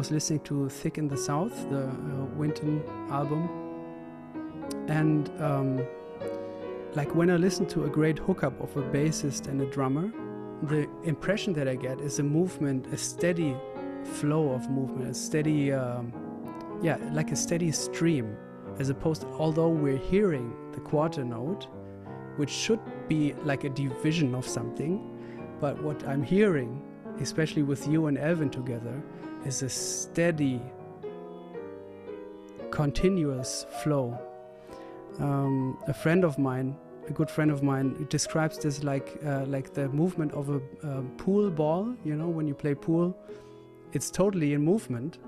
was listening to Thick in the South, the Winton album. And like when I listen to a great hookup of a bassist and a drummer, the impression that I get is a movement, a steady flow of movement, a steady, like a steady stream, as opposed to, although we're hearing the quarter note, which should be like a division of something, but what I'm hearing, especially with you and Elvin together, is a steady, continuous flow. A friend of mine, a good friend of mine, describes this like the movement of a pool ball. You know, when you play pool, it's totally in movement,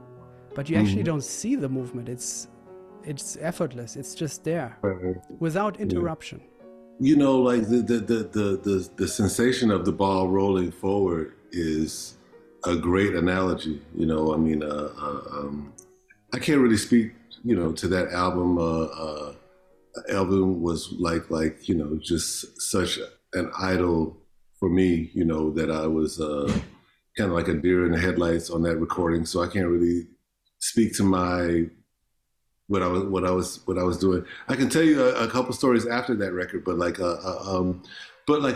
but you actually don't see the movement. It's effortless. It's just there, without interruption. You know, like the sensation of the ball rolling forward is a great analogy. You know, I mean, I can't really speak, you know, to that album. Elvin was like, you know, just such an idol for me, you know, that I was kind of like a deer in the headlights on that recording. So I can't really speak to what I was doing. I can tell you a couple stories after that record, but like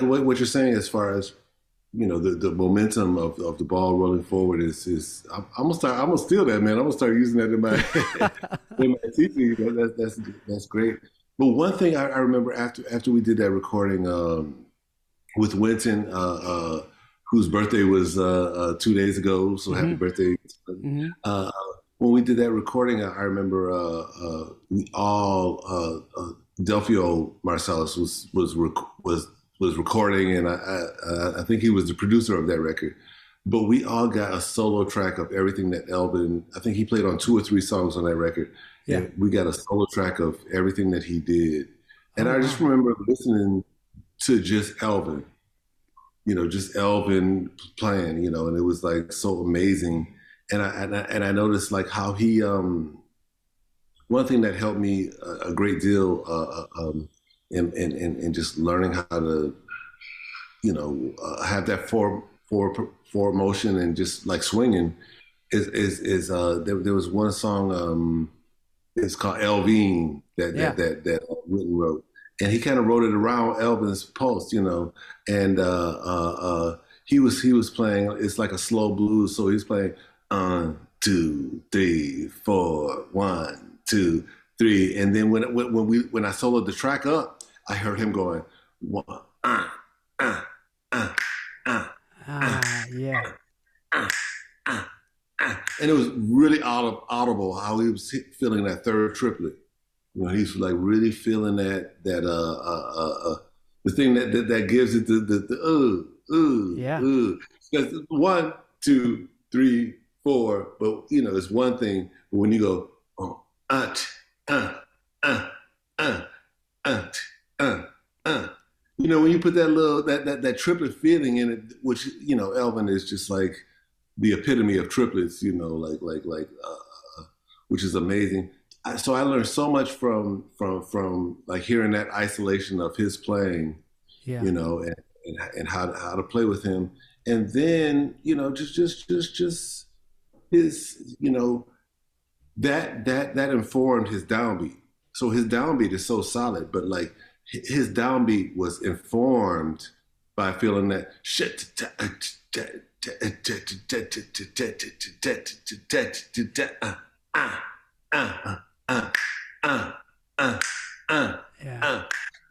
what you're saying as far as, you know, the momentum of the ball rolling forward is I'm gonna steal that, man. I'm gonna start using that in my in my teaching. You know, that's great. But one thing I remember after we did that recording with Winton, whose birthday was 2 days ago, so happy birthday. When we did that recording, I remember we all Delphio Marsalis was recording, and I think he was the producer of that record. But we all got a solo track of everything that Elvin. I think he played on 2 or 3 songs on that record. Yeah, and we got a solo track of everything that he did, and I just remember listening to just Elvin. You know, just Elvin playing. You know, and it was like so amazing. And I noticed like how he, one thing that helped me a great deal in just learning how to, you know, have that forward motion and just like swinging is there was one song, it's called Elvin that Whitten wrote, and he kind of wrote it around Elvin's pulse, you know, and he was playing, it's like a slow blues, so he's playing 1, 2, 3, 4, 1, 2, 3, and then when I soloed the track up, I heard him going 1, and it was really audible how he was feeling that third triplet. You know, he's like really feeling that the thing that gives it the Because 1, 2, 3, 4, but you know, it's one thing. But when you go, you know, when you put that little that triplet feeling in it, which, you know, Elvin is just like the epitome of triplets. You know, like which is amazing. So I learned so much from like hearing that isolation of his playing, you know, and how to play with him, and then, you know, just his, you know, that informed his downbeat. So his downbeat is so solid, but like his downbeat was informed by feeling that shit.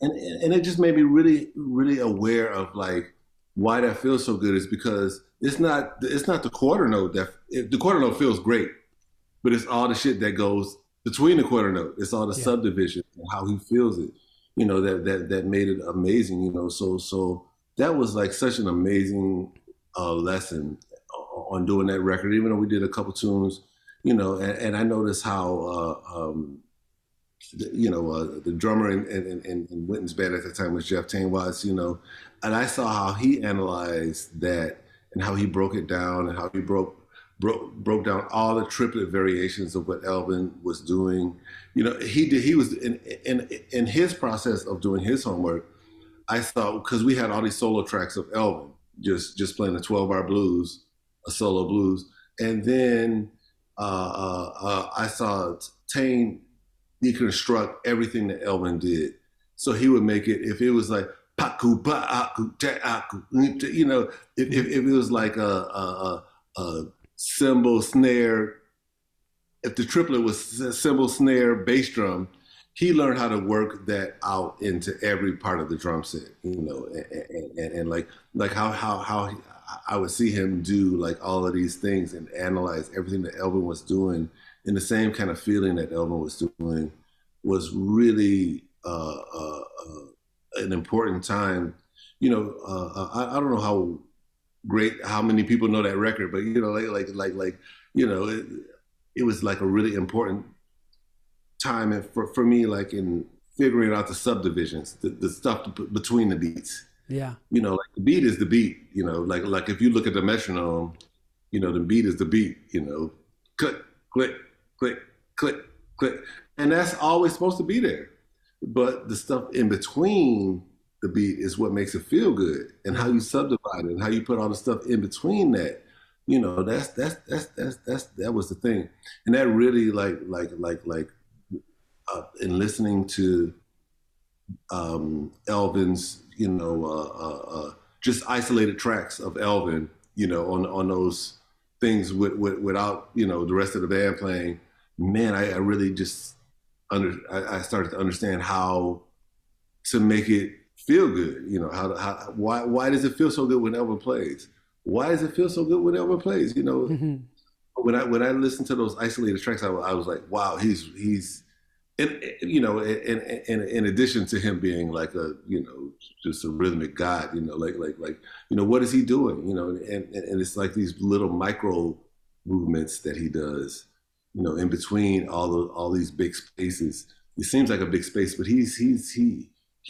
And it just made me really, really aware of like why that feels so good is because it's not the quarter note the quarter note feels great, but it's all the shit that goes between the quarter note. It's all the subdivision and how he feels it, you know, that made it amazing, you know. So that was like such an amazing lesson on doing that record, even though we did a couple tunes, you know, and I noticed how you know, the drummer in Winton's band at the time was Jeff Tain Watts, you know, and I saw how he analyzed that and how he broke it down and how he broke down all the triplet variations of what Elvin was doing. You know, he was in his process of doing his homework. I saw, because we had all these solo tracks of Elvin just playing a 12-bar blues, a solo blues, and then I saw Tane deconstruct everything that Elvin did. So he would make it, if it was like, paku, pa'aku, ta'aku, you know, if it was like a cymbal, snare, if the triplet was cymbal, snare, bass drum, he learned how to work that out into every part of the drum set, you know, and like how I would see him do like all of these things and analyze everything that Elvin was doing, and the same kind of feeling that Elvin was doing was really an important time. You know, I don't know how many people know that record, but you know, you know, it was like a really important time for me, like in figuring out the subdivisions, the stuff between the beats. Yeah. You know, like the beat is the beat. You know, like if you look at the metronome, you know, the beat is the beat. You know, click, click, click, click, click, and that's always supposed to be there. But the stuff in between the beat is what makes it feel good, and how you subdivide it, and how you put all the stuff in between that. You know, that was the thing, and that really in listening to Elvin's, you know, just isolated tracks of Elvin, you know, on those things without, you know, the rest of the band playing. Man, I really just I started to understand how to make it feel good. You know, why does it feel so good when Elvin plays? Why does it feel so good when Elvin plays? You know, when I listened to those isolated tracks, I was like, wow, he's and you know, in addition to him being like a, you know, just a rhythmic god, you know, like you know, what is he doing? You know, and it's like these little micro movements that he does, you know, in between all these big spaces. It seems like a big space, but he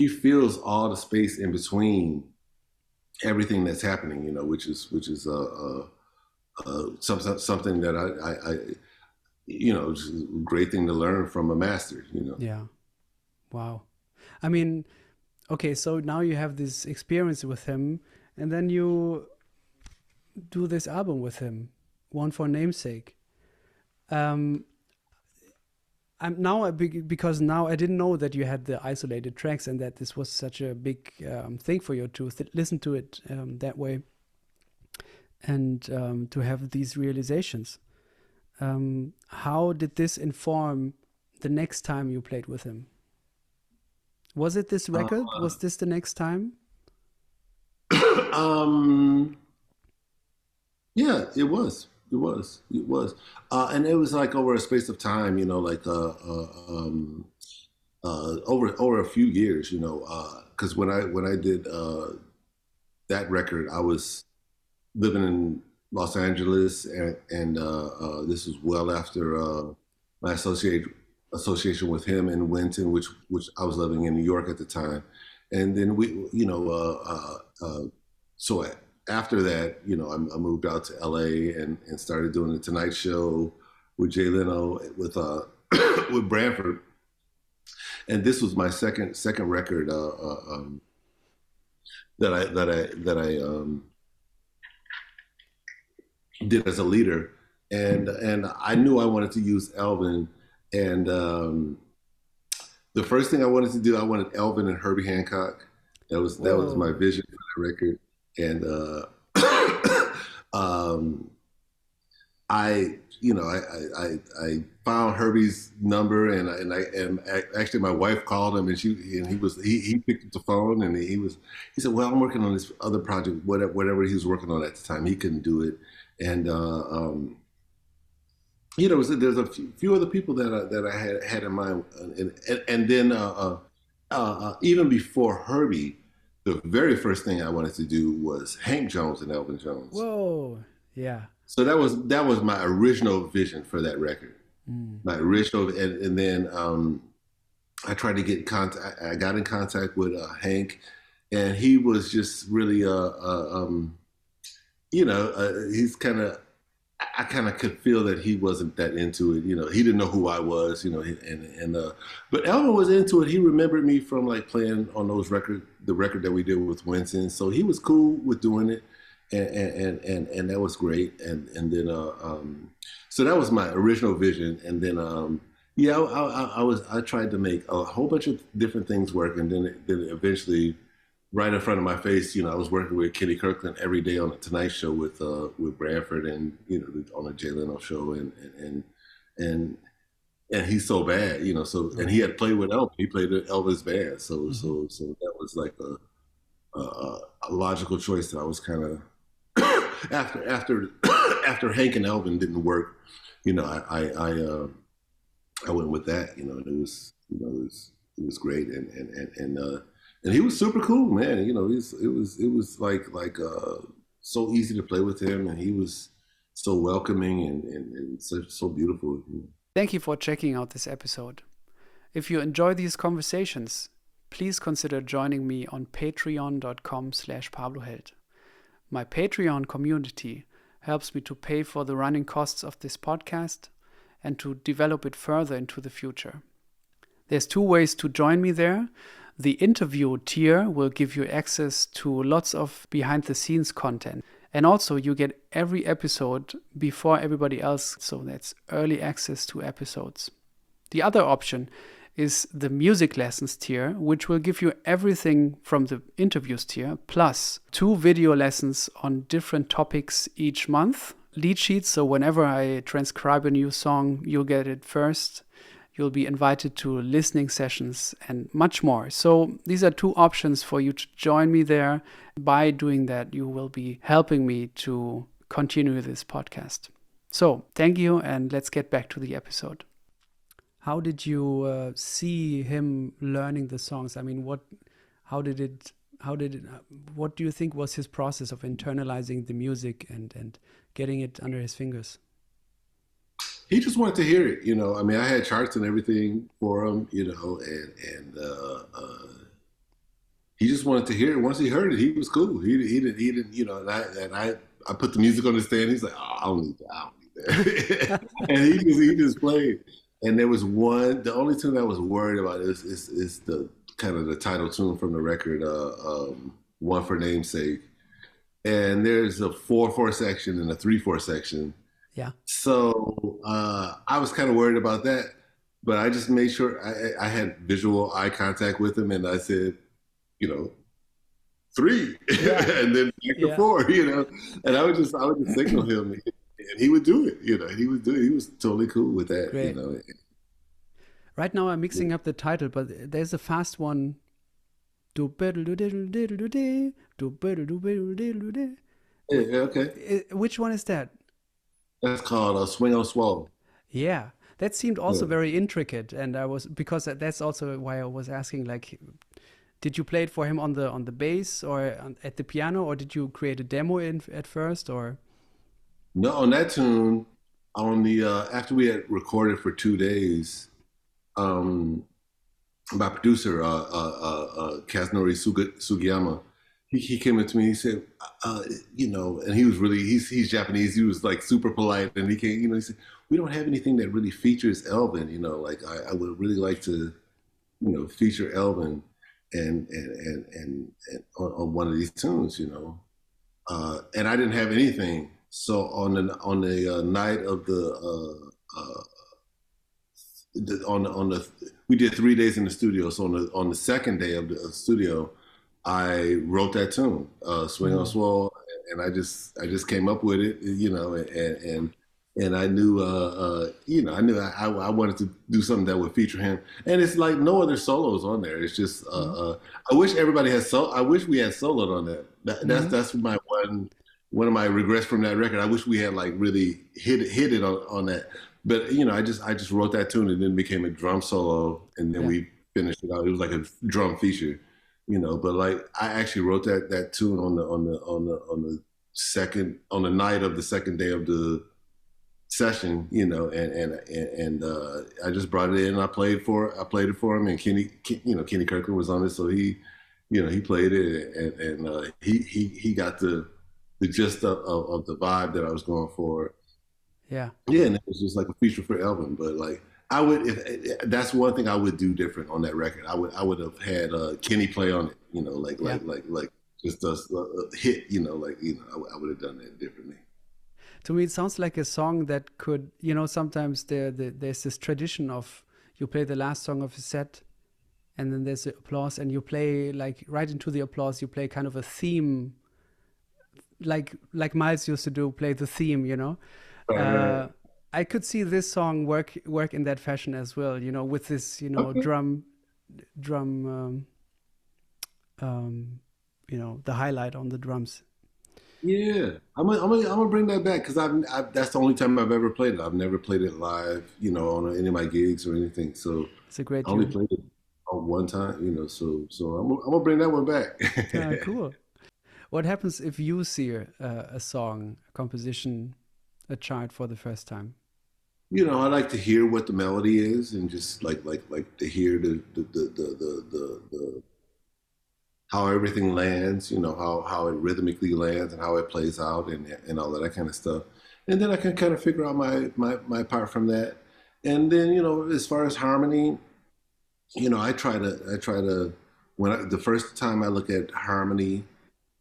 feels all the space in between everything that's happening, you know, which is something that I you know, just a great thing to learn from a master, you know. Yeah. Wow. I mean, okay, so now you have this experience with him, and then you do this album with him, One for Namesake. I'm now because now I didn't know that you had the isolated tracks and that this was such a big thing for you to listen to it that way, and to have these realizations. How did this inform the next time you played with him? Was it this record? Was this the next time? Yeah, it was. It was. It was. And it was like over a space of time, you know, like over a few years, you know, because when I did that record, I was living in Los Angeles, and this was well after my association with him in Winton, which I was living in New York at the time, and then we, you know, so after that, you know, I moved out to LA and started doing the Tonight Show with Jay Leno with with Branford, and this was my second record that I did as a leader, and I knew I wanted to use Elvin, and the first thing I wanted to do, I wanted Elvin and Herbie Hancock. That was my vision for the record, and I, you know, I found Herbie's number, and actually my wife called him, and he picked up the phone, and he said, well, I'm working on this other project, whatever he was working on at the time, he couldn't do it. And you know, there's a few other people that I had in mind, and then even before Herbie, the very first thing I wanted to do was Hank Jones and Elvin Jones. Whoa, yeah. So that was my original vision for that record, my original, and then I tried to get in contact. I got in contact with Hank, and he was just really you know, he's I kind of could feel that he wasn't that into it. You know, he didn't know who I was, you know, but Elvin was into it. He remembered me from like playing on the record that we did with Winston. So he was cool with doing it. and that was great. And then so that was my original vision. And then yeah, I tried to make a whole bunch of different things work, and then eventually, right in front of my face, I was working with Kenny Kirkland every day on the Tonight Show with Branford, and on the Jay Leno show, and and he's so bad, so, and he had played with Elvis. He played with Elvis band, so that was like a logical choice that I was kind of after Hank and Elvin didn't work, I went with that, and it was great, and he was super cool, man. It was like so easy to play with him, and he was so welcoming and so beautiful. Thank you for checking out this episode. If you enjoy these conversations, please consider joining me on patreon.com/PabloHeld. My Patreon community helps me to pay for the running costs of this podcast and to develop it further into the future. There's 2 ways to join me there. The interview tier will give you access to lots of behind-the-scenes content. And also you get every episode before everybody else, so that's early access to episodes. The other option is the music lessons tier, which will give you everything from the interviews tier, plus 2 video lessons on different topics each month. Lead sheets, so whenever I transcribe a new song, you'll get it first. You'll be invited to listening sessions and much more. So these are 2 options for you to join me there. By doing that, you will be helping me to continue this podcast. So thank you, and let's get back to the episode. How did you see him learning the songs? I mean, what do you think was his process of internalizing the music and getting it under his fingers? He just wanted to hear it, I mean, I had charts and everything for him, and he just wanted to hear it. Once he heard it, he was cool. He didn't, and I put the music on the stand. He's like, oh, I don't need that. And he just played. And there was the only tune I was worried about is the kind of the title tune from the record, One for Namesake. And there's a 4/4 section and a 3/4 section. Yeah. So I was kind of worried about that, but I just made sure I had visual eye contact with him, and I said, 3, yeah. And then back to 4, and I would just signal him, and he would do it. He was totally cool with that. Great. Right now I'm mixing up the title, but there's a fast one. Yeah, okay. Which one is that? That's called Swing on Swole. Yeah, that seemed also very intricate, and because that's also why I was asking, like, did you play it for him on the bass or at the piano, or did you create a demo at first, or? No, on that tune, on the after we had recorded for 2 days, my producer Kazunori Sugiyama, he came up to me. He said, and he was he's Japanese. He was like super polite, and he came, he said, we don't have anything that really features Elvin. Like I would really like to, feature Elvin, and on one of these tunes, and I didn't have anything. So on the night of we did 3 days in the studio. So on the second day of the studio, I wrote that tune, Swing on Swole, and I just came up with it, and I knew, I wanted to do something that would feature him. And it's like no other solos on there. It's just, I wish everybody had I wish we had soloed on that. That's my one of my regrets from that record. I wish we had like really hit it on that. But I just wrote that tune, and then became a drum solo, and then we finished it out. It was like a drum feature. But like I actually wrote that tune on the night of the second day of the session, and I just brought it in, and I played it for him, and Kenny Kirkland was on it, so he played it, and he got the gist of the vibe that I was going for. Yeah, and it was just like a feature for Elvin, but like. I would, that's one thing I would do different on that record. I would have had Kenny play on it, like just does hit, like I would have done that differently. To me, it sounds like a song that could, sometimes there's this tradition of you play the last song of a set and then there's the applause and you play like right into the applause, you play kind of a theme, like Miles used to do, play the theme. Right, Uh, right. I could see this song work in that fashion as well, with this, Okay. drum, the highlight on the drums. Yeah, I'm gonna bring that back because that's the only time I've ever played it. I've never played it live, on any of my gigs or anything. So It's a great I only tune. played it on one time, So I'm gonna bring that one back. Cool. What happens if you see a song, a composition, a chart for the first time? I like to hear what the melody is and just like to hear the how everything lands, how it rhythmically lands and how it plays out and all of that kind of stuff. And then I can kind of figure out my part from that. And then, as far as harmony, I try to the first time I look at harmony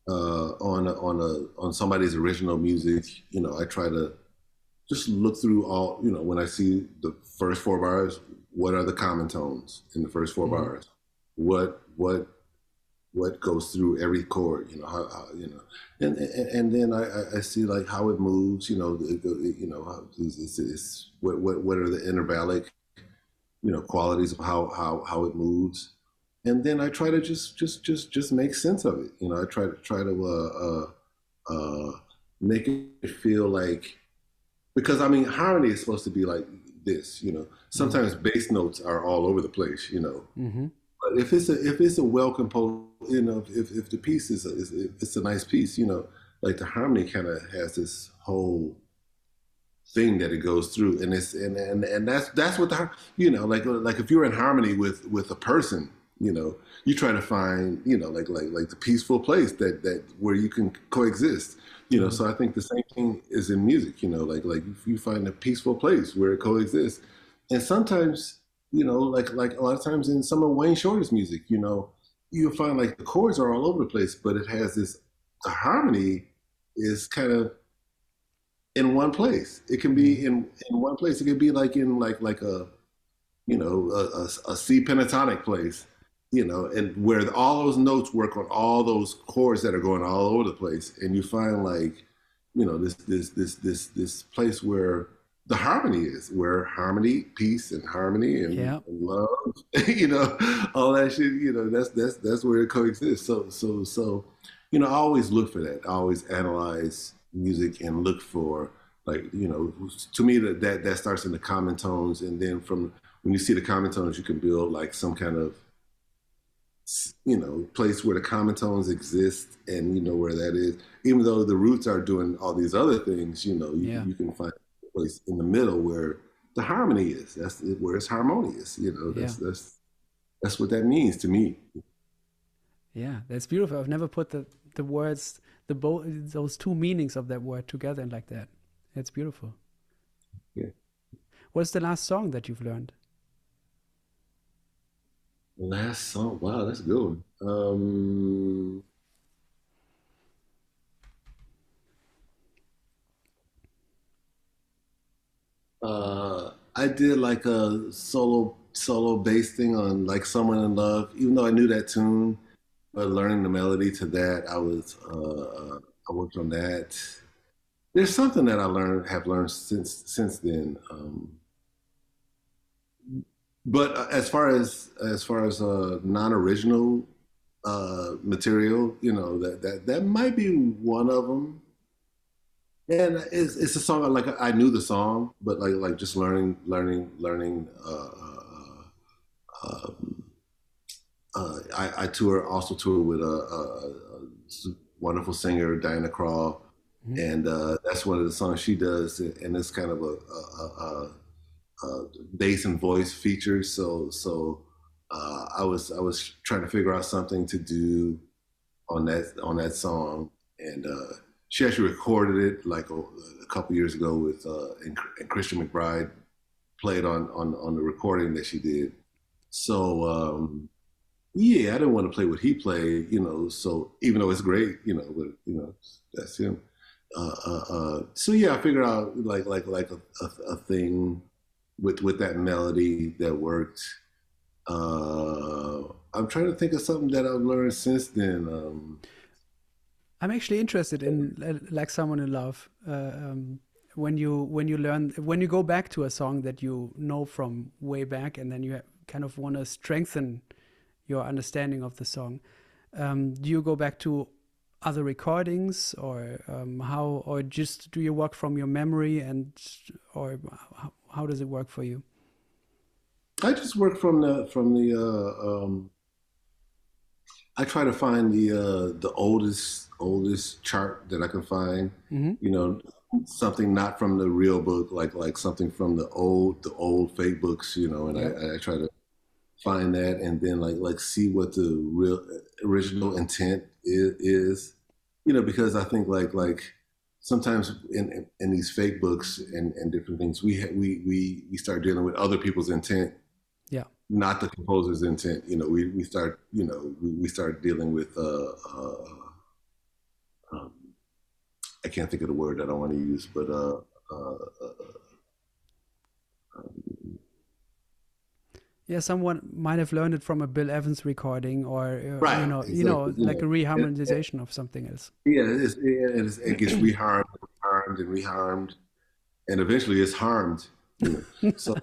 on somebody's original music, I try to just look through all, when I see the first four bars, what are the common tones in the first four Hmm. bars? What goes through every chord, and then I see like how it moves, what are the intervallic, qualities of how it moves, and then I try to just make sense of it. I try to make it feel like, because I mean harmony is supposed to be like this. Hmm. Sometimes bass notes are all over the place. Hmm. But if it's a well composed, if the piece is if it's a nice piece, like the harmony kind of has this whole thing that it goes through, and it's and that's what the like if you're in harmony with a person, you try to find like the peaceful place that where you can coexist. Hmm. So I think the same thing is in music. Like if you find a peaceful place where it coexists, and sometimes like a lot of times in some of Wayne Shorter's music, you'll find like the chords are all over the place, but it has this the harmony is kind of in one place. It can Hmm. be in one place. It could be like in like a a C pentatonic place, and where all those notes work on all those chords that are going all over the place, and you find like this place where the harmony is, where harmony, peace, and harmony Yeah. and love, all that shit. That's where it coexists. So, I always look for that. I always analyze music and look for like to me that starts in the common tones, and then from when you see the common tones, you can build like some kind of place where the common tones exist, and where that is. Even though the roots are doing all these other things, Yeah. you can find a place in the middle where the harmony is. That's where it's harmonious. Yeah. That's what that means to me. Yeah. That's beautiful. I've never put the words, those two meanings of that word together like that. It's beautiful. Yeah. What's the last song that you've learned? Last song. Wow, that's a good one. I did like a solo bass thing on like "Someone in Love," even though I knew that tune, but learning the melody to that, I worked on that. There's something that have learned since then. But as far as non-original material, that might be one of them. And it's a song like I knew the song, but like just learning. Um, I also tour with a wonderful singer, Diana Krall, Hmm. and that's one of the songs she does, and it's kind of a bass and voice feature. So I was trying to figure out something to do on that song, and she actually recorded it like a couple years ago with and Christian McBride played on the recording that she did. So yeah, I didn't want to play what he played, you know. So even though it's great, you know, but you know, that's him. So yeah, I figured out like a thing with that melody that worked. I'm trying to think of something that I've learned since then. I'm actually interested in like someone in love. When you learn when you go back to a song that you know from way back, and then you kind of want to strengthen your understanding of the song. Do you go back to other recordings, or how, or just do you work from your memory, and or how does it work for you? I just work from the. I try to find the oldest chart that I can find. Hmm. You know, something not from the real book, like something from the old fake books. You know, and Yeah, I try to find that, and then like see what the real original intent is. You know, because I think like sometimes in these fake books and different things, we start dealing with other people's intent, yeah. not the composer's intent. You know, we start, you know, we start dealing with um, I can't think of the word that I want to use, but Yeah, someone might have learned it from a Bill Evans recording, or right, exactly, you like know, a reharmonization of something else. yeah, it gets reharmed and reharmed, and eventually it's harmed. You know, so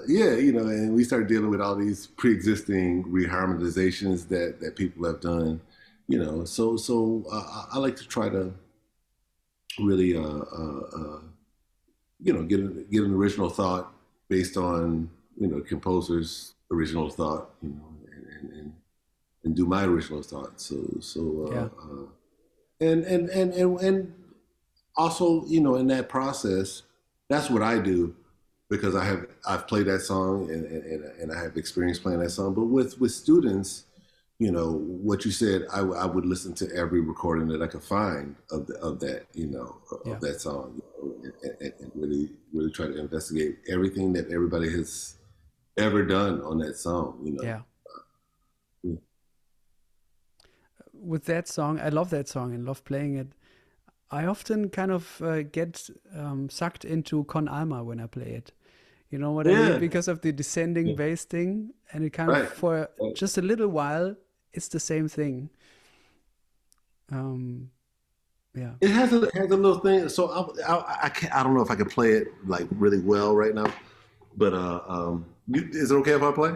yeah, you know, and we start dealing with all these pre-existing reharmonizations that people have done. You know, I like to try to really you know, get an original thought based on, you know, composer's original thought, you know, and do my original thought. Yeah, And also, you know, in that process, that's what I do because I've played that song and I have experience playing that song. But with students, you know, what you said, I would listen to every recording that I could find of that, you know, yeah, of that song, you know, and really try to investigate everything that everybody has ever done on that song, you know. yeah. With that song, I love that song and love playing it. I often kind of get sucked into Con Alma when I play it. You know what I mean? Yeah, Because of the descending yeah, bass thing, and it kind of right. for Right. just a little while, it's the same thing. Um, yeah. It has a little thing. So I can't, I don't know if I can play it like really well right now, but is it okay if I play?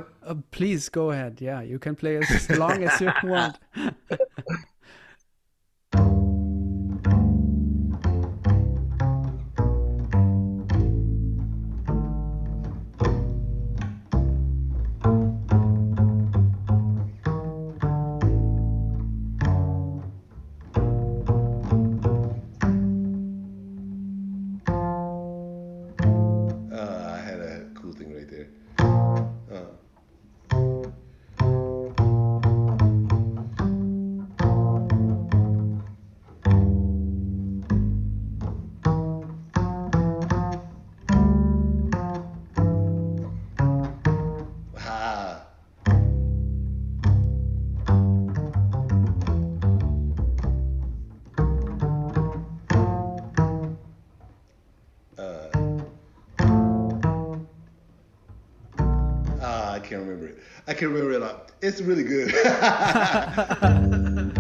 Please go ahead. Yeah, you can play as long as you want. I had a cool thing right there. Uh, ah, uh, I can't remember it. I can't remember it. It's really good. Uh,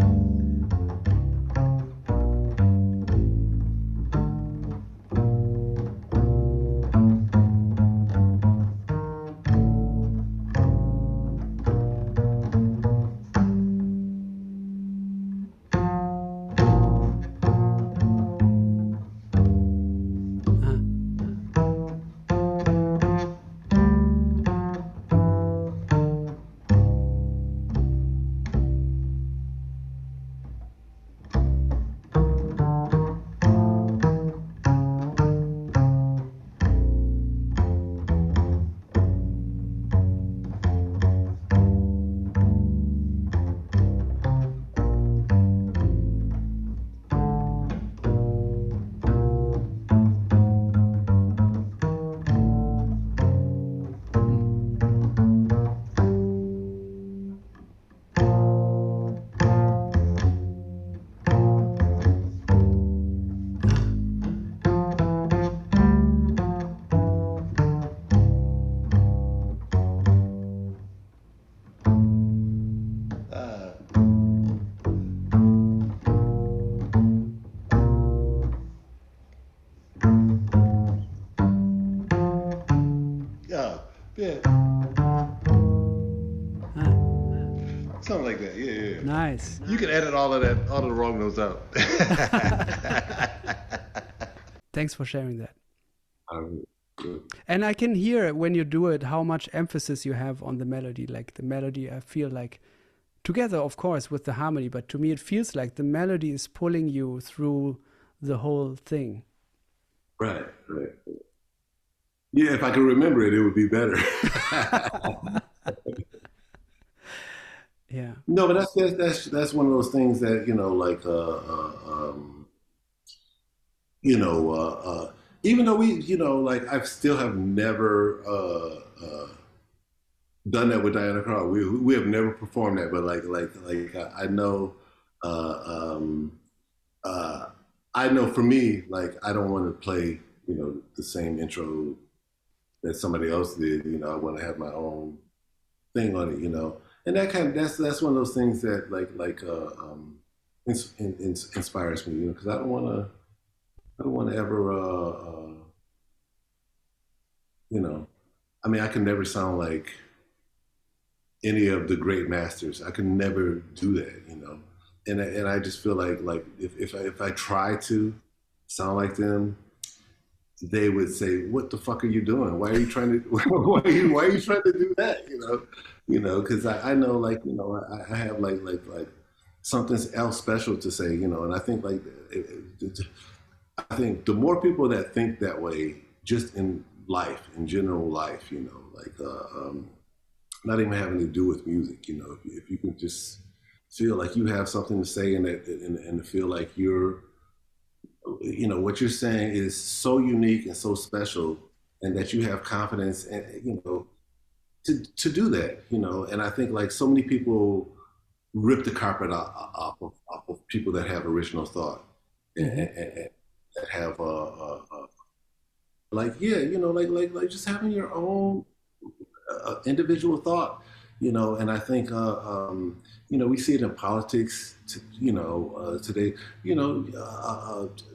Yeah, yeah, Ah, something like that. Yeah, yeah. nice. You can edit all of that, all of the wrong notes out. Thanks for sharing that. Um, And I can hear when you do it how much emphasis you have on the melody. Like the melody, I feel like together, of course, with the harmony, but to me, it feels like the melody is pulling you through the whole thing. right, right. Yeah, if I could remember it, it would be better. Yeah. No, but that's one of those things that like you know, even though we, like I still have never done that with Diana Carl. We have never performed that, but I know, uh, um, uh, I know for me, like I don't want to play, the same intro that somebody else did. I want to have my own thing on it. And that's one of those things that inspires me, because I don't want to ever, I mean, I can never sound like any of the great masters. I can never do that. And I just feel like if I try to sound like them, they would say, "What the fuck are you doing? Why are you trying to? why are you trying to do that?" Because I know, I have like something else special to say. And I think I think the more people that think that way, just in life, in general life, not even having to do with music, if you can just feel like you have something to say and feel like what you're saying is so unique and so special, and that you have confidence and, to do that, and I think like so many people rip the carpet off of people that have original thought Hmm. and that have yeah, like just having your own individual thought, and I think we see it in politics today,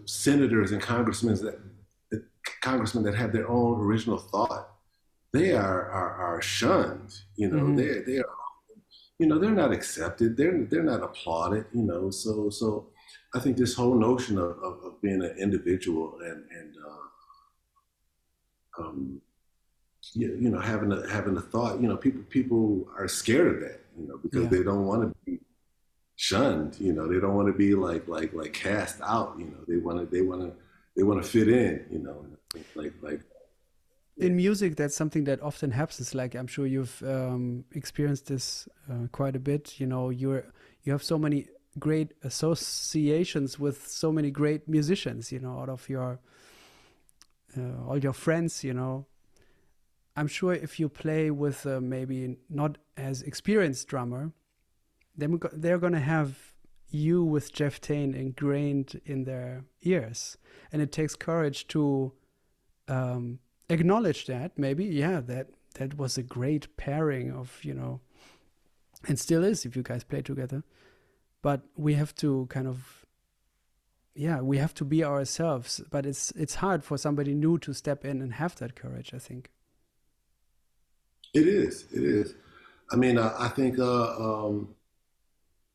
senators and congressmen that have their own original thought, they are shunned, Hmm. they're not accepted, they're not applauded, so I think this whole notion of being an individual and um, having a thought. People are scared of that. Because Yeah. they don't want to be shunned. They don't want to be like cast out. They want to fit in. Like In music, that's something that often happens. Like I'm sure you've experienced this quite a bit. You have so many great associations with so many great musicians. Out of your all your friends. I'm sure if you play with maybe not as experienced drummer, then they're gonna have you with Jeff Tain ingrained in their ears, and it takes courage to um, acknowledge that maybe that was a great pairing of and still is if you guys play together, but we have to kind of we have to be ourselves, but it's hard for somebody new to step in and have that courage, I think. it is. It is. I mean, I think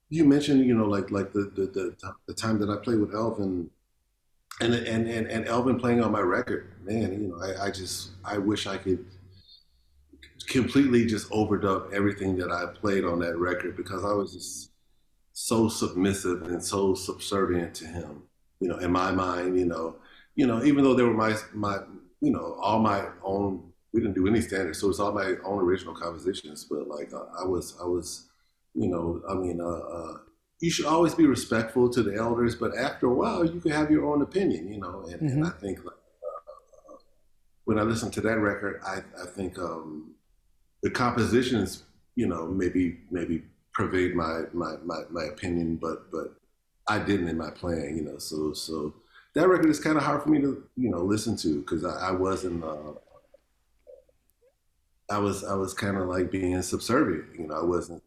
you mentioned, like the time that I played with Elvin. And Elvin playing on my record, man. I wish I could completely just overdub everything that I played on that record, because I was just so submissive and so subservient to him. In my mind, even though they were my all my own. We didn't do any standards, so it's all my own original compositions. But like I was, I mean, you should always be respectful to the elders, but after a while, you can have your own opinion. And Hmm. I think like, when I listen to that record, I think the compositions, maybe pervade my opinion, but I didn't in my playing, so that record is kind of hard for me to listen to, because I wasn't I was kind of like being subservient, I wasn't.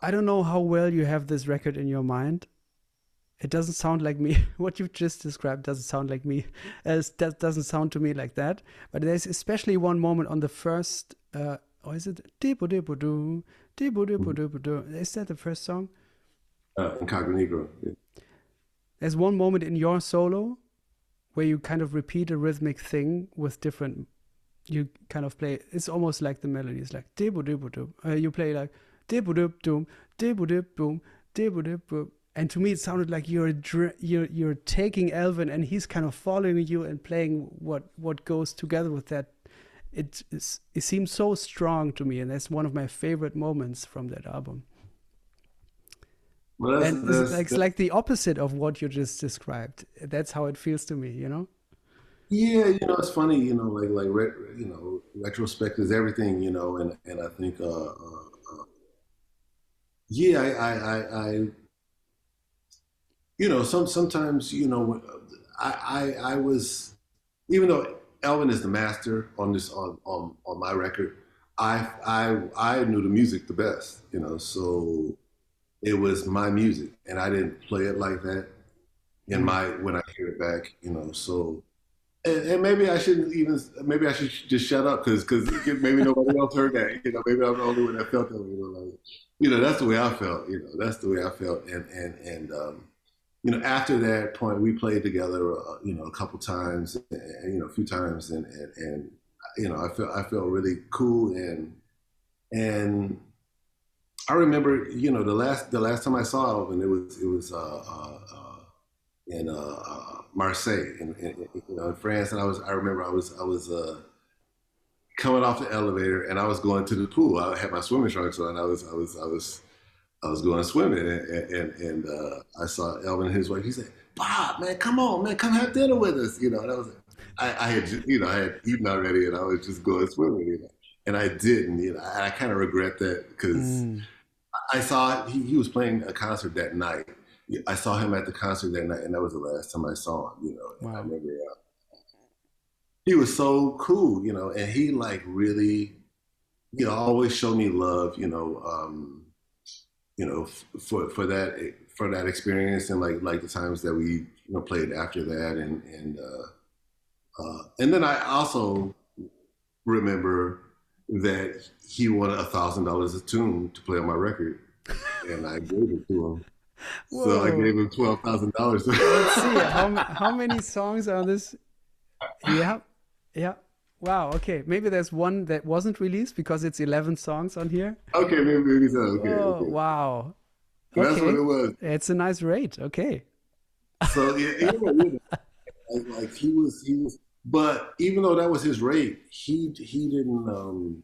I don't know how well you have this record in your mind, It doesn't sound like me. What you just described doesn't sound like me. That doesn't sound to me like that. But there's especially one moment on the first, or is it Dipo Dipo Do, Dipo Dipo Dipo Do? Is that the first song? Incognito. Yeah. There's one moment in your solo where you kind of repeat a rhythmic thing with different. You kind of play. It's almost like the melody is like Dipo Dipo Do. You play like Dipo Dip Doom, Dipo Dip Boom, Dipo Dip Boom. And to me, it sounded like you're taking Elvin, and he's kind of following you and playing what goes together with that. It seems so strong to me, and that's one of my favorite moments from that album. Well, And it's like the opposite of what you just described. That's how it feels to me, you know? yeah, it's funny, retrospect is everything, and I think, yeah, sometimes, I was, even though Elvin is the master on this on my record, I knew the music the best, so it was my music, and I didn't play it like that in Mm. my when I hear it back, so. And maybe I shouldn't even. Maybe I should just shut up because maybe nobody else heard that. Maybe I'm the only one that felt that way. That's the way I felt. That's the way I felt. And after that point, we played together. A couple times, and, a few times, and I felt really cool. And I remember, the last time I saw Alvin, it was in Marseille, in France, and I remember I was coming off the elevator, and I was going to the pool. I had my swimming trunks on. I was going swimming, and I saw Elvin and his wife. He said, "Bob, man, come on, man, come have dinner with us." And I was, I had eaten already, and I was just going swimming, and I didn't. I kind of regret that because Mm. I saw he was playing a concert that night. I saw him at the concert that night, and that was the last time I saw him. And I Wow. remember he was so cool, and he like really, always showed me love, for that experience, and like the times that we played after that, and then I also remember that he wanted $1,000 a tune to play on my record, and I gave it to him. So I Whoa. gave him $12,000. Let's see. How many songs are this? Yeah. Yeah. Wow. Okay. Maybe there's one that wasn't released because it's 11 songs on here. Okay, maybe so. Okay, Oh, okay. wow. So that's what Okay. it was. It's a nice rate. Okay. So like he was, but even though that was his rate, he didn't.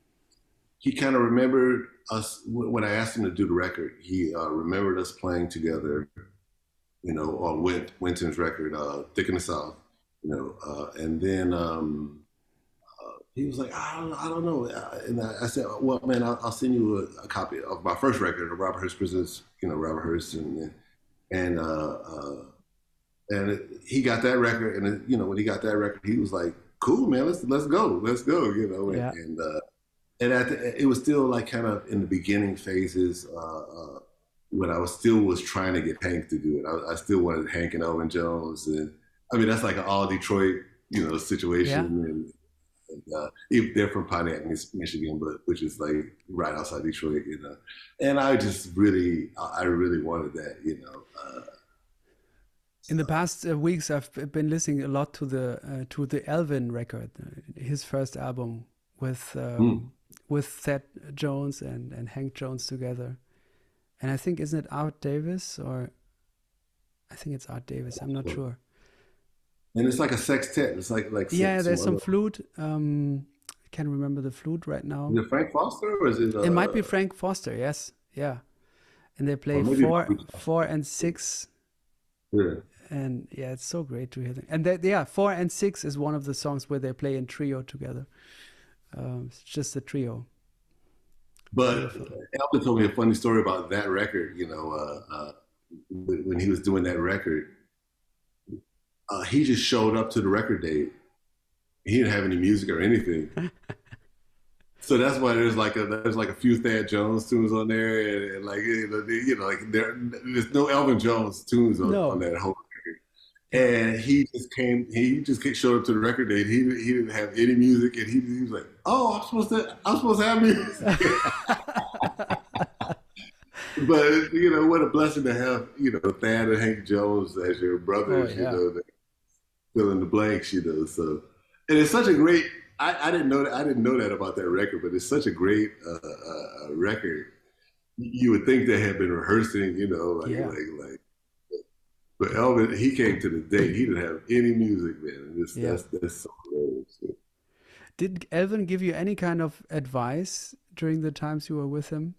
He kind of remembered us when I asked him to do the record. He remembered us playing together, on Winton's record, "Thick in the South," and then he was like, I don't know, and I said, well, man, I'll send you a copy of my first record, of Robert Hurst presents, Robert Hurst, and he got that record, and when he got that record, he was like, cool, man, let's go, Yeah. and it was still like kind of in the beginning phases, when I was trying to get Hank to do it. I still wanted Hank and Elvin Jones, and I mean that's like an all Detroit, situation, Yeah. and they're from Pontiac, Michigan, but which is like right outside Detroit, and I really wanted that, In the past weeks, I've been listening a lot to the Elvin record, his first album Mm. with Thad Jones and Hank Jones together. And I think, isn't it Art Davis, or I think it's Art Davis. I'm not sure. And it's like a sextet. It's like Yeah, some there's some other. flute. I can't remember the flute right now. Is it Frank Foster or is it It might be Frank Foster. Yes, yeah. And they or play maybe four and six, yeah. and yeah, it's so great to hear them. And yeah, 4 and 6 is one of the songs where they play in trio together. It's just a trio. But Beautiful. Elvin told me a funny story about that record. When he was doing that record, he just showed up to the record date. He didn't have any music or anything. So that's why there's like a few Thad Jones tunes on there, and like like there's no Elvin Jones tunes on No. that whole. Yeah. And he just showed up to the record date. He didn't have any music, and he was like, "Oh, I'm supposed to have music." But what a blessing to have Thad and Hank Jones as your Oh brothers. yeah. That fill in the blanks. So and it's such a great. I didn't know that. I didn't know that about that record, but it's such a great record. You would think they had been rehearsing, Yeah. But Elvin, he came to the date. He didn't have any music, man. And Yeah. that's so hilarious. Did Elvin give you any kind of advice during the times you were with him?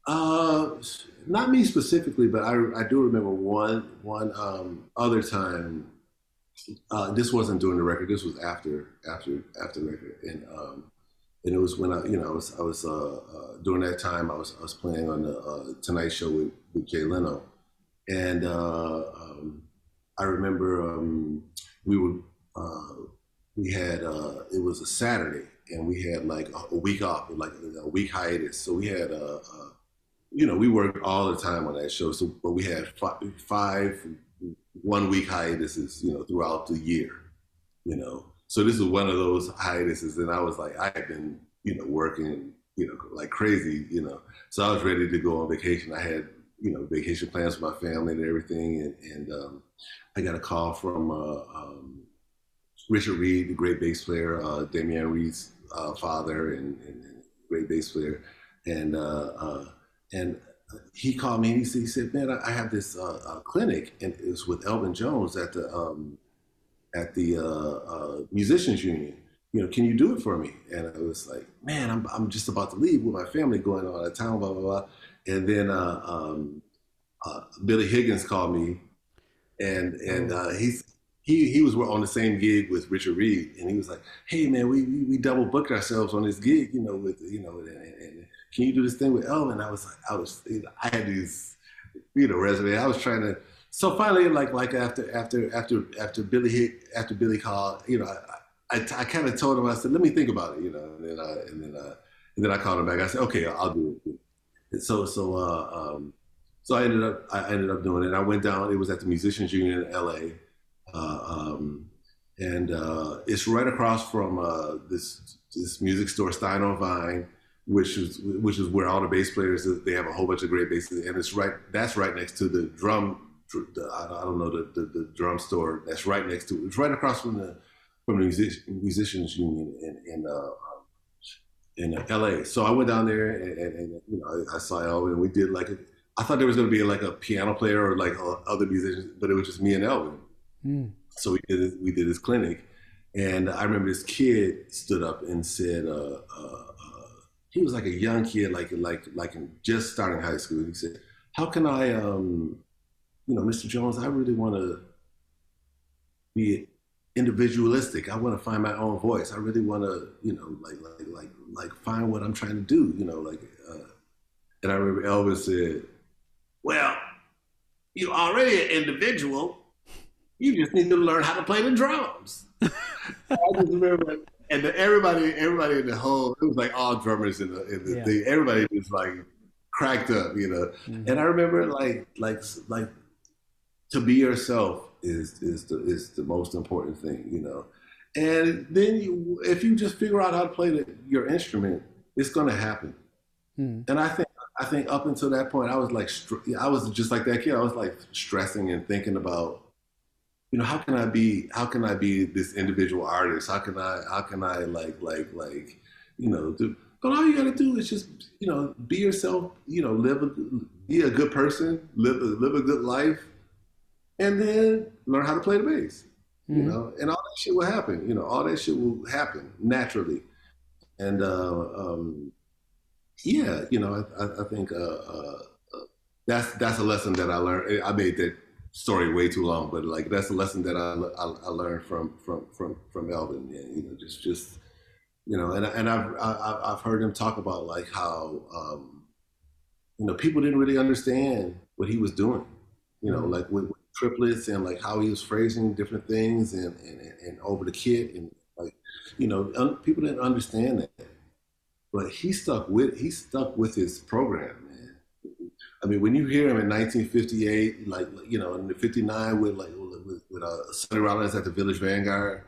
Uh, Not me specifically, but I do remember one other time. This wasn't during the record. This was after the record, and it was when I was during that time I was playing on the Tonight Show with Jay Leno, and I remember we were we had it was a Saturday, and we had like a week off, like a week hiatus. So we had we worked all the time on that show. So, but we had five 1 week hiatuses, throughout the year. So this was one of those hiatuses, and I was like, I had been, working, like crazy, So I was ready to go on vacation. I had, vacation plans for my family and everything, and I got a call from Richard Reed, the great bass player, Damian Reed's father, and great bass player, and and he called me and he said, "Man, I have this clinic, and it's with Elvin Jones at the musicians union. Can you do it for me?" And I was like, "Man, I'm just about to leave with my family, going out of town, blah blah blah." And then Billy Higgins called me, and Oh. he was on the same gig with Richard Reed, and he was like, "Hey man, we double booked ourselves on this gig, with and can you do this thing with Elvin?" I was like, I had these resume. I was trying to. So finally, like after Billy called, I kind of told him. I said, "Let me think about it," and then I called him back. I said, "Okay, I'll do it." And so I ended up doing it. I went down. It was at the Musicians Union in L.A. And it's right across from this music store, Stein on Vine, which is where all the bass players. They have a whole bunch of great basses, and that's right next to the drum. I don't know the drum store. That's right next to. It's right across from the musicians union in L.A. So I went down there, and I saw Elvin, and we did I thought there was going to be like a piano player or like other musicians, but it was just me and Elvin. Mm. So we did this clinic, and I remember this kid stood up and said, he was like a young kid, like just starting high school. He said, "How can I, Mr. Jones? I really want to be individualistic. I want to find my own voice. I really want to, find what I'm trying to do. And I remember Elvis said, "Well, you're already an individual. You just need to learn how to play the drums." I just remember, and everybody in the whole, it was like all drummers in the Yeah. thing. Everybody just like cracked up. Mm-hmm. And I remember like to be yourself is the most important thing. And then if you just figure out how to play your instrument, it's going to happen. Mm. And I think up until that point, I was like, I was just like that kid. I was like stressing and thinking about, how can I be this individual artist? How can I do? But all you got to do is just, be yourself. Be a good person, live a good life, and then learn how to play the bass. Mm-hmm. And all that shit will happen. All that shit will happen naturally. And yeah, I think that's a lesson that I learned. I made that story way too long, but like that's a lesson that I learned from Elvin. Yeah, just and I've heard him talk about like how people didn't really understand what he was doing. Like with triplets, and like how he was phrasing different things and over the kit, and like People didn't understand that, but he stuck with his program, man. I mean, when you hear him in 1958, in the '59 with Sonny Rollins at the Village Vanguard,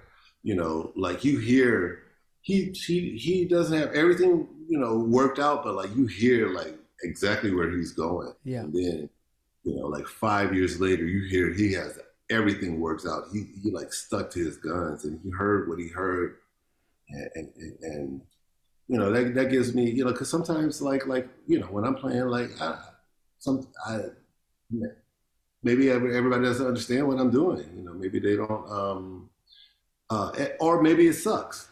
like you hear he doesn't have everything worked out, but like you hear like exactly where he's going, Yeah. and then like 5 years later, you hear he has everything works out. He like stuck to his guns, and he heard what he heard, and that gives me because sometimes when I'm playing some I maybe everybody doesn't understand what I'm doing. Maybe they don't, or maybe it sucks.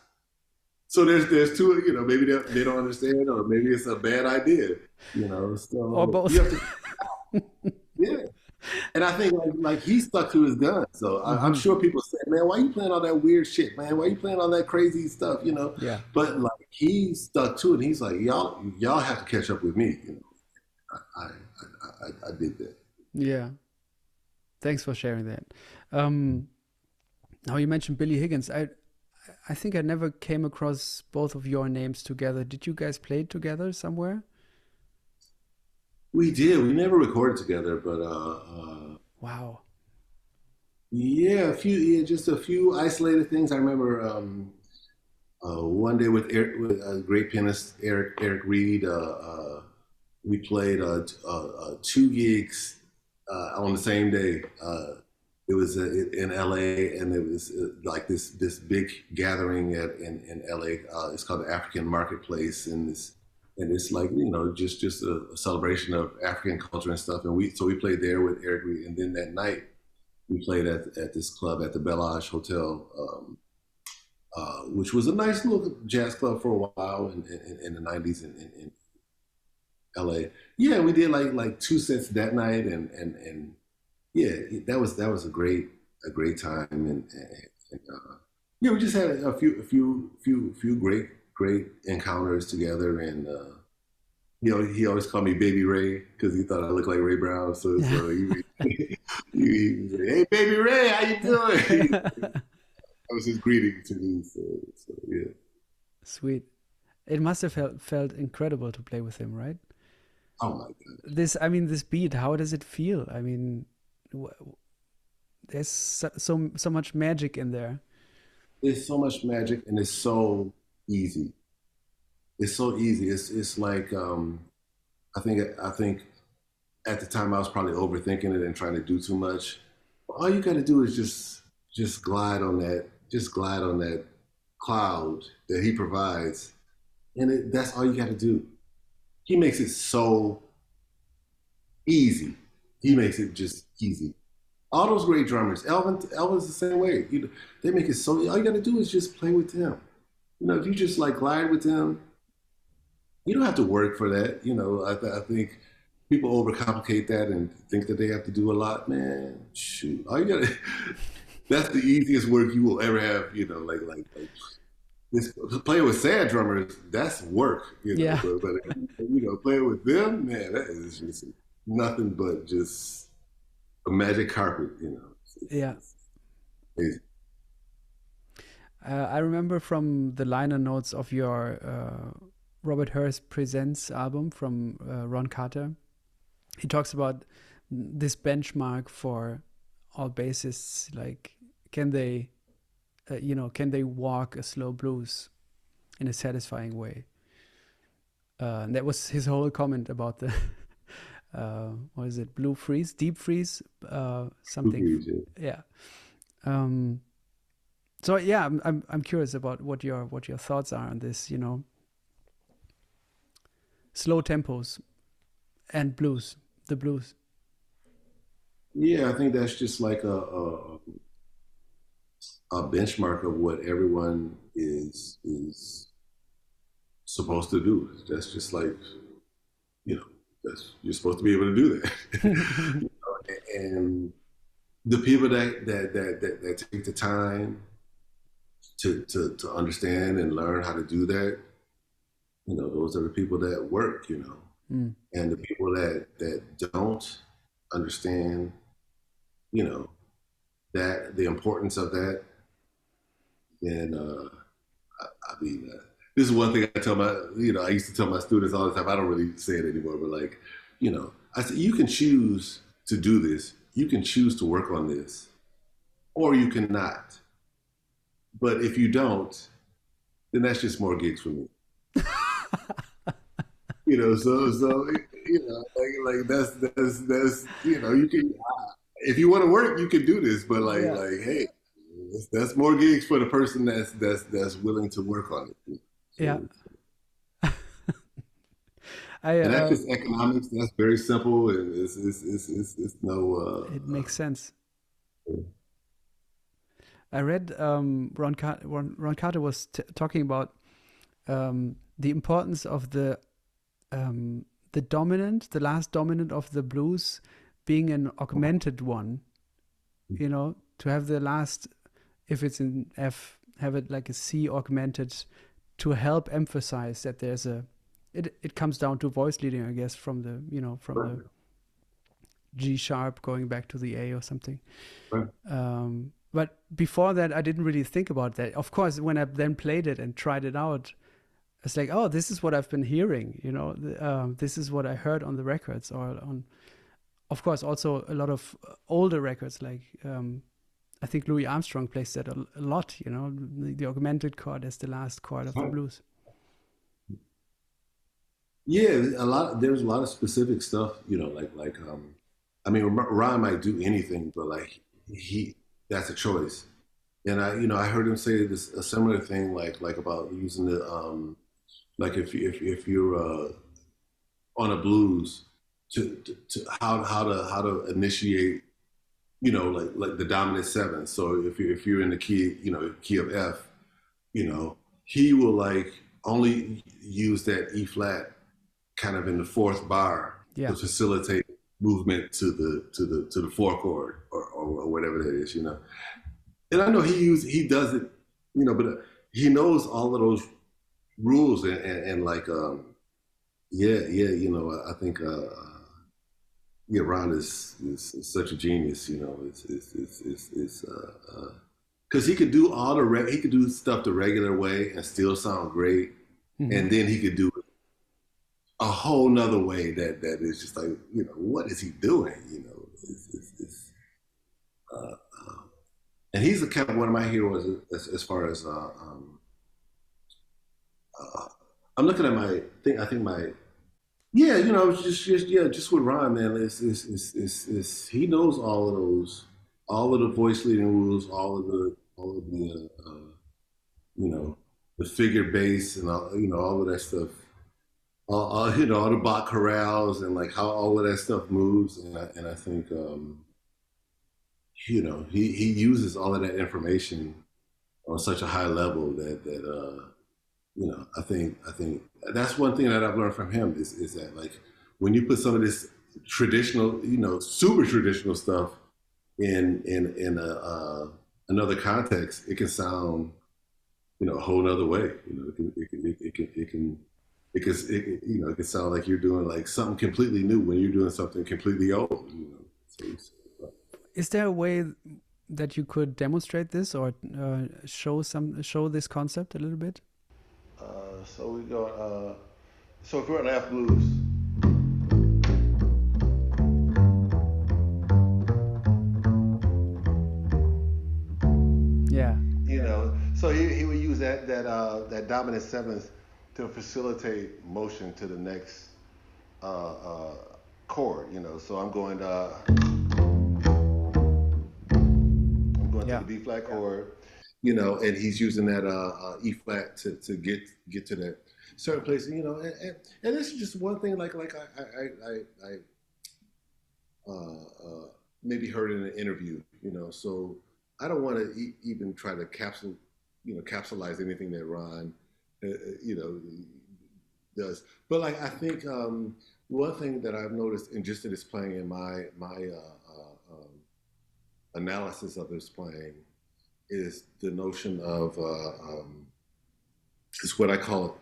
So there's two. Maybe they don't understand, or maybe it's a bad idea. Or So both. you have to, yeah. And I think like he stuck to his guns. So I'm Hmm. sure people say, "Man, why you playing all that weird shit, man? Why you playing all that crazy stuff?" Yeah. But like he stuck to it. He's like, y'all have to catch up with me. I did that. Yeah. Thanks for sharing that. Um, Now you mentioned Billy Higgins. I think I never came across both of your names together. Did you guys play together somewhere? We did. We never recorded together, but Wow. yeah, just a few isolated things. I remember one day with great pianist Eric Reed. We played two gigs on the same day. It was in LA, and it was like this big gathering in LA. It's called the African Marketplace, and it's like just a celebration of African culture and stuff. And we played there with Eric Reed, and then that night we played at this club at the Bellage Hotel, which was a nice little jazz club for a while in the '90s in LA. Yeah, we did like two sets that night, and yeah, that was a great time, and yeah, we just had a few great encounters together, and he always called me Baby Ray because he thought I looked like Ray Brown. So he was like, "Hey, Baby Ray, how you doing?" That was his greeting to me. So yeah. Sweet. It must have felt incredible to play with him, right? Oh my God. This beat, how does it feel? W- there's so much magic in there. There's so much magic, and it's so easy. It's so easy. It's like I think at the time I was probably overthinking it and trying to do too much. But all you got to do is just glide on that cloud that he provides, and that's all you got to do. He makes it so easy. He makes it just easy. All those great drummers, Elvin's the same way. They make it so. All you got to do is just play with him. If you just like glide with him, you don't have to work for that. I think people overcomplicate that and think that they have to do a lot. Man, shoot, all you got to that's the easiest work you will ever have. Like this playing with sad drummers, that's work. Yeah. But playing with them, man, that is just nothing but just a magic carpet. Yeah. It's amazing. I remember from the liner notes of your Robert Hurst Presents album from Ron Carter, he talks about this benchmark for all bassists. Like, can they, can they walk a slow blues in a satisfying way? And that was his whole comment about the, what is it, blue freeze, deep freeze, something. Yeah. Um, so yeah, I'm curious about what your thoughts are on this. Slow tempos and blues, the blues. Yeah, I think that's just like a benchmark of what everyone is supposed to do. That's just like you know that's you're supposed to be able to do that. And the people that take the time to understand and learn how to do that, those are the people that work. Mm, And the people that don't understand, you know, that the importance of that, then mean, this is one thing I tell my, I used to tell my students all the time. I don't really say it anymore, but like, I said, you can choose to do this. You can choose to work on this, or you cannot. But if you don't, then that's just more gigs for me. Like that's you can, if you want to work, you can do this, but hey, that's more gigs for the person that's willing to work on it. So, yeah. And that's just economics. That's very simple, and it's no. It makes sense. I read Ron Carter was talking about the importance of the dominant, the last dominant of the blues being an augmented one. To have the last, if it's in F, have it like a C augmented to help emphasize that there's it comes down to voice leading, I guess, from the the G sharp going back to the A or something. Right. But before that, I didn't really think about that. Of course, when I then played it and tried it out, it's like, oh, this is what I've been hearing. This is what I heard on the records, or on, of course, also a lot of older records. Like I think Louis Armstrong plays that a lot. The augmented chord as the last chord of the blues. Yeah, there's a lot of specific stuff. I mean, Ron might do anything, but like that's a choice. And I heard him say a similar thing, like about using the like if you're on a blues to how to initiate, like the dominant seven. So if you're in the key of F, he will like only use that E flat kind of in the fourth bar to facilitate movement to the four chord or whatever that is, And I know he does it, but he knows all of those rules and like I think Ron is such a genius, it's because he could do he could do stuff the regular way and still sound great, and then he could do it a whole nother way that is just like, what is he doing? And he's kind of one of my heroes as far as I'm looking at my thing. I think just with Ron, man, is he knows all of the voice leading rules, all of the the figure bass and all of that stuff. All the Bach chorales and like how all of that stuff moves, and I think he uses all of that information on such a high level that I think that's one thing that I've learned from him is that like when you put some of this traditional, super traditional stuff in another context, it can sound a whole nother way. It can sound like you're doing like something completely new when you're doing something completely old. Is there a way that you could demonstrate this or show this concept a little bit? So we go. So if we're on F blues. Yeah. So he would use that dominant seventh to facilitate motion to the next chord, So I'm going to the D flat chord, and he's using that E flat to get to that certain place, and this is just one thing like I maybe heard in an interview, so I don't want to even try to capsulize anything that Ron does, but like I think one thing that I've noticed in just in his playing in my analysis of his playing is the notion of it's what I call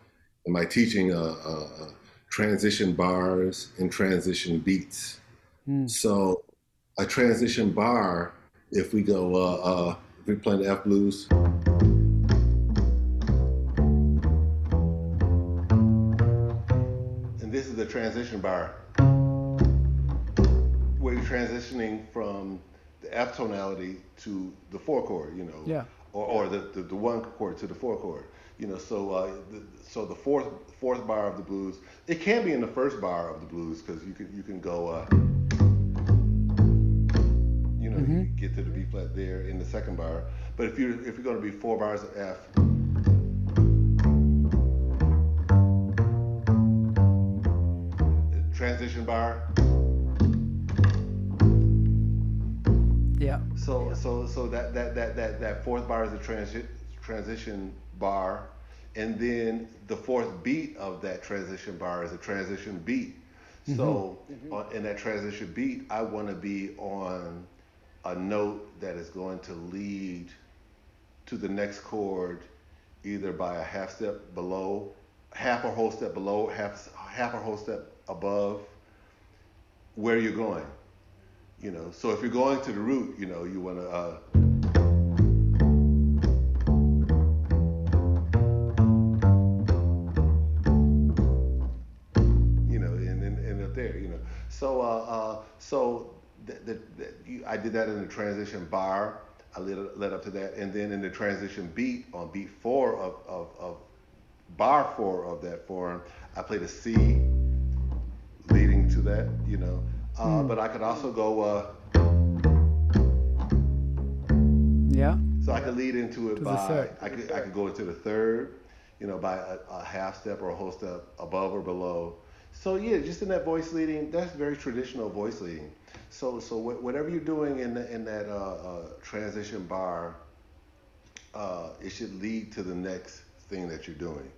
in my teaching transition bars and transition beats. So a transition bar, if we go if we play the F blues. transition bar where you're transitioning from the F tonality to the four chord, you know, Yeah. or the one chord to the four chord, you know. So the fourth bar of the blues, it can be in the first bar of the blues because you can go, you know, you Mm-hmm. can get to the B flat there in the second bar. But if you're going to be 4 bars of F, transition bar. Yeah. So that fourth bar is a transition bar, and then the fourth beat of that transition bar is a transition beat. Mm-hmm. So in that transition beat, I want to be on a note that is going to lead to the next chord, either by a half step below, half or whole step below, half or whole step above where you're going. You know, so if you're going to the root, you know, you want to, you know, and up there, you know. I did that in the transition bar. I led up to that, and then in the transition beat on beat four of bar four of that form, I played a C leading to that, you know. Mm. But I could also go. Yeah. So I could lead into it To the by third. I could go into the third, you know, by a half step or a whole step above or below. So yeah, just in that voice leading, that's very traditional voice leading. So whatever you're doing in that transition bar, it should lead to the next thing that you're doing.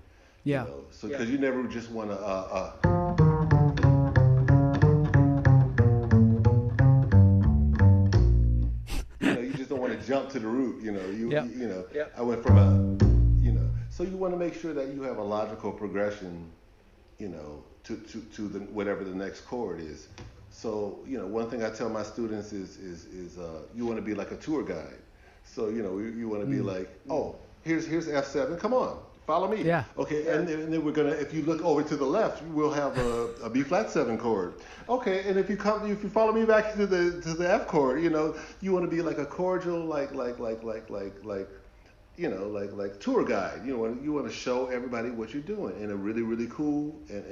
You Yeah. know, so because you never just want to. You know, you just don't want to jump to the root. You know, Yeah. you know, I went from a, you know, so you want to make sure that you have a logical progression, you know, to the whatever the next chord is. So you know, one thing I tell my students is you want to be like a tour guide. So you know, you want to be Mm. like, oh, here's F7. Come on, follow me. Yeah. Okay, and then we're gonna. If you look over to the left, we'll have a B flat seven chord. Okay, and if you follow me back to the F chord, you know, you want to be like a cordial, like you know, like tour guide. You want to show everybody what you're doing in a really really cool and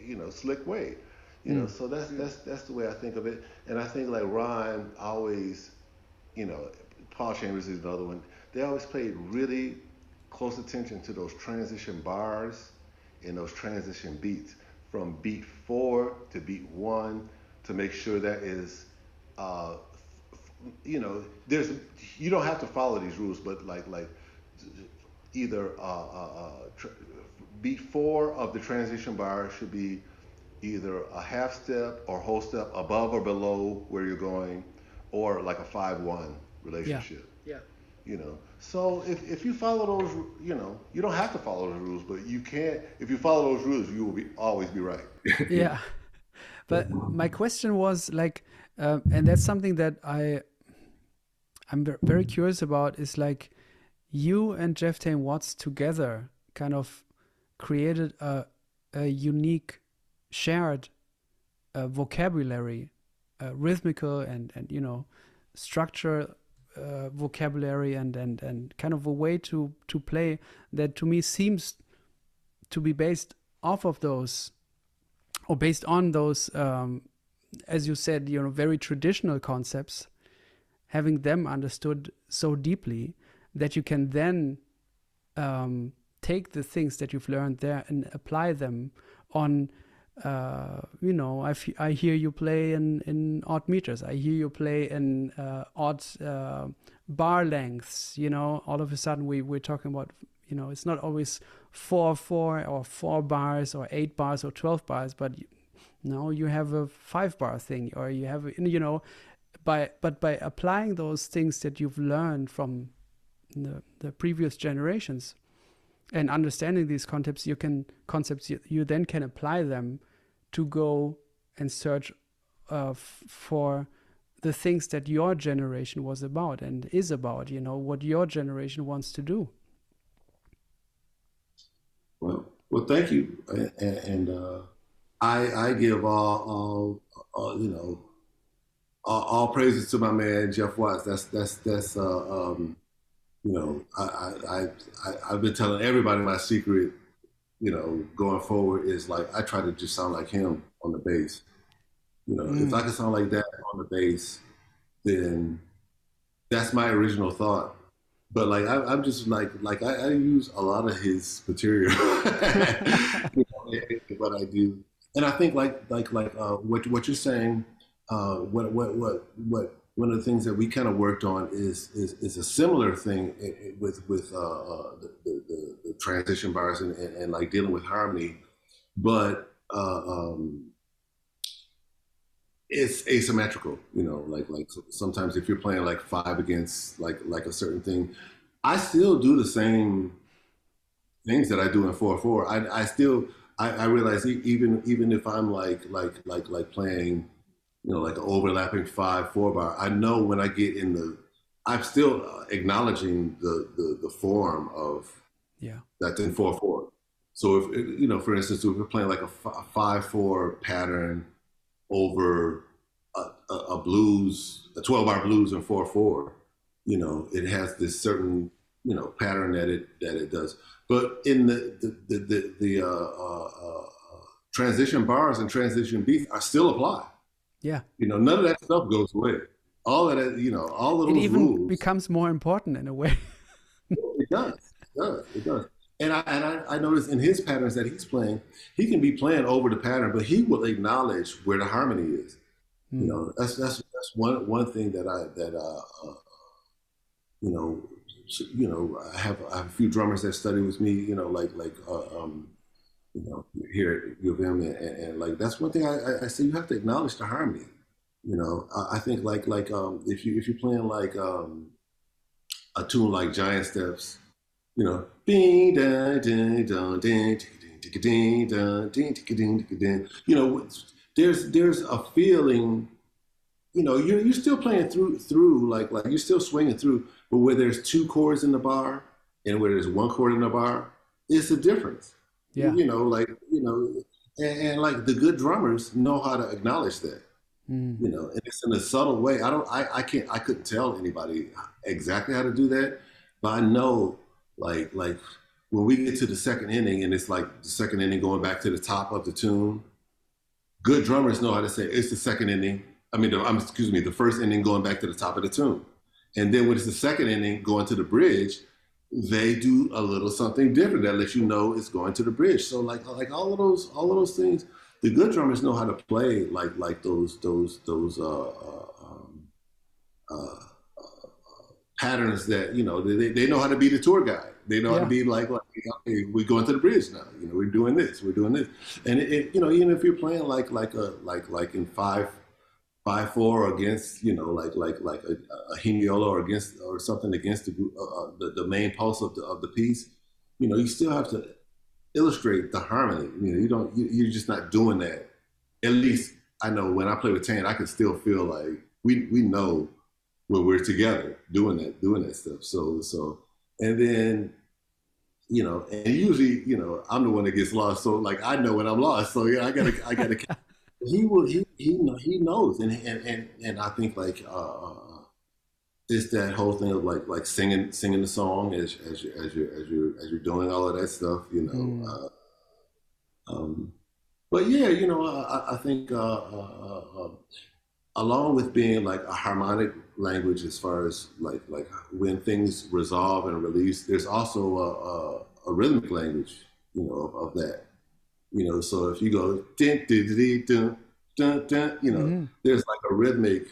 you know slick way. You know, Mm. so that's the way I think of it. And I think like Ron always, you know, Paul Chambers is another one. They always paid really close attention to those transition bars and those transition beats from beat four to beat one to make sure that is uh, you know, there's you don't have to follow these rules, but like either beat four of the transition bar should be either a half step or whole step above or below where you're going, or like a 5-1 Yeah. relationship. You know, so if you follow those, you know, you don't have to follow those rules, but you can't. If you follow those rules, you will always be right. Yeah. But my question was like, and that's something that I'm very curious about is like you and Jeff Tane Watts together kind of created a unique shared vocabulary, rhythmical and you know structure vocabulary and kind of a way to play that to me seems to be based off of those or based on those as you said, you know, very traditional concepts, having them understood so deeply that you can then take the things that you've learned there and apply them on, you know, I hear you play in odd meters. I hear you play in odd bar lengths. You know, all of a sudden we're talking about, you know, it's not always 4/4 or 4 bars or 8 bars or 12 bars, but no, you have a 5 bar thing, or you have, you know, by applying those things that you've learned from the previous generations and understanding these concepts, you then can apply them to go and search for the things that your generation was about and is about, you know, what your generation wants to do. Well, thank you, and I give you know, all praises to my man Jeff Watts. That's you know, I've been telling everybody my secret, you know, going forward is like I try to just sound like him on the bass. You know, if I can sound like that on the bass, then that's my original thought. But like I'm just I use a lot of his material, you know, in what I do, and I think what you're saying, what one of the things that we kind of worked on is a similar thing with the transition bars and like dealing with harmony, but it's asymmetrical, you know, like sometimes if you're playing like five against like a certain thing, I still do the same things that I do in 4/4. I still I realize even if I'm like playing, you know, like an overlapping 5/4 bar, I know when I get in the, I'm still acknowledging the form of Yeah. that's in 4/4. So if you know, for instance, if we're playing like a 5/4 pattern over a blues, a 12-bar blues in 4/4, you know, it has this certain, you know, pattern that it does. But in the transition bars and transition beats are still apply. Yeah. You know, none of that stuff goes away. All of that, you know, all of It those even rules. becomes more important in a way. It does. It does. It does. And I notice in his patterns that he's playing, he can be playing over the pattern, but he will acknowledge where the harmony is. You know, that's one thing that you know, I have a few drummers that study with me. You know, you know, here at U of M, and like that's one thing I say, you have to acknowledge the harmony. You know, I think if you're playing like a tune like Giant Steps, you know, you know, there's a feeling, you know, you're still playing through like you're still swinging through, but where there's two chords in the bar and where there's one chord in the bar, it's a difference. Yeah. You know, and like the good drummers know how to acknowledge that. You know, and it's in a subtle way. I couldn't tell anybody exactly how to do that, but I know like when we get to the second inning and it's like the second inning going back to the top of the tune, good drummers know how to say it's the second inning. I mean, excuse me, the first inning going back to the top of the tune. And then when it's the second inning going to the bridge, they do a little something different that lets you know it's going to the bridge. So like all of those things, the good drummers know how to play like those uh, patterns that, you know, they know how to be the tour guide. They know how to Yeah. be hey, we're going to the bridge now. You know, we're doing this, and you know, even if you're playing like in 5/4 against, you know, like a hemiola or against or something against the main pulse of the piece, you know, you still have to illustrate the harmony. You know, you're just not doing that. At least I know when I play with Tan, I can still feel like we know when we're together doing that stuff. So and then, you know, and usually, you know, I'm the one that gets lost. So like I know when I'm lost. So yeah, I gotta he knows, and I think it's that whole thing of like singing the song as you're doing all of that stuff, you know. But yeah, you know, I think along with being like a harmonic language as far as like when things resolve and release, there's also a rhythmic language, you know, of that. You know, so if you go dun, dun, dun, dun, dun, dun, you know, there's like a rhythmic,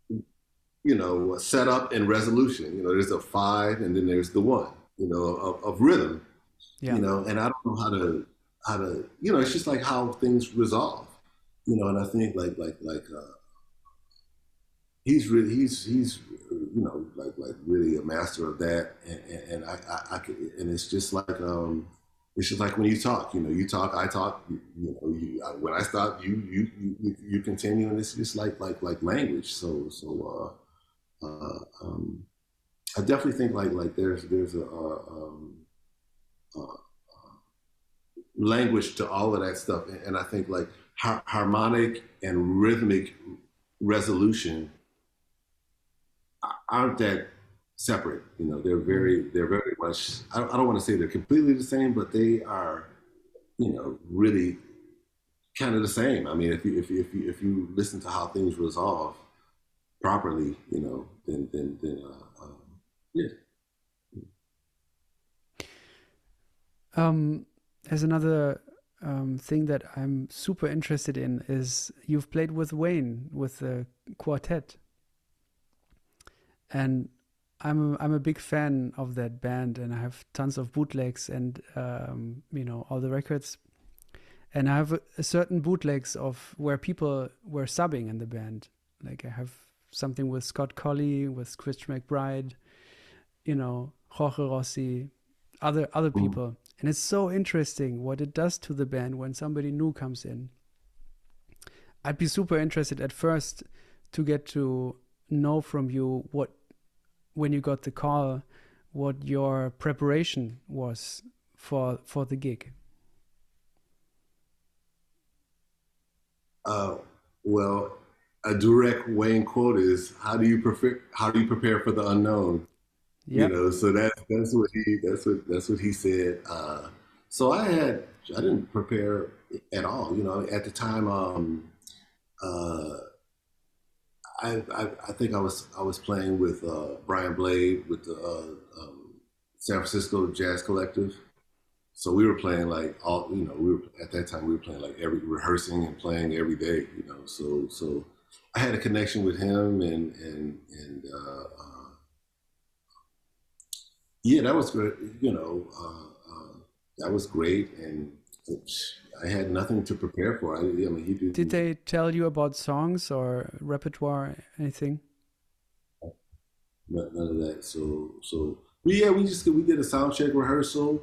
you know, setup and resolution. You know, there's a five and then there's the one, you know, of rhythm, Yeah. you know, and I don't know how to, you know, it's just like how things resolve, you know, and I think he's you know like really a master of that, and I could, and it's just like when you talk, you know, you talk, I talk, you know, when I stop, you continue, and it's just like language. I definitely think like there's a language to all of that stuff. And I think like harmonic and rhythmic resolution aren't that separate. You know, they're very much. I don't want to say they're completely the same, but they are, you know, really kind of the same. I mean, if you listen to how things resolve properly, you know, yeah. As another thing that I'm super interested in is you've played with Wayne with the quartet, and I'm a big fan of that band, and I have tons of bootlegs and you know, all the records, and I have a certain bootlegs of where people were subbing in the band. Like I have something with Scott Colley, with Christian McBride, you know, Jorge Rossi, other Mm. people. And it's so interesting what it does to the band when somebody new comes in. I'd be super interested at first to get to know from you what, when you got the call, what your preparation was for the gig. Uh, well, a direct Wayne quote is, "How do you prepare? How do you prepare for the unknown?" You Yep. know, so that's what he said. So I didn't prepare at all. You know, at the time, uh, I think I was playing with Brian Blade with the San Francisco Jazz Collective. So we were playing like all, you know, we were at that time we were playing like every rehearsing and playing every day, you know. So I had a connection with him, and yeah, that was great. You know, that was great, and I had nothing to prepare for. I mean, he did Did they tell you about songs or repertoire, anything? none of that. But yeah, we did a sound check rehearsal,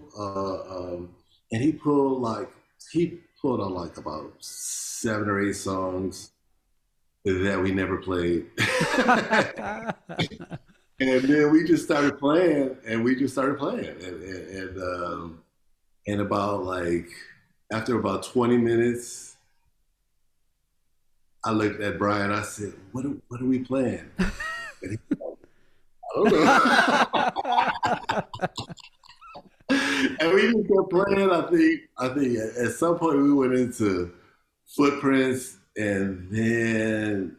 and he pulled on like about 7 or 8 songs that we never played. And then we just started playing, and about like after about 20 minutes, I looked at Brian. I said, what are we playing?" And he said, "I don't know." And we just kept playing. I think at some point we went into Footprints, and then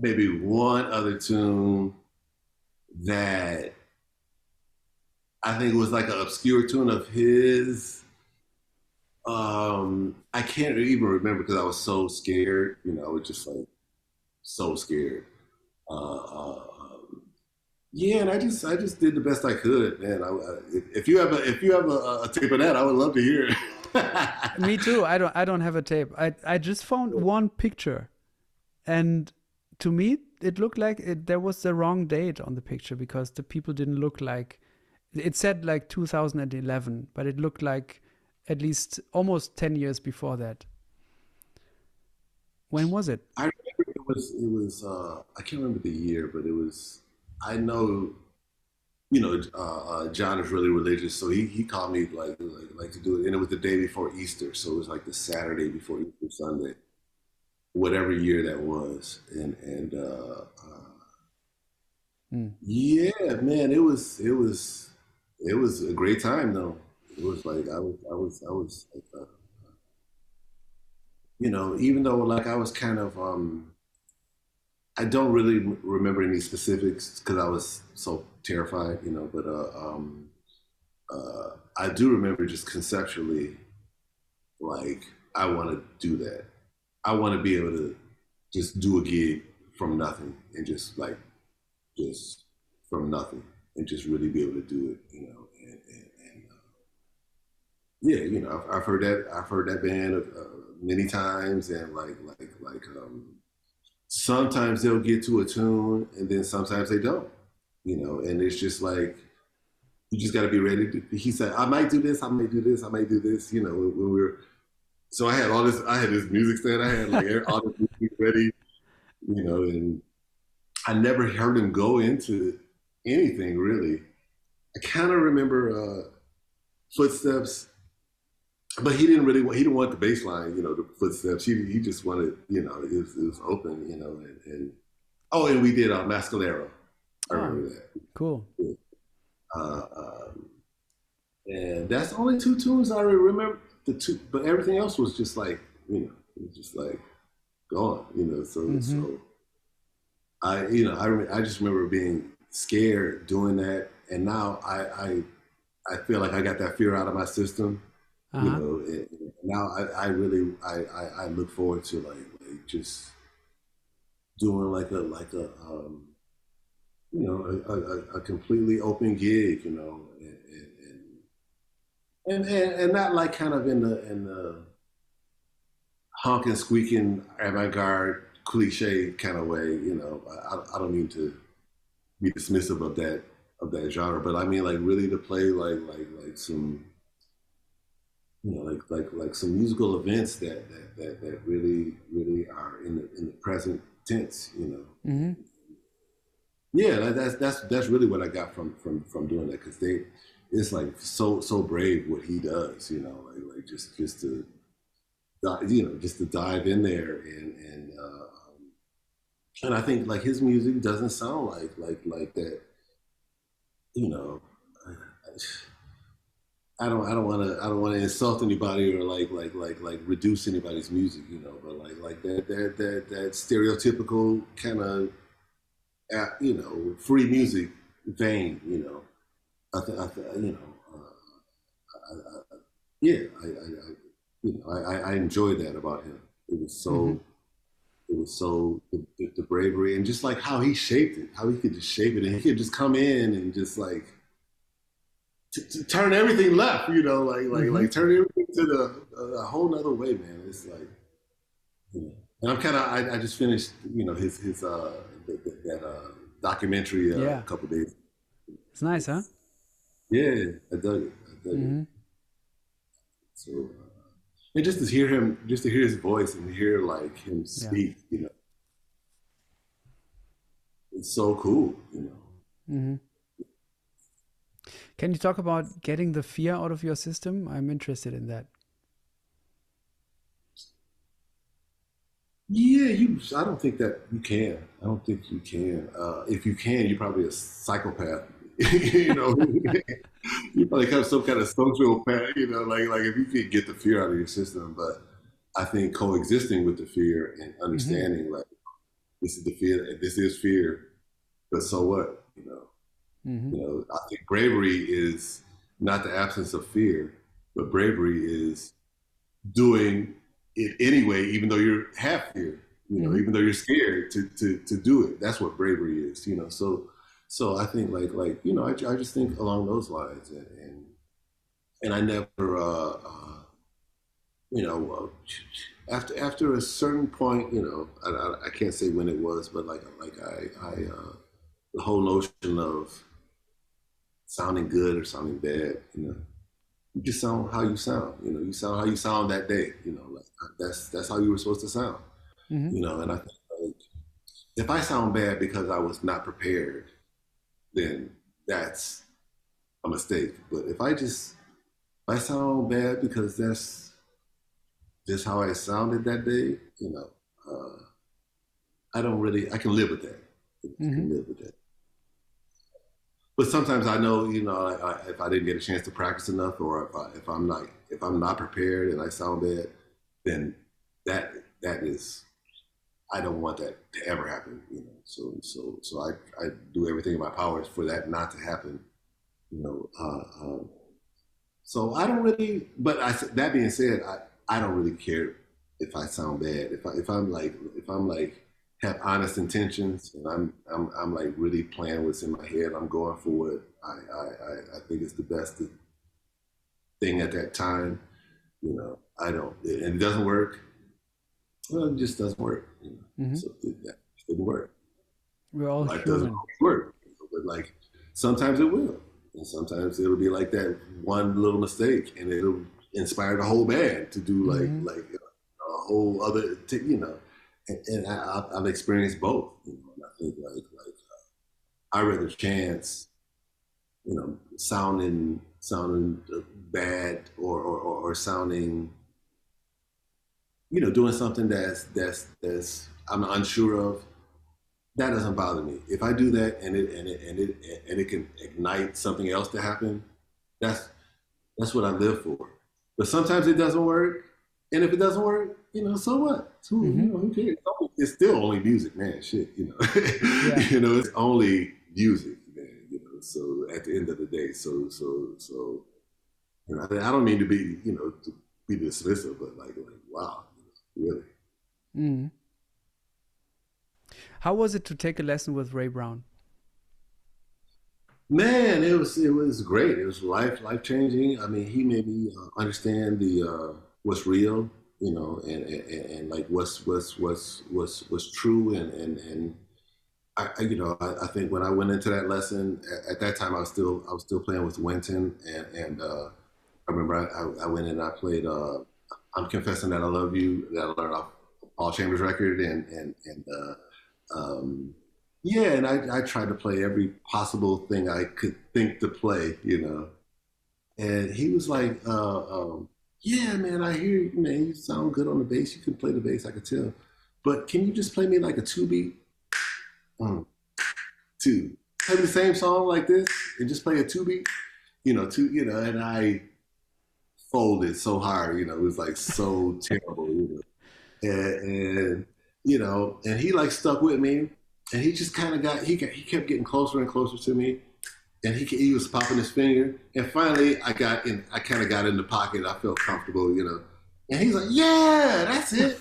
maybe one other tune that I think was like an obscure tune of his. I can't even remember because I was so scared. You know, I was just like so scared. Uh, uh, um, yeah, and I just did the best I could, man. If you have a tape of that, I would love to hear it. Me too. I don't have a tape. I just found one picture, and to me it looked like there was the wrong date on the picture because the people didn't look like, it said like 2011, but it looked like at least almost 10 years before that. When was it? I remember it was I can't remember the year, but it was I know you know John is really religious, so he called me like to do it, and it was the day before Easter, so it was like the Saturday before Easter Sunday, whatever year that was, and Hmm. yeah, man, it was a great time though. It was like I was like, you know, even though like I was kind of I don't really remember any specifics because I was so terrified, you know. But I do remember just conceptually, like I want to do that. I want to be able to just do a gig from nothing and just from nothing and just really be able to do it, you know. And yeah, you know, I've heard that band many times, and sometimes they'll get to a tune and then sometimes they don't, you know, and it's just like you just got to be ready to. He said, "I might do this, I might do this, I might do this," you know. When we were, so I had this music stand, I had like all this music ready, you know, and I never heard him go into anything really. I kind of remember Footsteps. but he didn't really he didn't want the bass line, you know, the footsteps. He just wanted, you know, it was open, you know, and oh, and we did Mascalero. I Oh, remember that. cool. Uh, um, and that's the only two tunes I remember. The two, but everything else was just like, you know, it was just like gone, you know. Mm-hmm. So I, you know, I just remember being scared doing that, and now I feel like I got that fear out of my system, you Uh-huh. know. And now I really I look forward to like just doing you know a completely open gig, you know, and not like kind of in the honking, squeaking, avant-garde, cliche kind of way. You know, I don't mean to be dismissive of that genre, but I mean like really to play like some, you know, like some musical events that really are in the present tense. You know, Mm-hmm. yeah, that's really what I got from doing that, because they it's like so brave what he does. You know, like just to you know, just to dive in there and I think like his music doesn't sound like that. You know, I don't want to insult anybody or like reduce anybody's music. You know, but like that stereotypical kind of you know free music vein. You know, you know, yeah, you know I enjoyed that about him. It was Mm-hmm. so the bravery and just like how he shaped it, how he could just shape it, and he could just come in and just like to turn everything left, you know, Mm-hmm. like turn everything to a whole nother way, man. It's like, you know, and I'm kind of I just finished, you know, his that documentary a Yeah. couple days. It's nice, huh? Yeah, I dug it. I dug it. Mm-hmm. So and just to hear him, just to hear his voice and hear like him Yeah. speak, you know, it's so cool, you know. Mm-hmm. Can you talk about getting the fear out of your system? I'm interested in that. Yeah, you. I don't think that you can. I don't think you can. If you can, you're probably a psychopath. You know, you probably have some kind of sociopath. You know, like if you can get the fear out of your system. But I think coexisting with the fear and Mm-hmm. understanding like this is the fear, this is fear, but so what? Mm-hmm. You know. I think bravery is not the absence of fear, but bravery is doing it anyway, even though you're half fear, you know, Mm-hmm. even though you're scared to do it. That's what bravery is, you know. So I think you know, I just think along those lines, and I never, you know, after a certain point, you know, I can't say when it was, but like the whole notion of sounding good or sounding bad, you know, you just sound how you sound. You know, you sound how you sound that day. You know, like that's how you were supposed to sound. Mm-hmm. You know, and I think like, if I sound bad because I was not prepared, then that's a mistake. But if I sound bad because that's just how I sounded that day, you know, I can live with that. I Mm-hmm. can live with that. But sometimes I know, you know, if I didn't get a chance to practice enough, or if I'm not prepared and I sound bad, then that that is I don't want that to ever happen. You know, so I do everything in my powers for that not to happen. You know, so I don't really. But that being said, I don't really care if I sound bad. If I'm like have honest intentions and I'm like really playing what's in my head. I'm going for what I think is the best thing at that time. You know, I don't. And it doesn't work. Well, it just doesn't work. You know, Mm-hmm. so that didn't work. We're all Life doesn't human. always work, you know, but like sometimes it will, and sometimes it'll be like that one little mistake, and it'll inspire the whole band to do Mm-hmm. like a whole other, you know. And I've experienced both, you know. And I think I rather chance, you know, sounding bad or or sounding, doing something that's I'm unsure of, that doesn't bother me. If I do that and it can ignite something else to happen, that's what I live for. But sometimes it doesn't work, and if it doesn't work, so what? Who cares? It's still only music, man. Shit, Yeah. it's only music, man. So at the end of the day, I don't mean to be, to be dismissive, but like wow, really. Mm. How was it to take a lesson with Ray Brown? Man, it was great. It was life changing. I mean, he made me understand the what's real, and like what's true, and I think when I went into that lesson at that time, I was still playing with Wynton, and I remember I went in and I played I'm Confessing That I Love You, that I learned off Paul Chambers record, and yeah, and I tried to play every possible thing I could think to play, And he was like, "Yeah, man, I hear you, man. You sound good on the bass. You can play the bass, I could tell. But can you just play me like a two beat, two? Play me the same song like this and just play a two beat, two, And I folded so hard, it was like so terrible, and he like stuck with me, and he just kind of he kept getting closer and closer to me, and he was popping his finger, and finally I kind of got in the pocket. I felt comfortable, and he's like, "Yeah, that's it."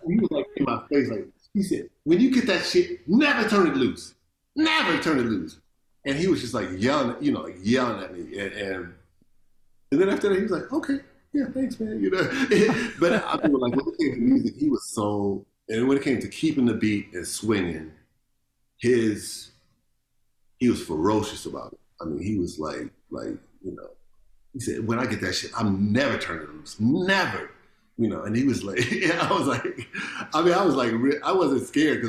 He was like in my face, like he said, "When you get that shit, never turn it loose, never turn it loose." And he was just like yelling, like yelling at me, and then after that, he was like, "Okay, yeah, thanks, man." But I mean, like when it came to music, he was so. And when it came to keeping the beat and swinging, he was ferocious about it. I mean, he was like, he said, "When I get that shit, I'm never turning it loose, never." And he was like, I was like, I was like, I wasn't scared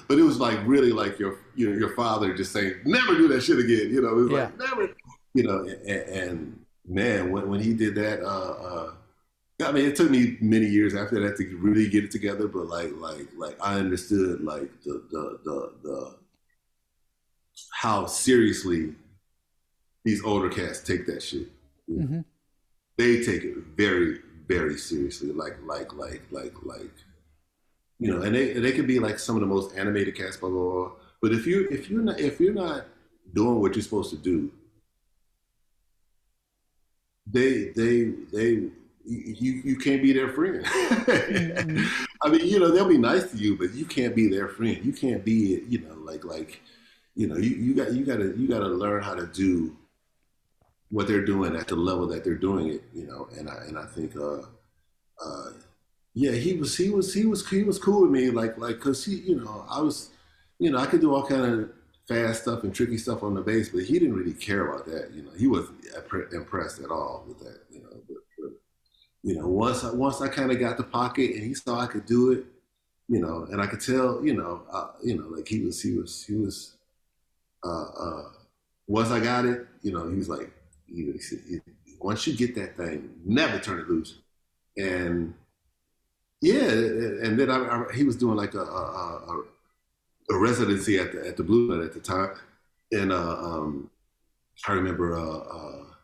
but it was like really like your father just saying, "Never do that shit again." It was like never, and man, when he did that, I mean, it took me many years after that to really get it together, but like I understood like the how seriously these older cats take that shit. Mm-hmm. They take it very, very seriously. And they could be like some of the most animated cats, blah blah blah. But if you're not doing what you're supposed to do, you can't be their friend. Mm-hmm. I mean, they'll be nice to you, but you can't be their friend. You can't be, you gotta learn how to do what they're doing at the level that they're doing it, and I think yeah, he was cool with me, cause I was, I could do all kind of fast stuff and tricky stuff on the bass, but he didn't really care about that. He wasn't impressed at all with that. Once I kind of got the pocket and he saw I could do it, and I could tell, like he was, once I got it, he was like, he said, once you get that thing, never turn it loose. And yeah, and then he was doing like a residency at the Blue Note at the time, and I remember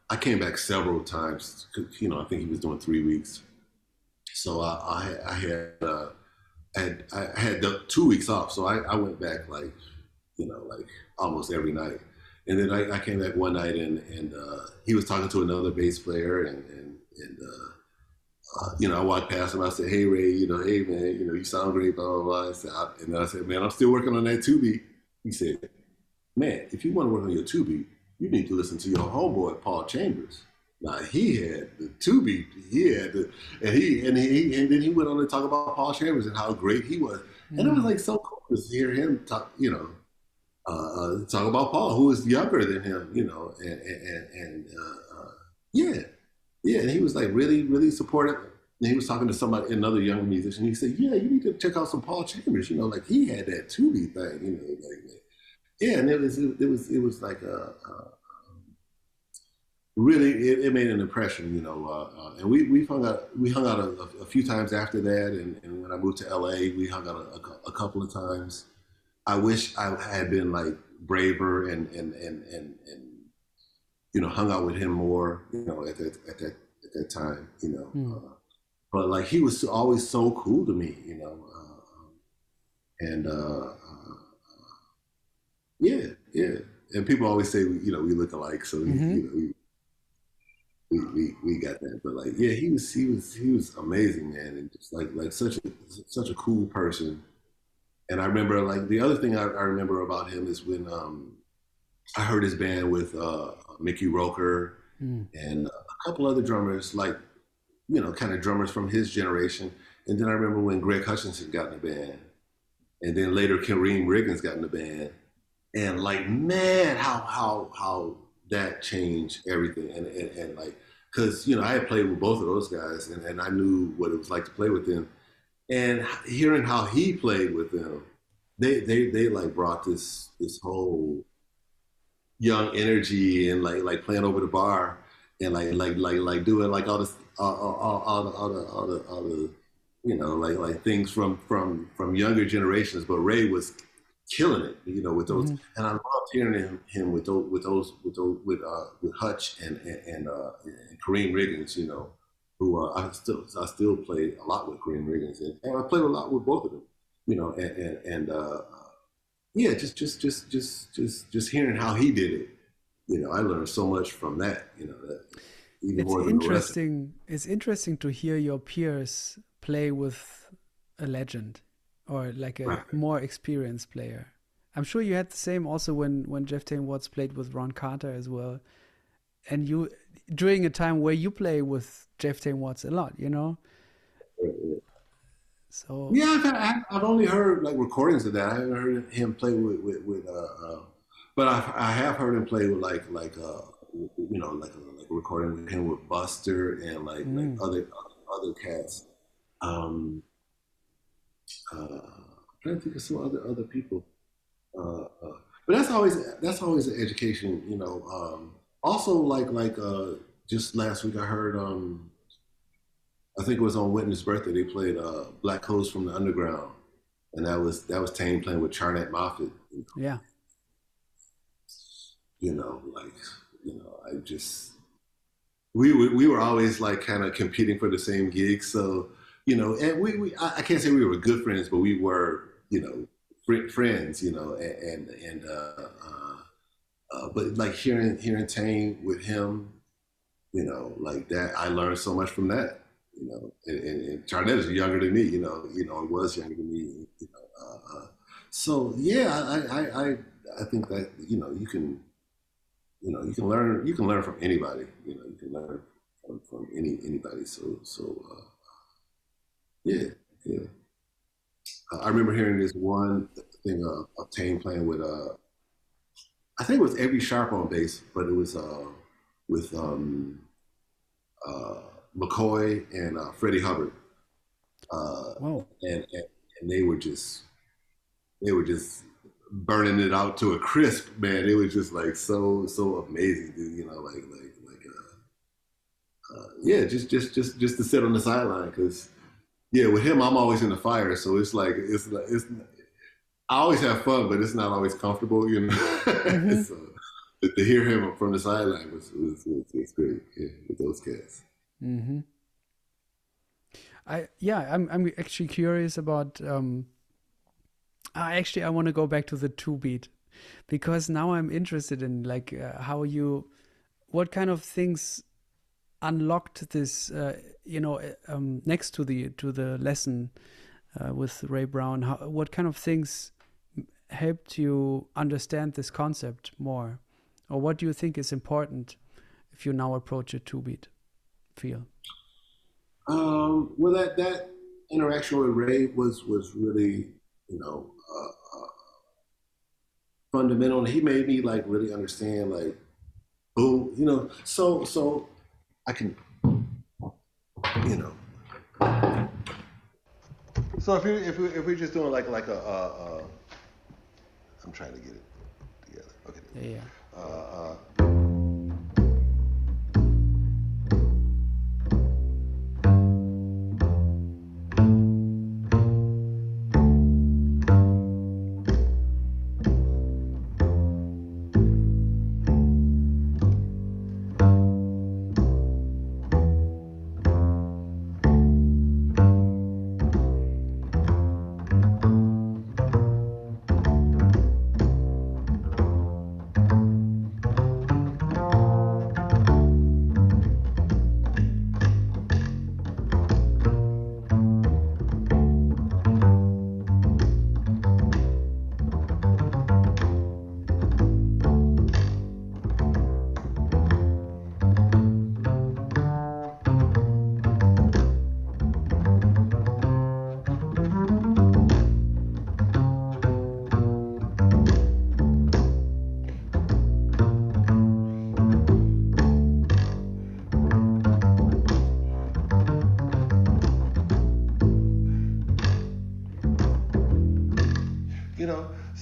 I came back several times. I think he was doing 3 weeks, so I had the 2 weeks off, so I went back like almost every night, and then I came back one night and he was talking to another bass player and I walked past him. I said, "Hey Ray, hey man, you sound great, blah blah blah." And then I said, "Man, I'm still working on that two beat." He said, "Man, if you want to work on your two beat, you need to listen to your homeboy Paul Chambers." Now he had the two beat, and then he went on to talk about Paul Chambers and how great he was, and it was like so cool to hear him talk, talk about Paul, who was younger than him, and yeah, yeah, and he was like really, really supportive. And he was talking to somebody, another young musician. He said, "Yeah, you need to check out some Paul Chambers. Like he had that two beat thing. Yeah." And it was like really, it made an impression, and we hung out a few times after that, and when I moved to LA, we hung out a couple of times. I wish I had been like braver and hung out with him more, at that time, but like he was always so cool to me, and yeah, yeah. And people always say, we look alike, so we got that. But like, yeah, he was amazing, man, and just like such a cool person. And I remember like the other thing I remember about him is when I heard his band with Mickey Roker and a couple other drummers, like kind of drummers from his generation. And then I remember when Greg Hutchinson got in the band, and then later Kareem Riggins got in the band, and like, man, how that changed everything. And like, because I had played with both of those guys, and I knew what it was like to play with them. And hearing how he played with them, they like brought this whole young energy, and like playing over the bar, and like doing like all this all the like things from younger generations. But Ray was killing it, with those. And I loved hearing him with Hutch and Kareem Riggins, who I still play a lot with Kareem Riggins, and I played a lot with both of them, and yeah, just hearing how he did it, I learned so much from that, that even It's more than the rest. interesting. It's interesting to hear your peers play with a legend or like a Right. more experienced player. I'm sure you had the same also when Jeff Tain Watts played with Ron Carter as well. And you during a time where you play with Jeff Tain Watts a lot, So Yeah, I've only heard like recordings of that. I haven't heard him play but I have heard him play with like a recording with him with Buster and like mm, other cats. Um, I'm trying to think of some other people. But that's always an education, Also, just last week I heard I think it was on Whitney's birthday, they played Black Coast from the Underground, and that was Tane playing with Charnette Moffett. yeah. Like I just we were always like kind of competing for the same gigs, so and I can't say we were good friends, but we were friends, but like hearing Tane with him, like that, I learned so much from that. And Charnette is younger than me, it was younger than me, so yeah, I think that you can learn from anybody, you can learn from anybody. So yeah, yeah. I remember hearing this one thing of Tane playing with I think it was Avery Sharp on bass, but it was with uh, McCoy and Freddie Hubbard, uh, Wow. and they were just burning it out to a crisp, man. It was just like so amazing, dude. Yeah, just to sit on the sideline, because yeah, with him I'm always in the fire, so it's I always have fun, but it's not always comfortable. hmm So to hear him from the sideline was great, yeah, with those cats. hmm I'm actually curious about I want to go back to the two beat because now I'm interested in like what kind of things unlocked this next to the lesson with Ray Brown. What kind of things helped you understand this concept more, or what do you think is important if you now approach a two beat feel? Well, that interaction with Ray was really, you know, fundamental, and he made me like really understand, like, boom, so I can, you know. So if we're just doing like I'm trying to get it together. Okay. Yeah. Uh, uh,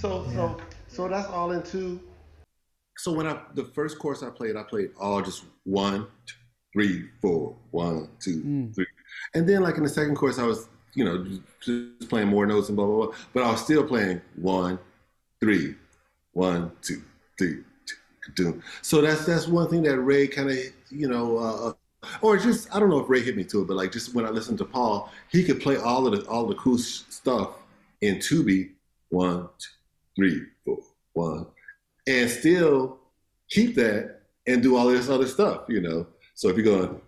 So Yeah. so that's all in two. So when the first course I played all just 1, 2, 3, 4, 1, 2, Mm. 3, and then like in the second course I was just playing more notes and blah blah blah, but I was still playing 1, 3, 1, 2, 3. So that's one thing that Ray kind of or just I don't know if Ray hit me to it, but like just when I listened to Paul, he could play all the cool stuff in 2 beat 1, 2, 3, 4, 1, and still keep that and do all this other stuff. So if you're going,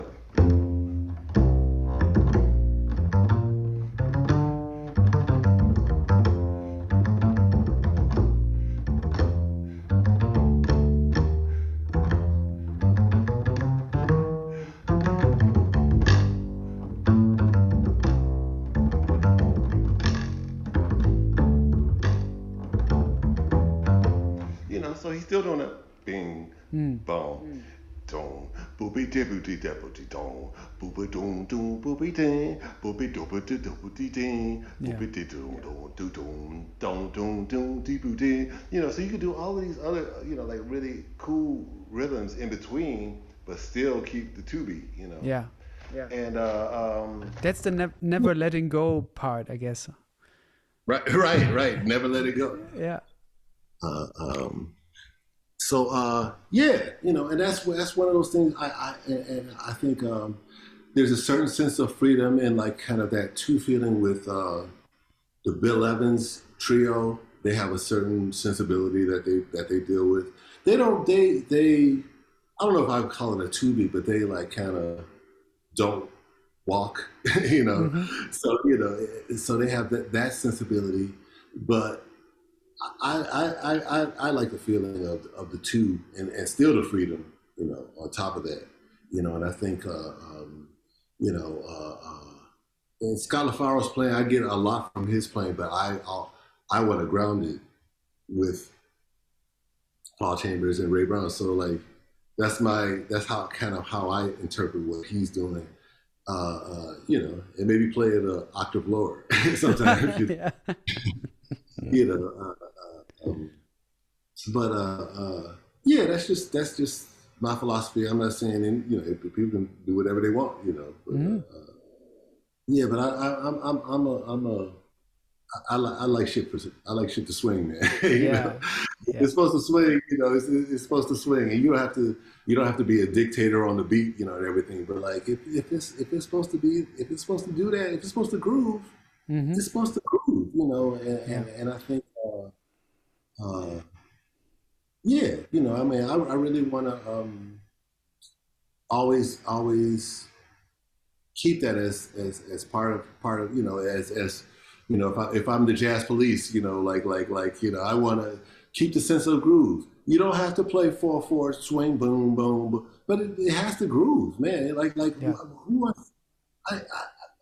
so he's still doing that bing, Mm. boom, dong, boopy dippity deputy dong, boopy doom doom boopy ding, boopy doopity doopity ding, Yeah. boopy doom doom doom dong doom doom dee. So you could do all of these other, like really cool rhythms in between, but still keep the 2 beat. Yeah. And That's the never letting go part, I guess. right, never let it go. Yeah. Uh, um, So yeah, and that's one of those things. And I think there's a certain sense of freedom and like kind of that two feeling with the Bill Evans trio. They have a certain sensibility that they deal with. They don't they I don't know if I would call it a 2 beat, but they like kind of don't walk, Mm-hmm. So they have that sensibility, but I like the feeling of the two and still the freedom, on top of that, and I think, and Scott LaFaro's playing, I get a lot from his playing, but I want to ground it with Paul Chambers and Ray Brown. So like, that's how I interpret what he's doing. And maybe play it an octave lower sometimes, Yeah. you know, um, but yeah, that's just my philosophy. I'm not saying, people can do whatever they want, But, yeah, but I like shit to swing, man. Yeah. If it's supposed to swing, it's supposed to swing, and you don't have to be a dictator on the beat, and everything. But like if it's supposed to do that, if it's supposed to groove, Mm-hmm. it's supposed to groove, Yeah. and I think. Uh, yeah, I mean, I really want to always keep that as part of as if I'm the jazz police, I want to keep the sense of groove. You don't have to play 4/4 swing boom boom, but it has to groove, man. Yeah. Who wants? I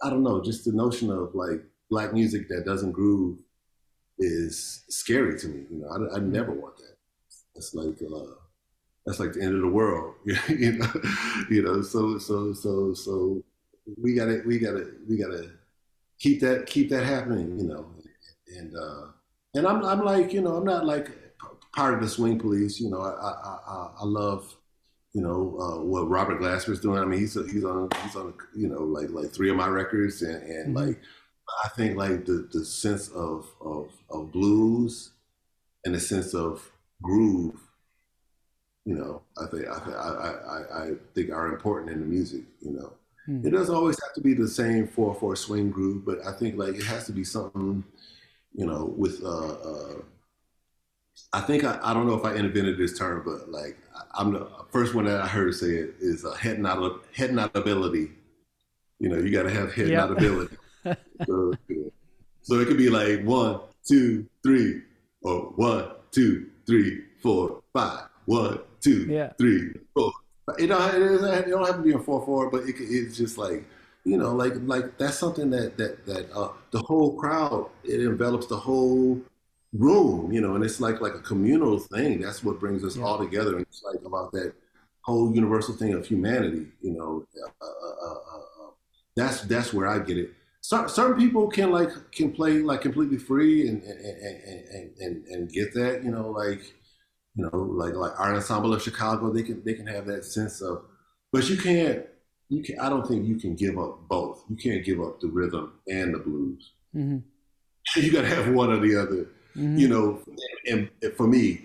don't know. Just the notion of like black music that doesn't groove is scary to me. I never want that. It's like that's like the end of the world. So we gotta keep that happening. And I'm like, I'm not like part of the swing police. I love what Robert Glasper's doing. I mean, he's on like 3 of my records, and Mm-hmm. like I think like the sense of blues and the sense of groove, I think are important in the music. Mm. It doesn't always have to be the same 4/4 swing groove, but I think like it has to be something, with I think I don't know if I invented this term, but like I'm the first one that I heard say it is head nod ability. You got to have head Yeah. nod ability. So it could be like 1, 2, 3, or 1, 2, 3, 4, 5. 1, 2, Yeah. 3, 4. It don't have to be a 4/4, but it's just like like that's something that the whole crowd, it envelops the whole room, and it's like a communal thing. That's what brings us Yeah. all together, and it's like about that whole universal thing of humanity. That's where I get it. certain people can play like completely free and get that, like Art Ensemble of Chicago, they can have that sense of, but you can I don't think you can give up both. You can't give up the rhythm and the blues. Mm-hmm. You got to have one or the other. Mm-hmm. You know, and for me,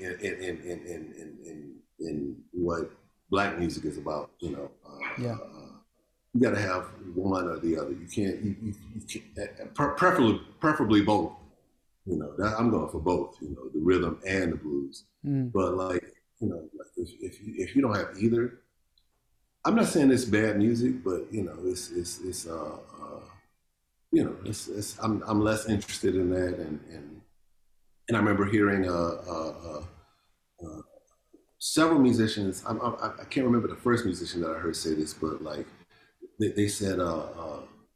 in what black music is about, Yeah. you got to have one or the other. You can't, you can't preferably both. I'm going for both. The rhythm and the blues. Mm. But like, like if you don't have either, I'm not saying it's bad music, but I'm less interested in that, and I remember hearing several musicians. I can't remember the first musician that I heard say this, but like they said,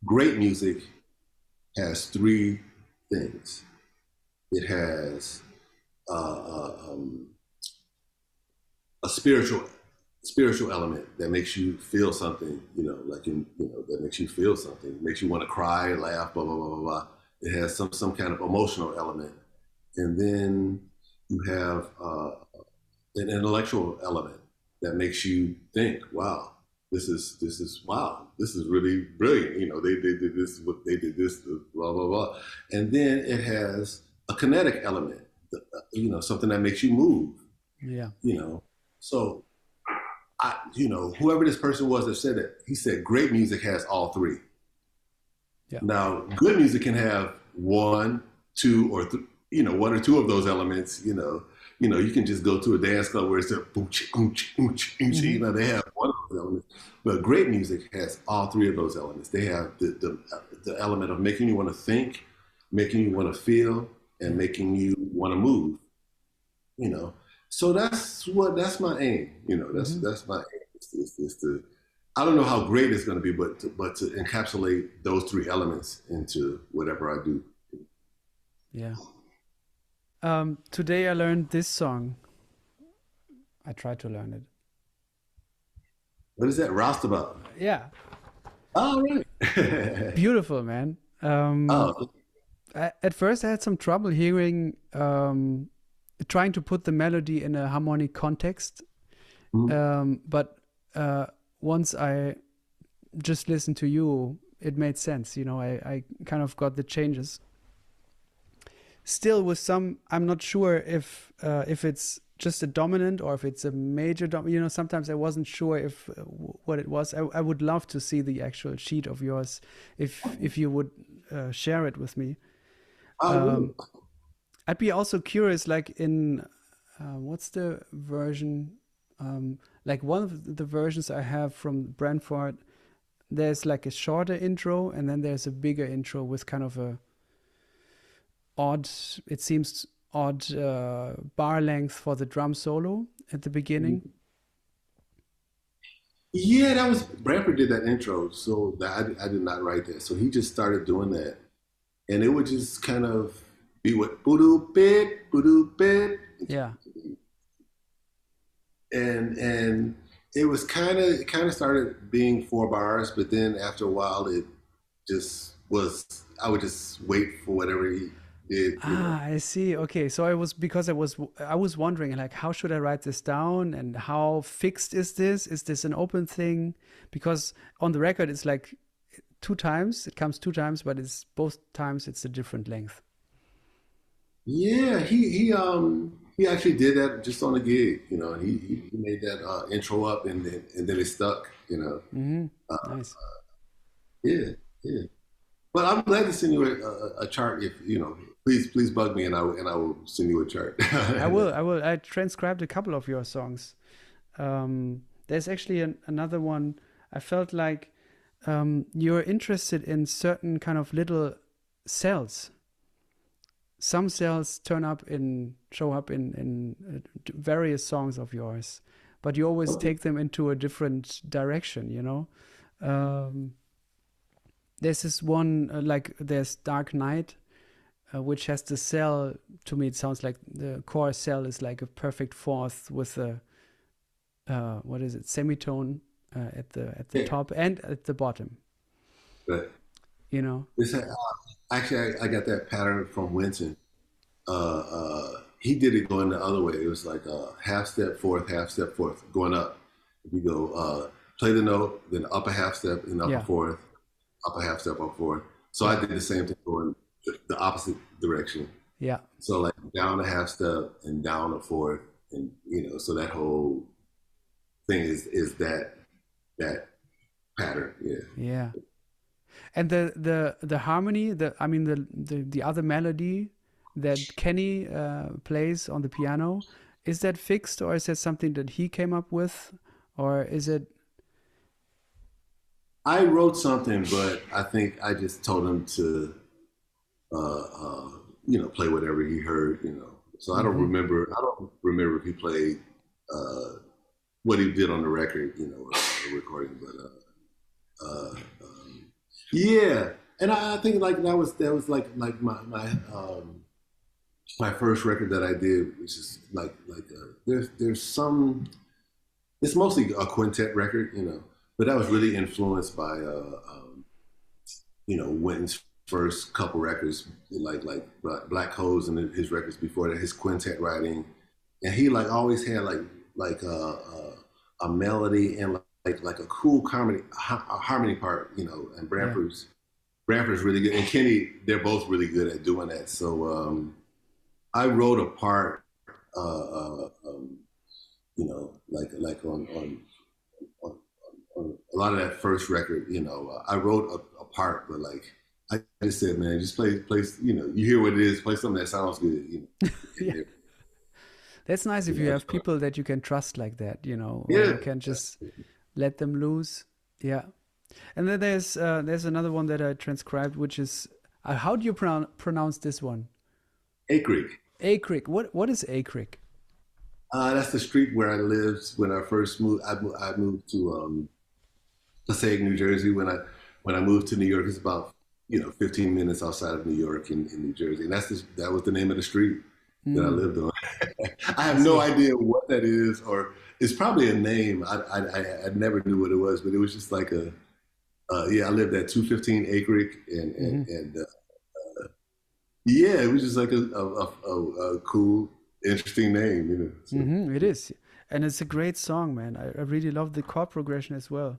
great music has three things. It has a spiritual element that makes you feel something, that makes you feel something, makes you want to cry, laugh, blah blah blah blah blah. It has some kind of emotional element, and then you have an intellectual element that makes you think, wow, this is really brilliant. They did this, they did this, blah blah blah, and then it has a kinetic element, something that makes you move. Yeah. So whoever this person was that said it, he said great music has all three. Yeah. Now, good music can have one, two, or one or two of those elements. You can just go to a dance club where it's a boom, boom, boom, boom. They have one of those elements. But great music has all three of those elements. They have the element of making you want to think, making you want to feel, and making you want to move. So that's my aim. That's my aim. Is to, I don't know how great it's going to be, but to encapsulate those three elements into whatever I do. Yeah. Today I learned this song. I tried to learn it. What is that? Roustabout. Yeah. Oh, right. Beautiful, man. At first I had some trouble hearing, trying to put the melody in a harmonic context. But once I just listened to you, it made sense. I kind of got the changes. Still, with some, I'm not sure if it's just a dominant or if it's a major sometimes I wasn't sure if what it was. I would love to see the actual sheet of yours if you would share it with me. I'd be also curious, like in what's the version? Like one of the versions I have from Brentford, there's like a shorter intro and then there's a bigger intro with kind of a odd bar length for the drum solo at the beginning. Yeah, that was Bradford did that intro, so I did not write that. So he just started doing that, and it would just kind of be what boodoo bit, Yeah. And it was kind of started being 4 bars, but then after a while it just was. I would just wait for whatever he did. I see. Okay, so I was wondering, like, how should I write this down, and how fixed is this? Is this an open thing? Because on the record it's like 2 times. It comes 2 times, but it's both times it's a different length. Yeah, he actually did that just on a gig, and he made that intro up, and then it stuck, Nice. Yeah. But I'm glad to send you a chart. If please bug me, and I will send you a chart. I will. I transcribed a couple of your songs. There's actually another one. I felt like you're interested in certain kind of little cells. Some cells show up in various songs of yours, but you always take them into a different direction, There's this one, there's Dark Knight, which has the cell. To me, it sounds like the core cell is like a perfect fourth with a, semitone at the top and at the bottom. Right. you know? This actually, I got that pattern from Winton. He did it going the other way. It was like a half step fourth, going up. If you go play the note, then up a half step, and up a Yeah, fourth, up a half step, up fourth. So yeah, I did the same thing going the opposite direction. yeah, So like down a half step and down a fourth, and so that whole thing is that pattern. Yeah. yeah. And the harmony, I mean the other melody that Kenny plays on the piano, is that fixed or is that something that he came up with, or is it? I wrote something, but I think I just told him to, play whatever he heard. So I don't Hmm. remember. I don't remember if he played uh, what he did on the record, or the recording. But yeah, and I think like that was like my first record that I did, which is there's some. It's mostly a quintet record. But that was really influenced by Winton's first couple records, like Black Holes and his records before that, his quintet writing, and he like always had like a melody and like a cool harmony part, and Yeah, Bramford's really good, and Kenny, they're both really good at doing that. So I wrote a part, like on on a lot of that first record, I wrote a part, but like I just said, man, just play, you hear what it is, play something that sounds good. yeah. And That's nice if you that's have people that you can trust like that, where yeah, you can just let them loose. Yeah. And then there's another one that I transcribed, which is how do you pronounce this one? A Creek. Acreage. What is Acreage? That's the street where I lived when I first moved. I moved to Passaic, New Jersey. When I moved to New York, it's about 15 minutes outside of New York in New Jersey, and that was the name of the street that I Hmm. lived on. I I have no see. idea what that is, or it's probably a name. I never knew what it was, but it was just like yeah. I lived at 215 Acreage, and Hmm. yeah, it was just like a cool, interesting name. So, Hmm. It is, and it's a great song, man. I really love the chord progression as well,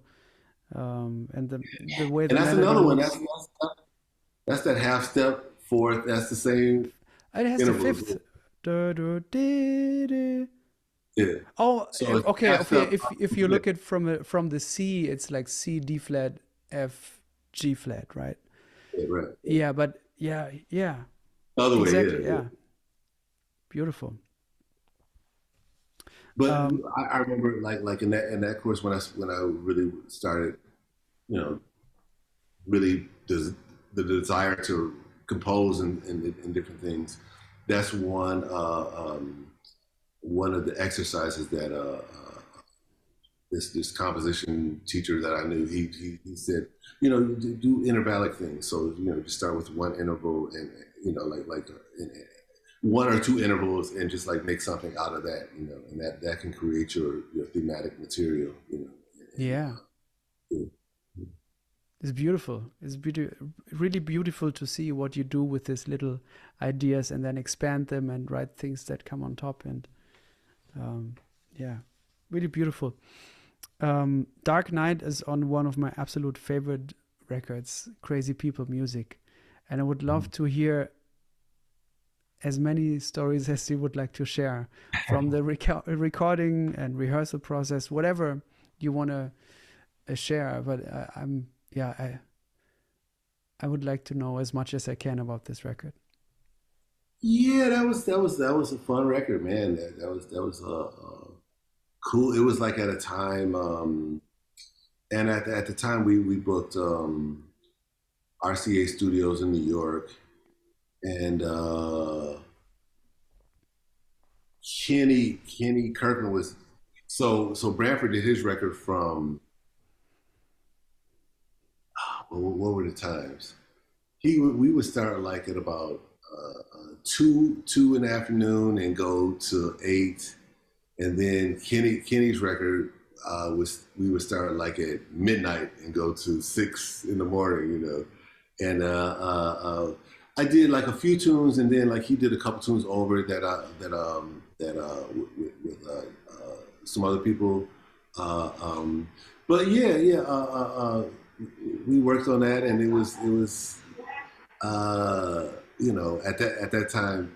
and the way the and that's melody another one. moves. That's that half step fourth. That's the same It has the intervals. fifth. Du- du- di- di. Yeah. Oh, So it's okay, half okay. step. If you look at from the C, it's like C, D flat, F, G flat, right? Yeah, right. Yeah. Yeah, but yeah, yeah, The other way. Yeah, exactly, yeah. yeah, beautiful. But Um, I remember like in that course when I really started, you know, really the desire to compose and different things. That's one of the exercises that this composition teacher that I knew, he said, do intervallic things. So just start with one interval and one or two intervals and just like make something out of that, and that can create your thematic material, and yeah, it's beautiful. It's really beautiful to see what you do with these little ideas and then expand them and write things that come on top. And um, yeah, really beautiful. Dark Knight is on one of my absolute favorite records, Crazy People Music. And I would love to hear as many stories as you would like to share from the recording and rehearsal process, whatever you want to share. But yeah, I would like to know as much as I can about this record. yeah, that was a fun record, man. That was cool. It was like at a time, and at the time we booked RCA Studios in New York, and Kenny Kirkland was so Branford did his record from what were the times? We would start like at about two in the afternoon and go to 8, and then Kenny's record was we would start like at midnight and go to 6 in the morning. and I did like a few tunes, and then like he did a couple tunes over it with some other people. Uh, um, but we worked on that, and it was you know, at that time,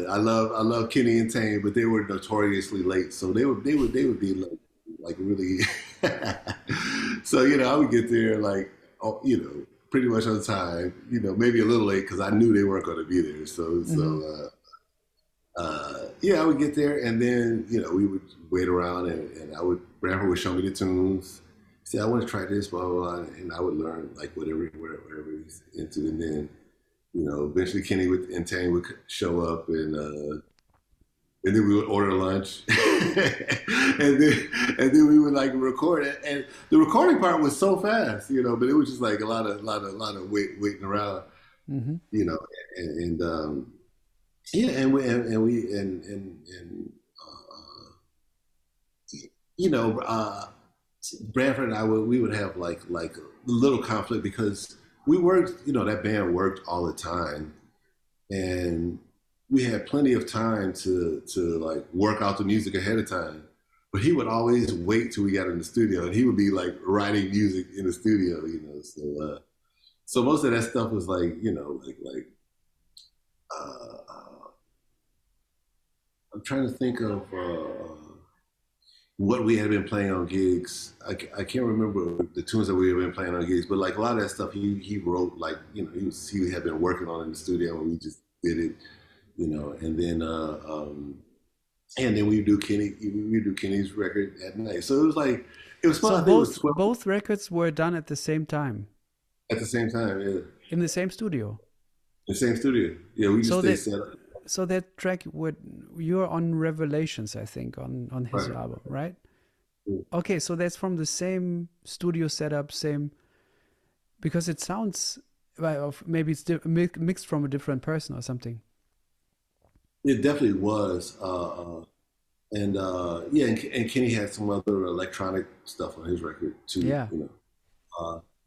I love Kenny and Tane, but they were notoriously late, so they would be like really. So I would get there like, pretty much on time. Maybe a little late because I knew they weren't going to be there. So Mm-hmm. yeah, I would get there, and then we would wait around, and Bradford would show me the tunes. Say, I want to try this, blah blah blah, and I would learn like whatever he's into, and then eventually Kenny and Tane would show up, and then we would order lunch, and then we would like record it. And the recording part was so fast, but it was just like a lot of waiting around, Mm-hmm. you know, and yeah, and you know, Bradford and we would have like a little conflict because we worked, that band worked all the time, and we had plenty of time to like work out the music ahead of time. But he would always wait till we got in the studio, and he would be like writing music in the studio, So most of that stuff was like, uh, I'm trying to think of what we had been playing on gigs. I can't remember the tunes that we had been playing on gigs, but like a lot of that stuff he wrote, like he had been working on in the studio, and we just did it, and then we do Kenny's record at night. So it was like it was So I think it was both 12 both records were done at the same time at the same time. Yeah, in the same studio. the same studio. Yeah, we just So stay that set up. so that track would you're on Revelations, I think, on his Right. album, right? Yeah. Okay, so that's from the same studio setup, same because it sounds well, maybe it's mixed from a different person or something. It definitely was. And yeah, and Kenny had some other electronic stuff on his record too. Yeah.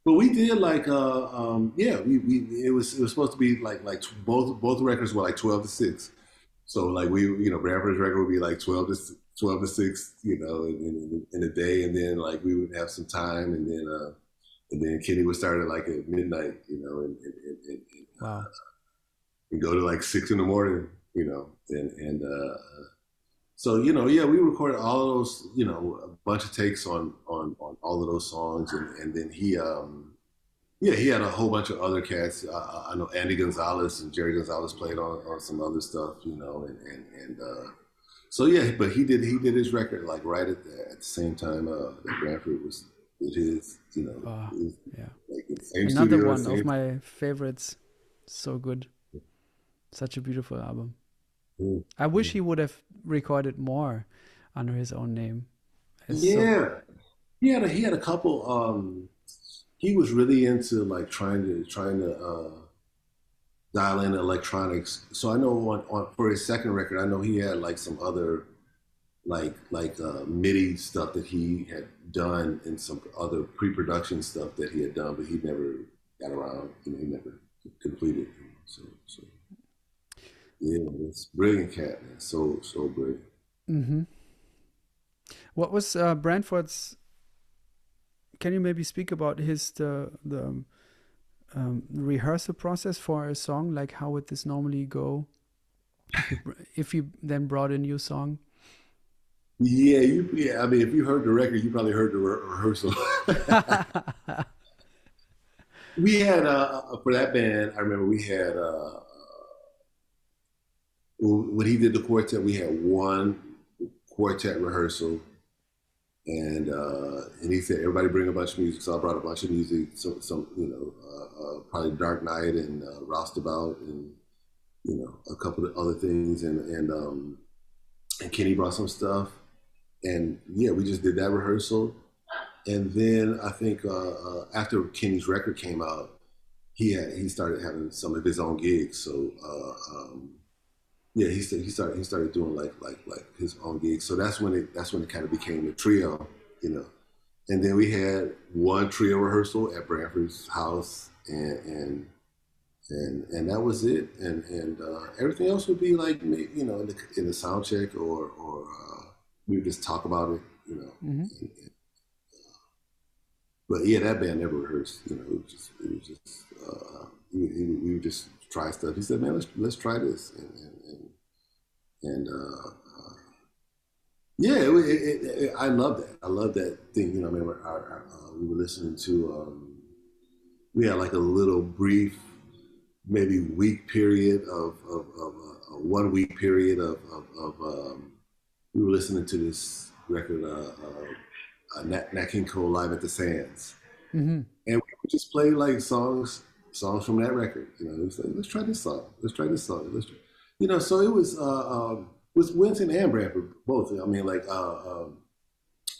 But we did like yeah, we it was supposed to be like both records were like 12-6. So like Bradford's record would be like 12-6, in a day, and then like we would have some time, and then Kenny would start at like at midnight, Wow. and go to like 6 in the morning, and so yeah, we recorded all of those, a bunch of takes on all of those songs, and then yeah, he had a whole bunch of other cats. I know Andy Gonzalez and Jerry Gonzalez played on some other stuff, and so yeah, but he did his record like right at the same time that Bradford did his, Oh, his, yeah. like the same Another studio, one of same. my favorites. So good. Such a beautiful album. Mm, I wish mm. he would have recorded more under his own name. It's so Yeah, he had a couple. He was really into like trying to dial in electronics. So I know for his second record, I know he had like some other MIDI stuff that he had done, and some other pre-production stuff that he had done, but he never got around. He never completed. So yeah, it's brilliant cat, man. So brilliant. hmm What was Brantford's? Can you maybe speak about his the rehearsal process for a song? Like how would this normally go if you then brought a new song? Yeah, yeah. I mean, if you heard the record, you probably heard the rehearsal. We had for that band. I remember we had when he did the quartet, we had one quartet rehearsal, and he said everybody bring a bunch of music. So I brought a bunch of music, some probably Dark Knight and Roustabout, and a couple of other things, and Kenny brought some stuff, and yeah, we just did that rehearsal. And then I think after Kenny's record came out, he started having some of his own gigs. So yeah, he started doing like his own gigs. So that's when it kind of became a trio, you know. and then we had one trio rehearsal at Branford's house, and that was it. And everything else would be like, you know, in the sound check, or we would just talk about it, you know. But yeah, that band never rehearsed. You know, we would just try stuff. He said, "Man, let's try this," and yeah, I love that. I love that thing. You know, I remember we were listening to. We had like a little brief, maybe week period of a 1 week period of we were listening to this record, Nat King Cole Live at the Sands, and we would just play like songs from that record. You know, it was like, let's try this song, let's try this song, you know. So it was Winston and Bradford both. I mean, like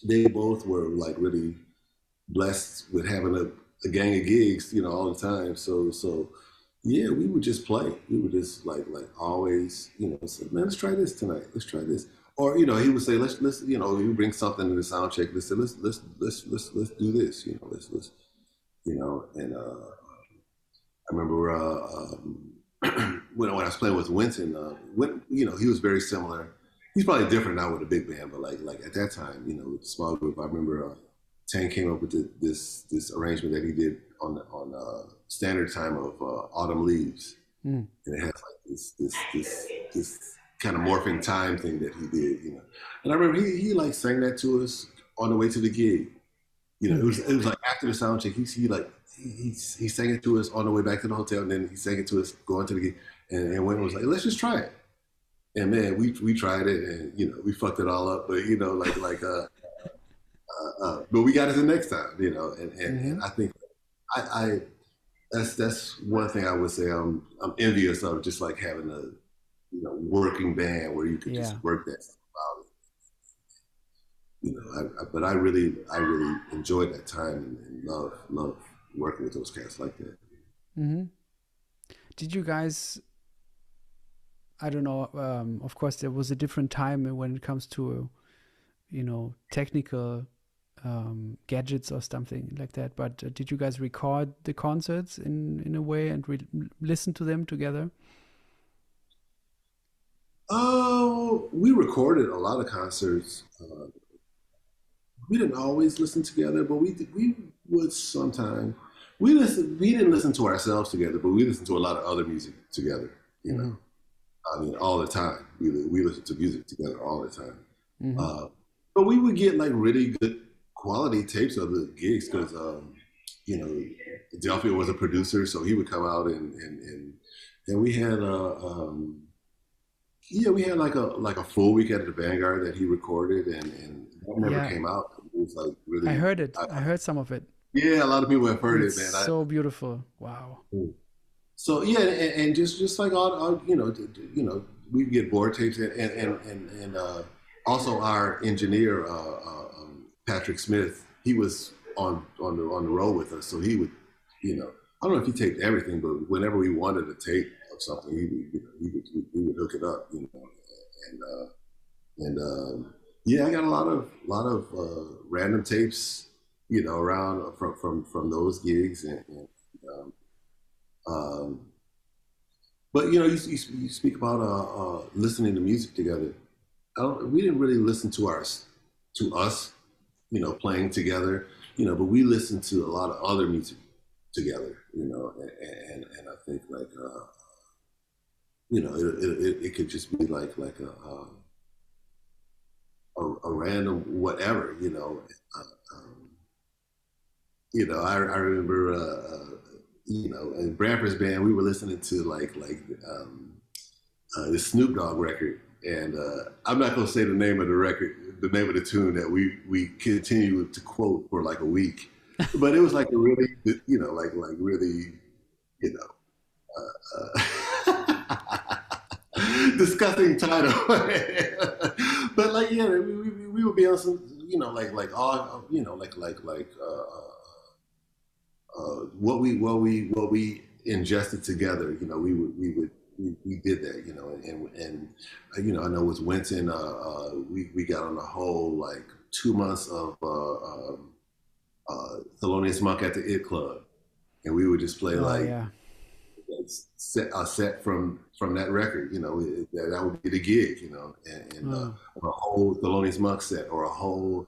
they both were like really blessed with having a gang of gigs, you know, all the time. So yeah, we would just play. We would just like always, you know, say, man, let's try this tonight. Let's try this. Or, you know, he would say, let's you know, you bring something to the sound check. Let's say, let's do this. You know, let's you know. And I remember when I was playing with Winston, when, you know, he was very similar. He's probably different now with a big band, but like at that time, you know, with the small group, I remember Tang came up with this arrangement that he did on standard time of Autumn Leaves, and it has like this kind of morphing time thing that he did, you know. And I remember he like sang that to us on the way to the gig. You know, it was like after the sound check, he sang it to us on the way back to the hotel, and then he sang it to us going to the gig. And Wayne was like, let's just try it. And man, we tried it, and you know, we fucked it all up. But you know, but we got it the next time, you know. And I think I that's one thing I would say I'm envious of, just like having a, you know, working band where you could just work that stuff out. You know, but I really enjoyed that time and love working with those cats like that. Did you guys? I don't know. Of course, there was a different time when it comes to, you know, technical gadgets or something like that. But did you guys record the concerts in a way and listen to them together? Oh, we recorded a lot of concerts. We didn't always listen together, but we would sometimes. We didn't listen to ourselves together, but we listened to a lot of other music together. You know, I mean, all the time. We listened to music together all the time. But we would get like really good quality tapes of the gigs because, you know, Delphia was a producer, so he would come out and we had we had like a full week at the Vanguard that he recorded, and that never came out. It was like really. I heard it. I heard some of it. Yeah, a lot of people have heard it, man. So beautiful. Wow. So yeah, and just like all you know, we get board tapes, and also our engineer Patrick Smith, he was on the road with us, so he would, you know, I don't know if he taped everything, but whenever we wanted a tape of something, he would hook it up, you know, and yeah, I got a lot of random tapes, you know, around from those gigs, but you know, you speak about listening to music together. We didn't really listen to us, you know, playing together, you know, but we listened to a lot of other music together, you know, and I think like you know, it could just be like a random whatever, you know. You know, I remember you know, in Bradford's band, we were listening to like the Snoop Dogg record, and I'm not gonna say the name of the record, the name of the tune that we continued to quote for like a week, but it was like a really, you know, like really, you know, disgusting title, but like yeah, we would be on some, you know, like all, you know, like what we ingested together, you know, we did that, you know, and you know, I know with Winton, we got on a whole like 2 months of Thelonious Monk at the It Club, and we would just play Oh like yeah. a set from that record. You know, that would be the gig. You know, and Oh, or a whole Thelonious Monk set, or a whole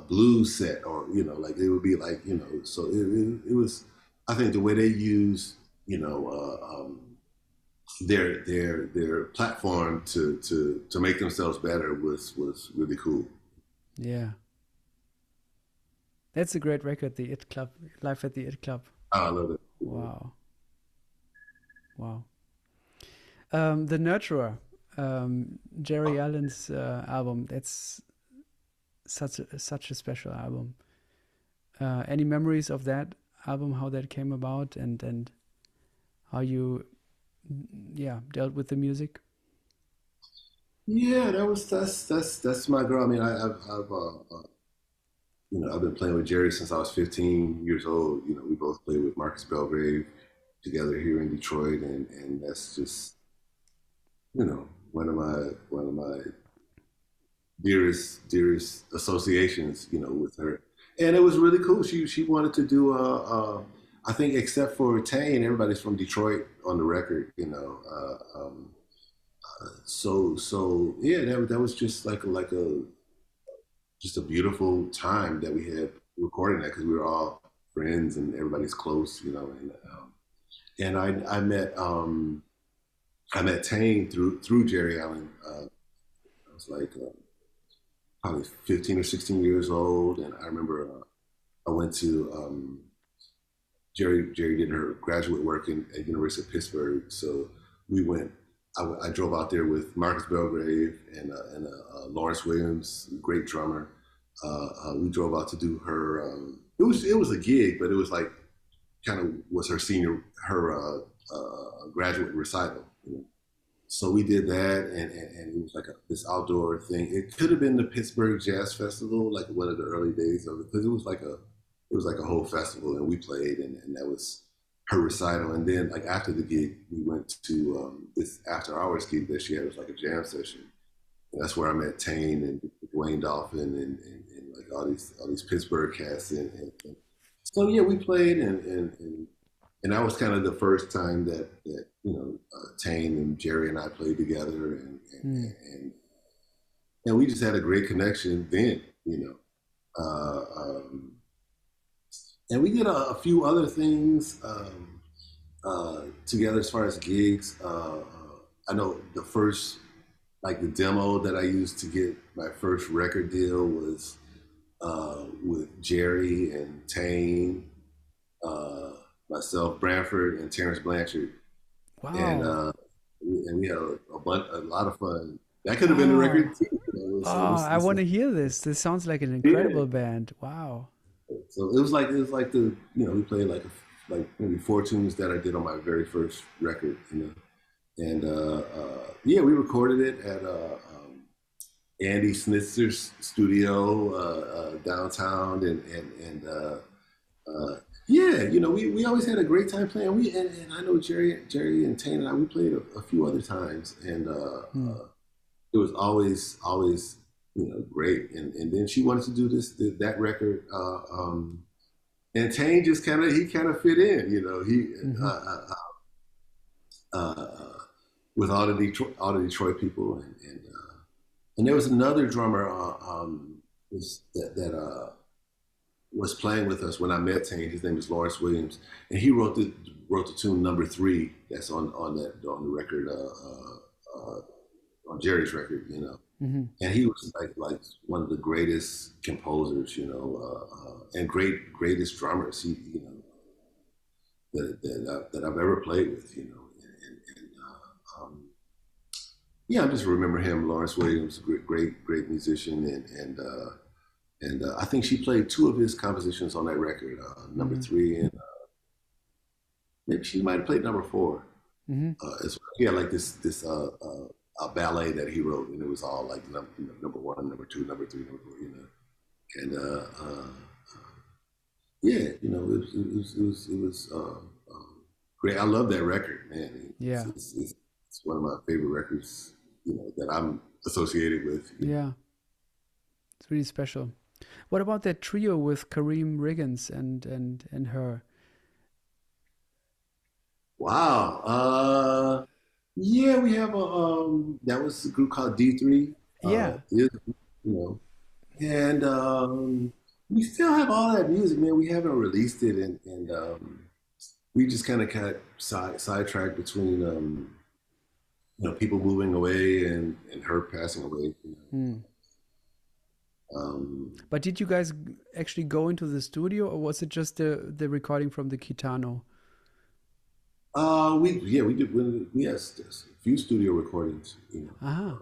blues set, or like it would be like So it was. I think the way they use their platform to make themselves better was really cool. yeah. That's a great record, the It Club, Live at the It Club. I love it. Wow. Wow. The Nurturer, Jerry Allen's album. That's such a special album. Any memories of that album? How that came about, and how you, yeah, dealt with the music? Yeah, that's my girl. I mean, I've been playing with Jerry since I was 15 years old. You know, we both played with Marcus Belgrave together here in Detroit, and that's just one of my dearest associations. With her, and it was really cool. She wanted to do I think except for Tane, everybody's from Detroit on the record. So yeah, that was just like a just a beautiful time that we had recording that, because we were all friends and everybody's close. And I met Tane through Jerry Allen. I was like probably 15 or 16 years old, and I remember I went to Jerry did her graduate work at University of Pittsburgh, so we went. I drove out there with Marcus Belgrave and Lawrence Williams, great drummer. We drove out to do her. It was a gig, but it was like kind of was her graduate recital. So we did that, and it was like this outdoor thing. It could have been the Pittsburgh Jazz Festival, like one of the early days of it, because it was like a whole festival, and we played, and that was her recital. And then like after the gig, we went to this after hours gig that she had. It was like a jam session. And that's where I met Tane and Dwayne Dolphin and like all these Pittsburgh cats. And so yeah, we played, and that was kind of the first time that Tane and Jerry and I played together, Mm. and we just had a great connection then. Uh, um, and we did a few other things together as far as gigs. I know the first, like the demo that I used to get my first record deal was with Jerry and Tane, uh, myself, Branford, and Terrence Blanchard, and Wow. uh, we had a lot of fun. That could have been the Oh. record too. Oh, I want to hear this. This sounds like an Yeah. incredible band. Wow. So it was like we played like maybe four tunes that I did on my very first record. And yeah, we recorded it at Andy Snitzer's studio downtown, and uh, yeah, we always had a great time playing. And I know Jerry and Tane and I, we played a few other times, and Hmm. it was always great. And then she wanted to do that record, and Tane just kind of fit in, he Hmm. with all the Detroit people, and there was another drummer that was playing with us when I met Tane. His name is Lawrence Williams, and he wrote the tune number three that's on the record, on Jerry's record. Hmm. And he was like one of the greatest composers, and greatest drummers that I've ever played with. Yeah, I just remember him, Lawrence Williams, great musician, and I think she played two of his compositions on that record, number Hmm. three, and maybe she might have played number four Hmm. as well. He had like this a ballet that he wrote, and it was all like number one, number two, number three, number four, and yeah, it was great. I love that record, man. It's, Yeah. it's, it's, it's one of my favorite records, that I'm associated with. Yeah. It's really special. What about that trio with Kareem Riggins and her? Wow. Yeah, we have a that was a group called D3. Yeah. You know, and we still have all that music, man. We haven't released it, and we just kind of got sidetracked between people moving away and her passing away. Hmm. Um, But did you guys actually go into the studio, or was it just the recording from the Kitano? we did we had a few studio recordings, Aha.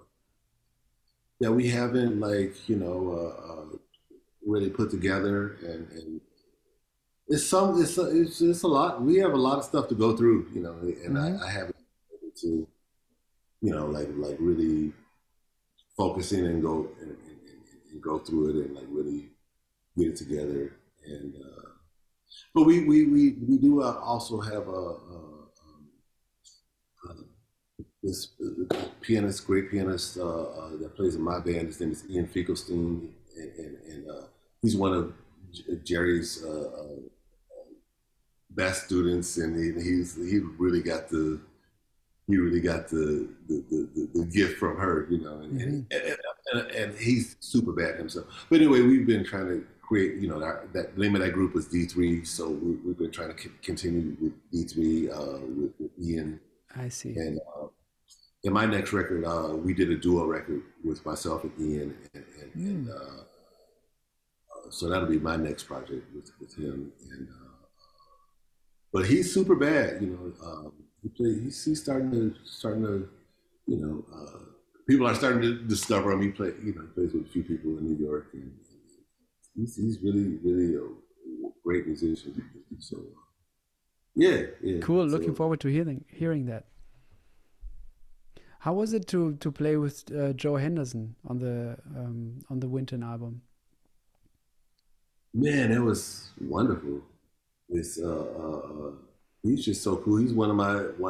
that we haven't really put together, and it's a lot. We have a lot of stuff to go through, and Mm-hmm. I haven't been able to like really focusing and go through it and like really get it together. And but we do also have this pianist, great pianist that plays in my band. His name is Ian Finkelstein, and he's one of Jerry's best students, and he really got the gift from her, Mm-hmm. and he's super bad himself. But anyway, we've been trying to create, that name of that group was D3, so we've been trying to continue with D3 with Ian, I see. and in my next record, we did a duo record with myself and Ian, Mm. so that'll be my next project with him, and but he's super bad, he's starting to, you know, people are starting to discover him. He plays with a few people in New York, and he's really, really a great musician. So yeah, yeah. Cool. Looking So forward to hearing that. How was it to play with Joe Henderson on the Winton album? man, it was wonderful. It's he's just so cool. He's one of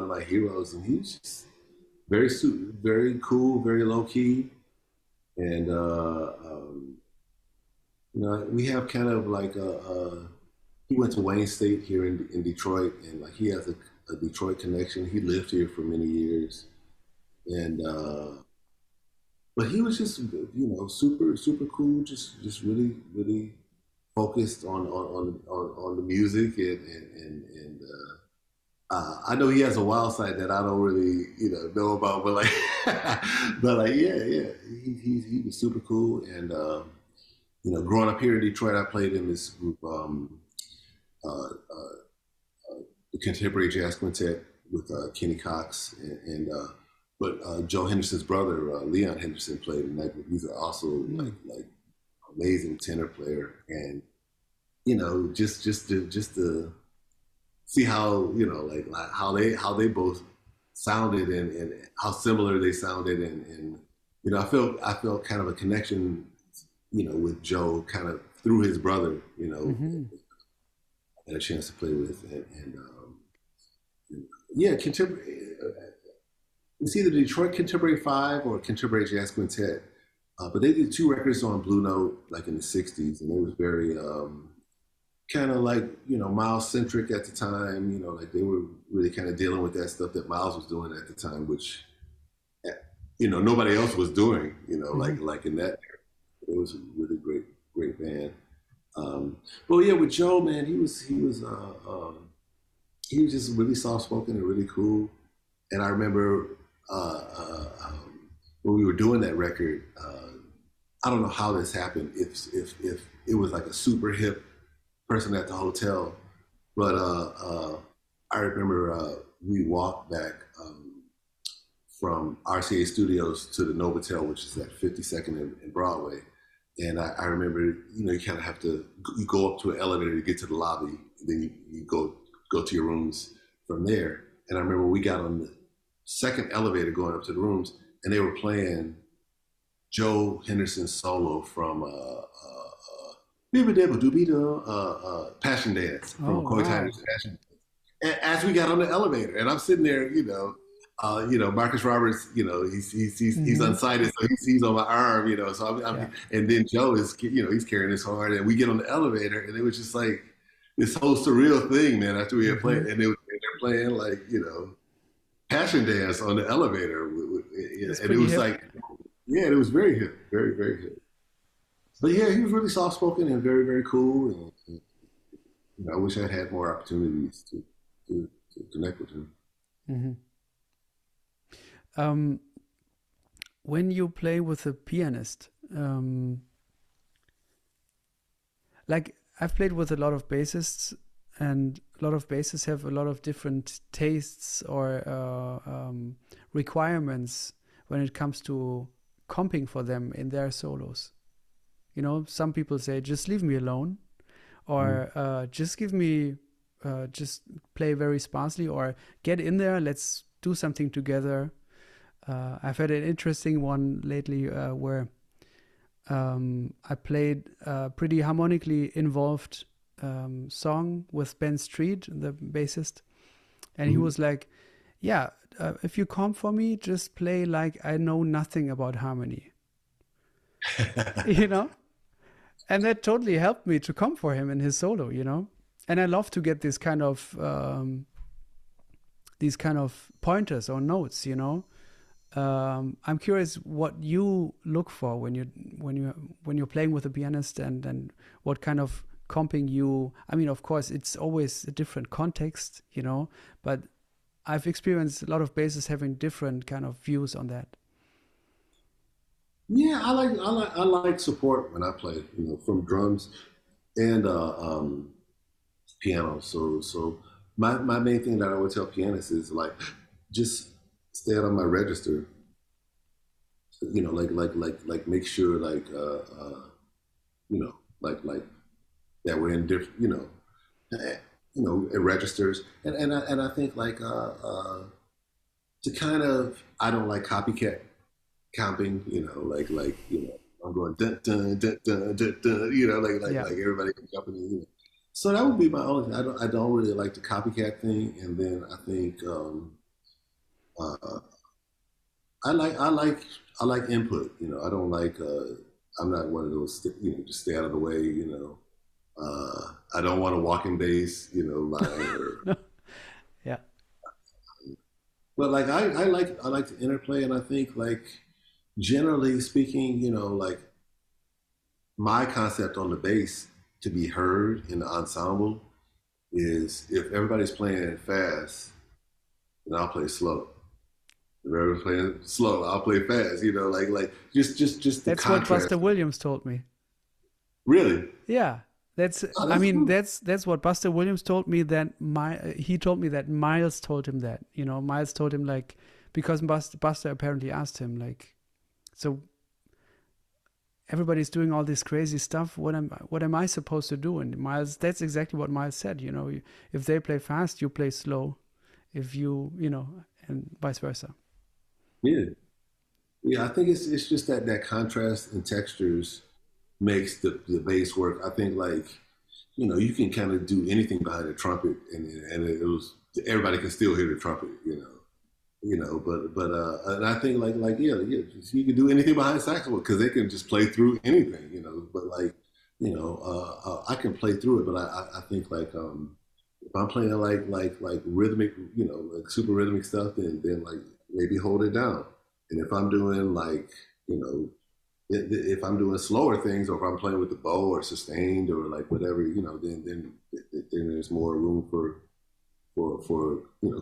my heroes, and he's just very cool, very low key, and we have kind of like he went to Wayne State here in Detroit, and like he has a Detroit connection. He lived here for many years, and but he was just super cool, just really really focused on the music, and I know he has a wild side that I don't really know about, but like yeah, he was super cool, and growing up here in Detroit, I played in this group, uh, uh, the Contemporary Jazz Quintet with Kenny Cox, but Joe Henderson's brother, Leon Henderson, played in that group. He's also Mm. like amazing tenor player, and just to see how like how they both sounded, and how similar they sounded, and I felt kind of a connection, with Joe kind of through his brother, Mm-hmm. I had a chance to play with, and yeah, contemporary. It's either Detroit Contemporary Five or Contemporary Jazz Quintet, but they did two records on Blue Note like in the '60s, and it was very kind of like Miles centric at the time. Like they were really kind of dealing with that stuff that Miles was doing at the time, which nobody else was doing. Mm-hmm. Like in that, it was a really great band. But yeah, with Joe, man, he was just really soft spoken and really cool. And I remember when we were doing that record, I don't know how this happened. If it was like a super hip person at the hotel, but I remember we walked back from RCA Studios to the Novotel, which is at 52nd and Broadway. And I remember, you kind of have to, you go up to an elevator to get to the lobby, and then you go to your rooms from there. And I remember we got on the second elevator going up to the rooms, and they were playing Joe Henderson's solo from Passion Dance, from Oh McCoy wow. Tyner's Passion Dance. And as we got on the elevator, and I'm sitting there, Marcus Roberts, he's unsighted, so he's on my arm, So Yeah. and then Joe is, he's carrying his horn, and we get on the elevator, and it was just like this whole surreal thing, man. After we had played, and they're playing like passion dance on the elevator, That's and it pretty was hip. like, yeah, it was very hip, very very hip. But yeah, he was really soft spoken and very very cool, and I wish I'd had more opportunities to connect with him. Hmm. Um, when you play with a pianist, like I've played with a lot of bassists, and a lot of bassists have a lot of different tastes or requirements when it comes to comping for them in their solos. Some people say, just leave me alone, Mm. or just give me, just play very sparsely, or get in there, let's do something together. I've had an interesting one lately where I played a pretty harmonically involved song with Ben Street, the bassist, and he Mhm. was like, "Yeah, if you comp for me, just play like I know nothing about harmony," you know. And that totally helped me to comp for him in his solo. And I love to get these kind of pointers or notes. I'm curious what you look for when you're playing with a pianist, and what kind of comping you. I mean, of course, it's always a different context, but I've experienced a lot of bassists having different kind of views on that. Yeah, I like support when I play, from drums and piano. So my main thing that I would tell pianists is like just stay out on my register. Like make sure like that we're in different eh, it registers, and I think to kind of, I don't like copycat comping, I'm going dun dun dun dun dun dun, Yeah, like everybody can jump in, So that would be my only thing. I don't really like the copycat thing, and then I think uh, I like input. I don't like. I'm not one of those. Just stay out of the way. I don't want a walking bass. Line or. no, yeah, But like I like the interplay, and I think generally speaking, my concept on the bass to be heard in the ensemble is if everybody's playing fast, then I'll play slow. If everybody's playing slow, I'll play fast. Just the that's what contrast. Buster Williams told me. Really? Yeah, that's. Oh, I that's mean, cool. that's what Buster Williams told me. He told me that Miles told him that. Miles told him, like, because Buster apparently asked him, like, so everybody's doing all this crazy stuff. What am I supposed to do? And Miles, that's exactly what Miles said. If they play fast, you play slow. If and vice versa. Yeah, yeah. I think it's just that contrast in textures makes the bass work. I think you can kind of do anything behind a trumpet, and it was everybody can still hear the trumpet. But I think yeah, you can do anything behind saxophone because they can just play through anything. But I can play through it, but I think if I'm playing like rhythmic, like super rhythmic stuff, then like maybe hold it down. And if I'm doing you know if I'm doing slower things, or if I'm playing with the bow or sustained or like whatever, then there's more room for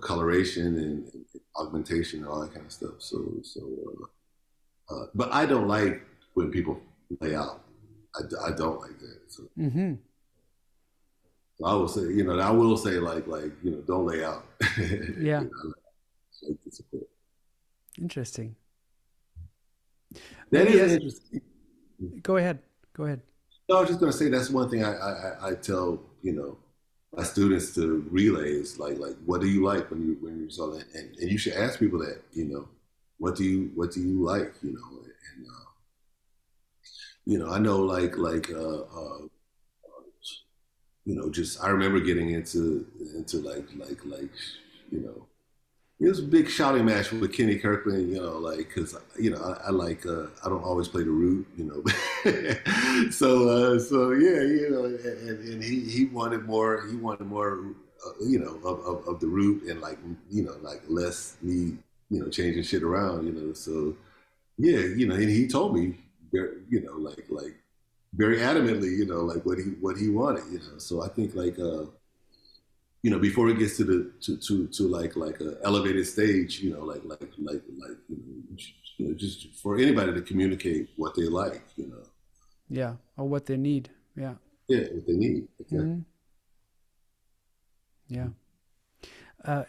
coloration and augmentation and all that kind of stuff. But I don't like when people lay out. I don't like that. Mm-hmm. So I will say, don't lay out. Yeah, I like to support. interesting. That Maybe is as interesting. Go ahead. Go ahead. No, I was just going to say that's one thing I tell my students to relay is what do you like when you're selling, and you should ask people that what do you like, and I know just I remember getting into you know it was a big shouting match with Kenny Kirkland, you know, like because you know I like I don't always play the root, you know, so yeah, you know, and he wanted more, you know, of the root and like you know like less me, you know, changing shit around, you know, so yeah, you know, and he told me, you know, like very adamantly, you know, like what he wanted, you know, so I think like you know, before it gets to the to like a elevated stage, you know, you know, just for anybody to communicate what they like, you know, Yeah, or what they need. Yeah. yeah, what they need. Exactly. Hmm. Yeah.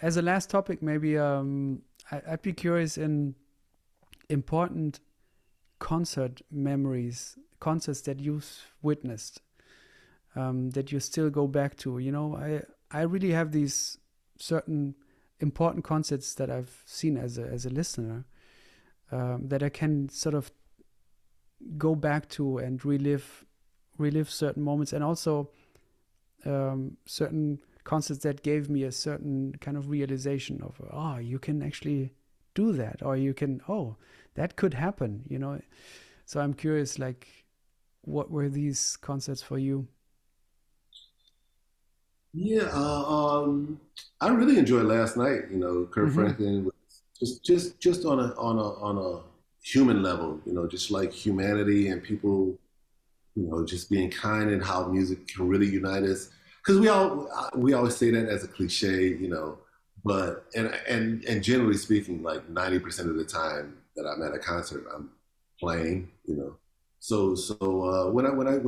As a last topic, maybe I'd be curious in important concert memories, concerts that you've witnessed, that you still go back to. You know, I really have these certain important concerts that I've seen as a listener, that I can sort of go back to and relive certain moments, and also certain concerts that gave me a certain kind of realization of, oh, you can actually do that, or you can, oh, that could happen, you know. So I'm curious, like, what were these concerts for you? Yeah, I really enjoyed last night. You know, Kurt Mm-hmm. Franklin was just on a human level. You know, just like humanity and people, you know, just being kind and how music can really unite us. Because we always say that as a cliche, you know, but and generally speaking, like 90% of the time that I'm at a concert, I'm playing, you know. So when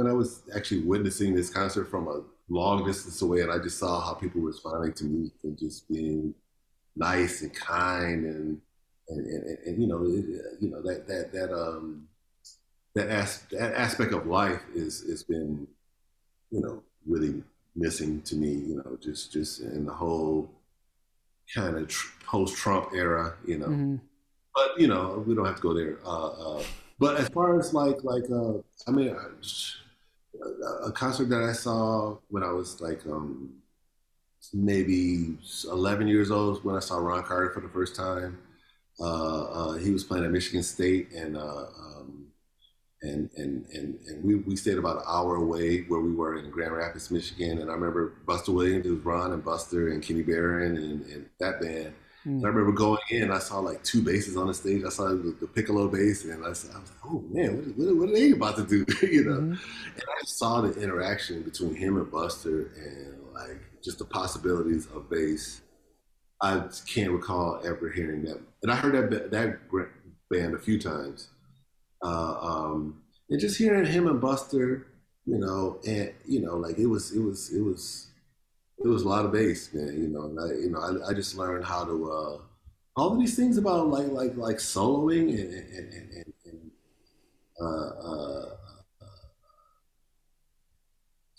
I was actually witnessing this concert from a long distance away, and I just saw how people were responding to music and just being nice and kind and you know you know that aspect of life is been you know really missing to me, you know, just in the whole kind of post Trump era, you know. Mm-hmm. But you know, we don't have to go there. But as far as I mean, a concert that I saw when I was like maybe 11 years old when I saw Ron Carter for the first time. He was playing at Michigan State, and we stayed about an hour away where we were in Grand Rapids, Michigan. And I remember Buster Williams, it was Ron and Buster and Kenny Barron and that band. And I Mm-hmm. remember going in, I saw like two basses on the stage. I saw the piccolo bass, and I was like, oh man, what are they about to do? You know? Mm-hmm. And I saw the interaction between him and Buster and like just the possibilities of bass. I can't recall ever hearing that. And I heard that band a few times. Uh, um, and just hearing him and Buster, you know, and you know, like it was a lot of bass, man. I just learned how to all of these things about like soloing and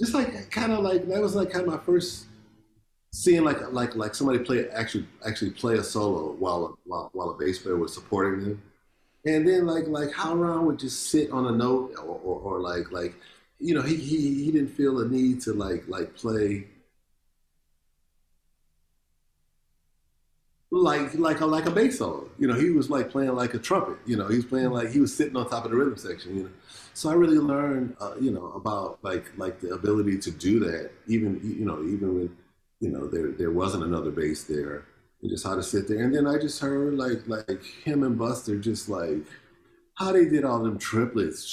just like kind of like that was like kind of my first seeing like somebody actually play a solo while a bass player was supporting them. And then like how Ron would just sit on a note or like you know he didn't feel a need to play like a bass solo. You know, he was like playing like a trumpet. You know, he was playing like he was sitting on top of the rhythm section. You know, so I really learned you know about like the ability to do that even you know even when you know there wasn't another bass there. And just how to sit there. And then I just heard like him and Buster just like how they did all them triplets,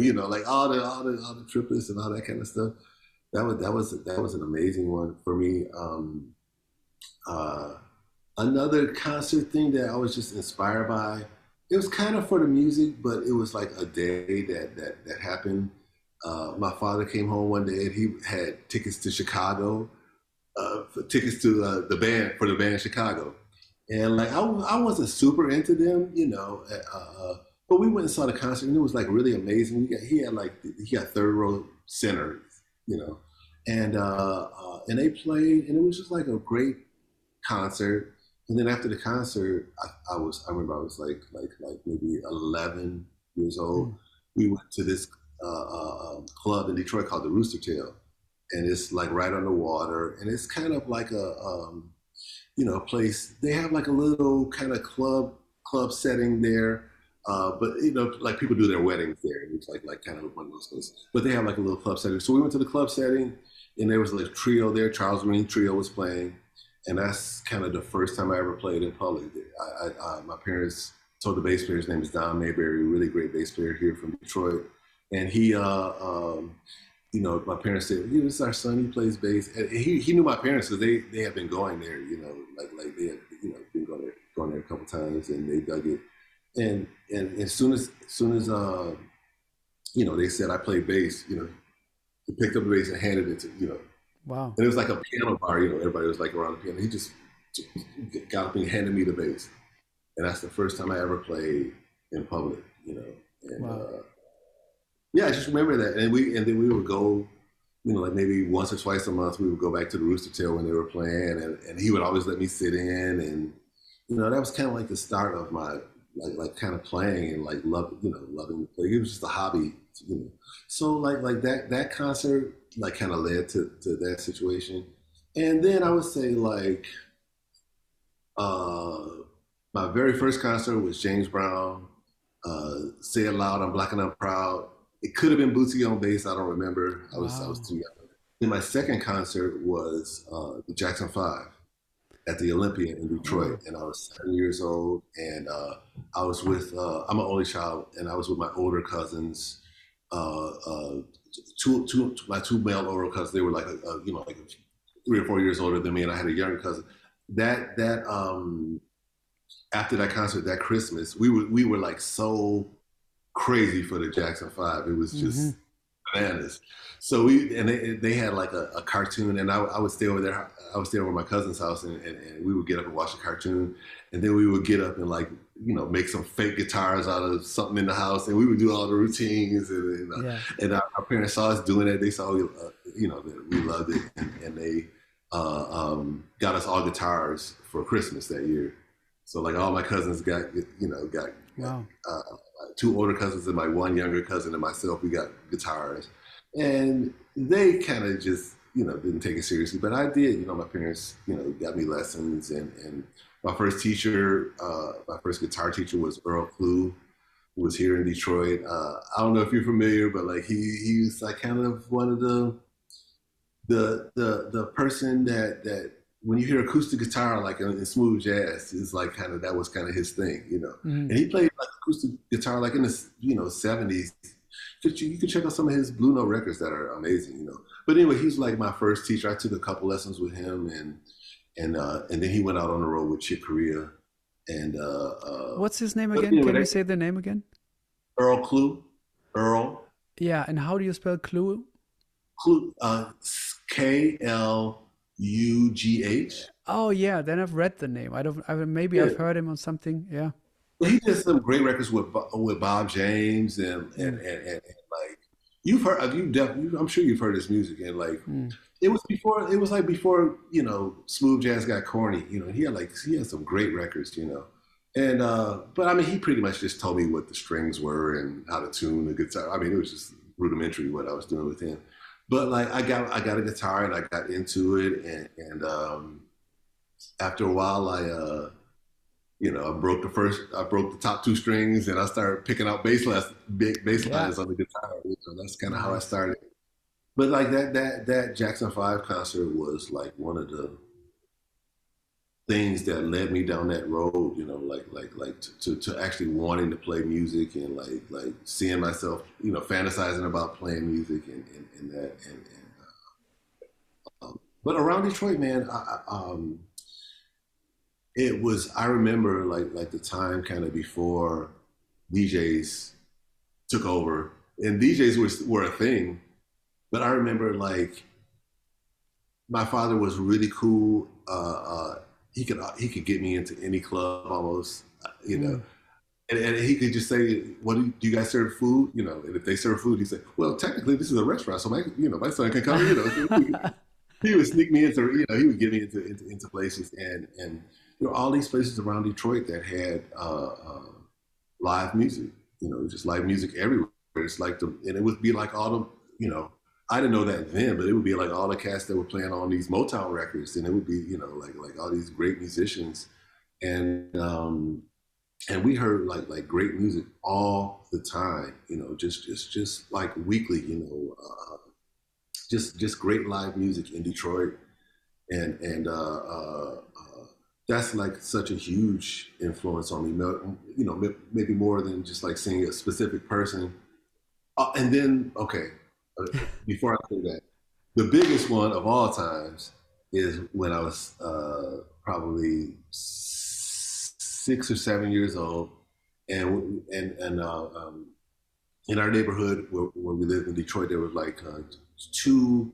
you know, like all the triplets and all that kind of stuff. That was an amazing one for me. Uh, Another concert thing that I was just inspired by. It was kind of for the music, but it was like a day that happened. My father came home one day and he had tickets to Chicago, tickets to the band Chicago, and like I wasn't super into them, you know. But we went and saw the concert, and it was like really amazing. He had third row center, you know, and they played, and it was just like a great concert. And then after the concert, I remember I was like maybe 11 years old. We went to this club in Detroit called the Rooster Tail, and it's like right on the water, and it's kind of like place. They have like a little kind of club setting there. But like people do their weddings there. It's like kind of one of those places. But they have like a little club setting. So we went to the club setting, and there was a trio there. Charles Green Trio was playing, and that's kind of the first time I ever played in public. My parents told the bass player, his name is Don Mayberry, really great bass player here from Detroit, and he my parents said, this is our son, he plays bass. And he knew my parents because they had been going there, like they had, been going there a couple times, and they dug it. And as soon as they said I played bass, he picked up the bass and handed it to. Wow. And it was like a piano bar, everybody was like around the piano. He just got up and handed me the bass. And that's the first time I ever played in public, And wow. Yeah, I just remember that. And then we would go, like maybe once or twice a month, we would go back to the Rooster Tail when they were playing, and he would always let me sit in, and that was kind of like the start of my like kind of playing and like loving to play. It was just a hobby, So like that concert like kind of led to that situation, and then I would say like my very first concert was James Brown. Say It Loud, I'm Black and I'm Proud. It could have been Bootsy on bass. I don't remember. I was too young. Then my second concert was the Jackson 5 at the Olympia in Detroit, and I was 7 years old, and I was with I'm an only child, and I was with my older cousins. My two male older cousins. They were like like 3 or 4 years older than me, and I had a younger cousin. That after that concert that Christmas, we were like so crazy for the Jackson 5. It was just bananas. So they had like a cartoon, and I would stay over there. I would stay over at my cousin's house, and we would get up and watch the cartoon, and then we would get up and like make some fake guitars out of something in the house, and we would do all the routines, and our parents saw us doing that. They saw that we loved it, and they got us all guitars for Christmas that year. So like all my cousins got Wow. 2 older cousins and my 1 younger cousin and myself, we got guitars, and they kind of just didn't take it seriously, but I did. My parents got me lessons, and my first teacher, my first guitar teacher was Earl Clue, who was here in Detroit. I don't know if you're familiar, but like he was like kind of one of the person that when you hear acoustic guitar like in smooth jazz, is like that was kind of his thing, And he played like acoustic guitar like in the 70s. You can check out some of his Blue Note records that are amazing, But anyway, he's like my first teacher. I took a couple lessons with him, and then he went out on the road with Chick Corea. And what's his name again? Can you say the name again? Earl Clue. Earl. Yeah, and how do you spell Clue? Clue. KLUGH. Oh yeah, then I've read the name. Maybe I've heard him on something. Yeah. He did some great records with Bob James and like you've heard. I'm sure you've heard his music, and like it was before smooth jazz got corny. He had some great records. And but I mean, he pretty much just told me what the strings were and how to tune the guitar. I mean, it was just rudimentary what I was doing with him. But like I got a guitar and I got into it, and after a while I broke the top 2 strings, and I started picking out bass lines on the guitar. That's kind of how I started. But like that Jackson 5 concert was like one of the things that led me down that road, to actually wanting to play music, and like seeing myself, fantasizing about playing music and that. But around Detroit, man, I remember like the time kind of before DJs took over, and DJs were a thing. But I remember like my father was really cool. He could get me into any club almost, and he could just say, "What do you guys serve food?" And if they serve food, he said, "Well, technically this is a restaurant, so my son can come." He would sneak me into, he would get me into places, and all these places around Detroit that had live music, just live music everywhere. It's like and it would be like all the I didn't know that then, but it would be like all the cats that were playing on these Motown records, and it would be, you know, like all these great musicians, and we heard like great music all the time, you know, just like weekly, you know, just great live music in Detroit, and that's like such a huge influence on me, you know, maybe more than just like seeing a specific person. And then, okay, before I say that, the biggest one of all times is when I was probably 6 or 7 years old, and in our neighborhood where we lived in Detroit, there was like two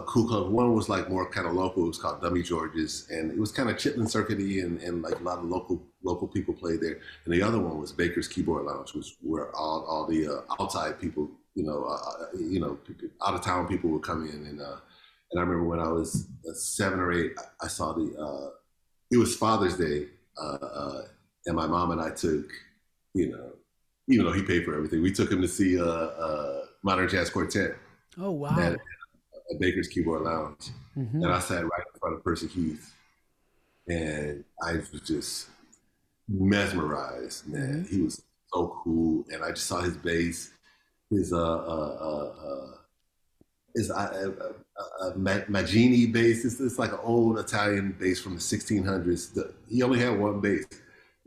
cool clubs. One was like more kind of local. It was called Dummy George's, and it was kind of Chitlin circuity, and like a lot of local people played there. And the other one was Baker's Keyboard Lounge, which where all the outside people, you know, out of town people would come in. And I remember when I was 7 or 8, I saw it was Father's Day, and my mom and I took, you know, even though he paid for everything, we took him to see Modern Jazz Quartet Oh at, wow. at Baker's Keyboard Lounge, Hmm. and I sat right in front of Percy Heath, and I was just mesmerized. Hmm. Man, he was so cool, and I just saw his bass, his Maggini bass. It's like an old Italian bass from the 1600s. He only had one bass,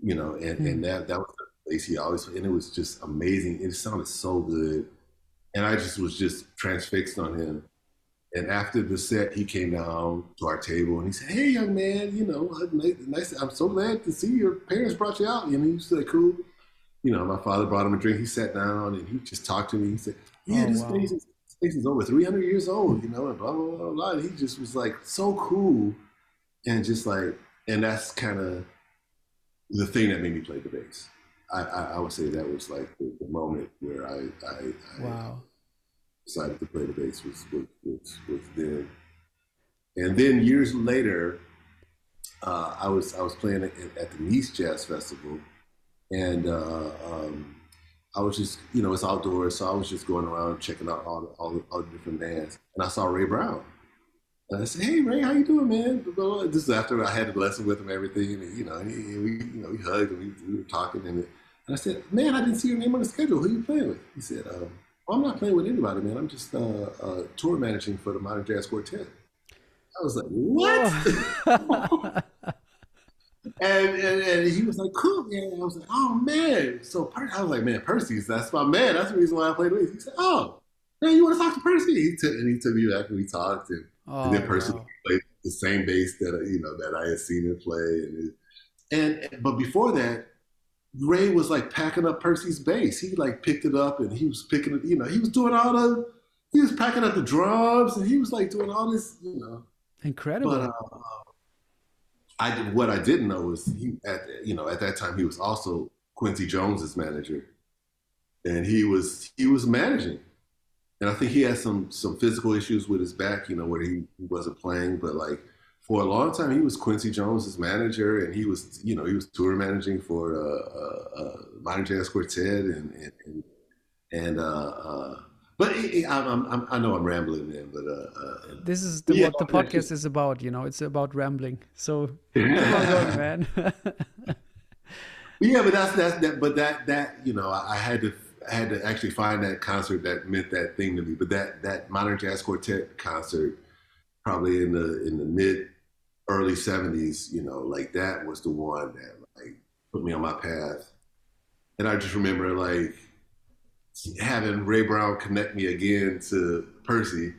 you know, and that was the bass he always, and it was just amazing. It sounded so good, and I just was just transfixed on him. And after the set, he came down to our table and he said, "Hey, young man, you know, nice. I'm so glad to see your parents brought you out." You know, he said, "Cool." You know, my father brought him a drink. He sat down and he just talked to me. He said, "Yeah, Oh this wow. space is over 300 years old." You know, and blah blah blah blah. And he just was like so cool, and just like, and that's kind of the thing that made me play the bass. I would say that was like the moment where I Wow. decided to play the bass was then. And then years later, I was playing at the Nice Jazz Festival, and I was just, you know, it's outdoors, so I was just going around checking out all the different bands, and I saw Ray Brown, and I said, "Hey Ray, how you doing, man?" This is after I had the lesson with him, and everything, and you know, we hugged and we were talking, and I said, "Man, I didn't see your name on the schedule. Who are you playing with?" He said, "Well, I'm not playing with anybody, man. I'm just tour managing for the Modern Jazz Quartet." I was like, Whoa. "What?" And he was like, "Cool, man." I was like, "Oh man." So I was like, "Man, Percy's that's my man. That's the reason why I played with." He said, "Oh, man, you want to talk to Percy?" He took me back and we talked, and then Oh Percy wow. played the same bass that that I had seen him play, and but before that, Ray was like packing up Percy's bass. He like picked it up and he was picking it. You know, he was doing all the he was packing up the drums and he was like doing all this. You know, but Incredible. what I didn't know was at that time he was also Quincy Jones's manager, and he was managing, and I think he had some physical issues with his back, you know, where he wasn't playing, but like for a long time he was Quincy Jones's manager, and he was tour managing for Modern Jazz Quartet, and but I know I'm rambling, man, This is but yeah, what the podcast is about, you know, it's about rambling. So keep on going, actually. man. Yeah, but that I had to actually find that concert that meant that thing to me. But that Modern Jazz Quartet concert, probably in the mid early '70s, like that was the one that like put me on my path. And I just remember like having Ray Brown connect me again to Percy,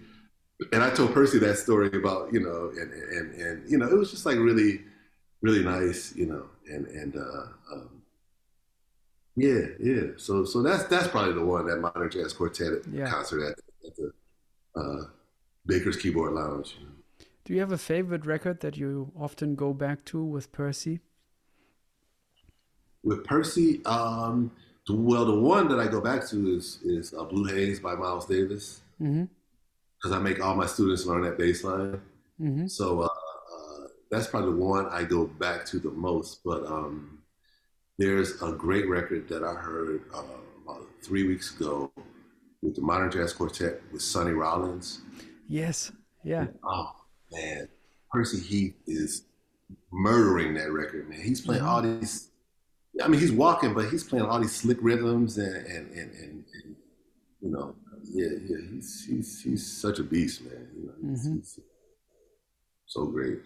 and I told Percy that story about and it was just like really really nice, and yeah, yeah. So that's probably the one, that Modern Jazz Quartet Yeah. concert at the uh, Baker's Keyboard Lounge. Do you have a favorite record that you often go back to with Percy? With Percy, well, the one that I go back to is Blue Haze by Miles Davis, Mm-hmm. because I make all my students learn that bass line. Mm-hmm. So that's probably the one I go back to the most. But there's a great record that I heard about 3 weeks ago with the Modern Jazz Quartet with Sonny Rollins. Yes. Yeah. Oh man, Percy Heath is murdering that record, man. He's playing all these. I mean, he's walking, but he's playing all these slick rhythms and you know, yeah. He's such a beast, man. You know, he's so great.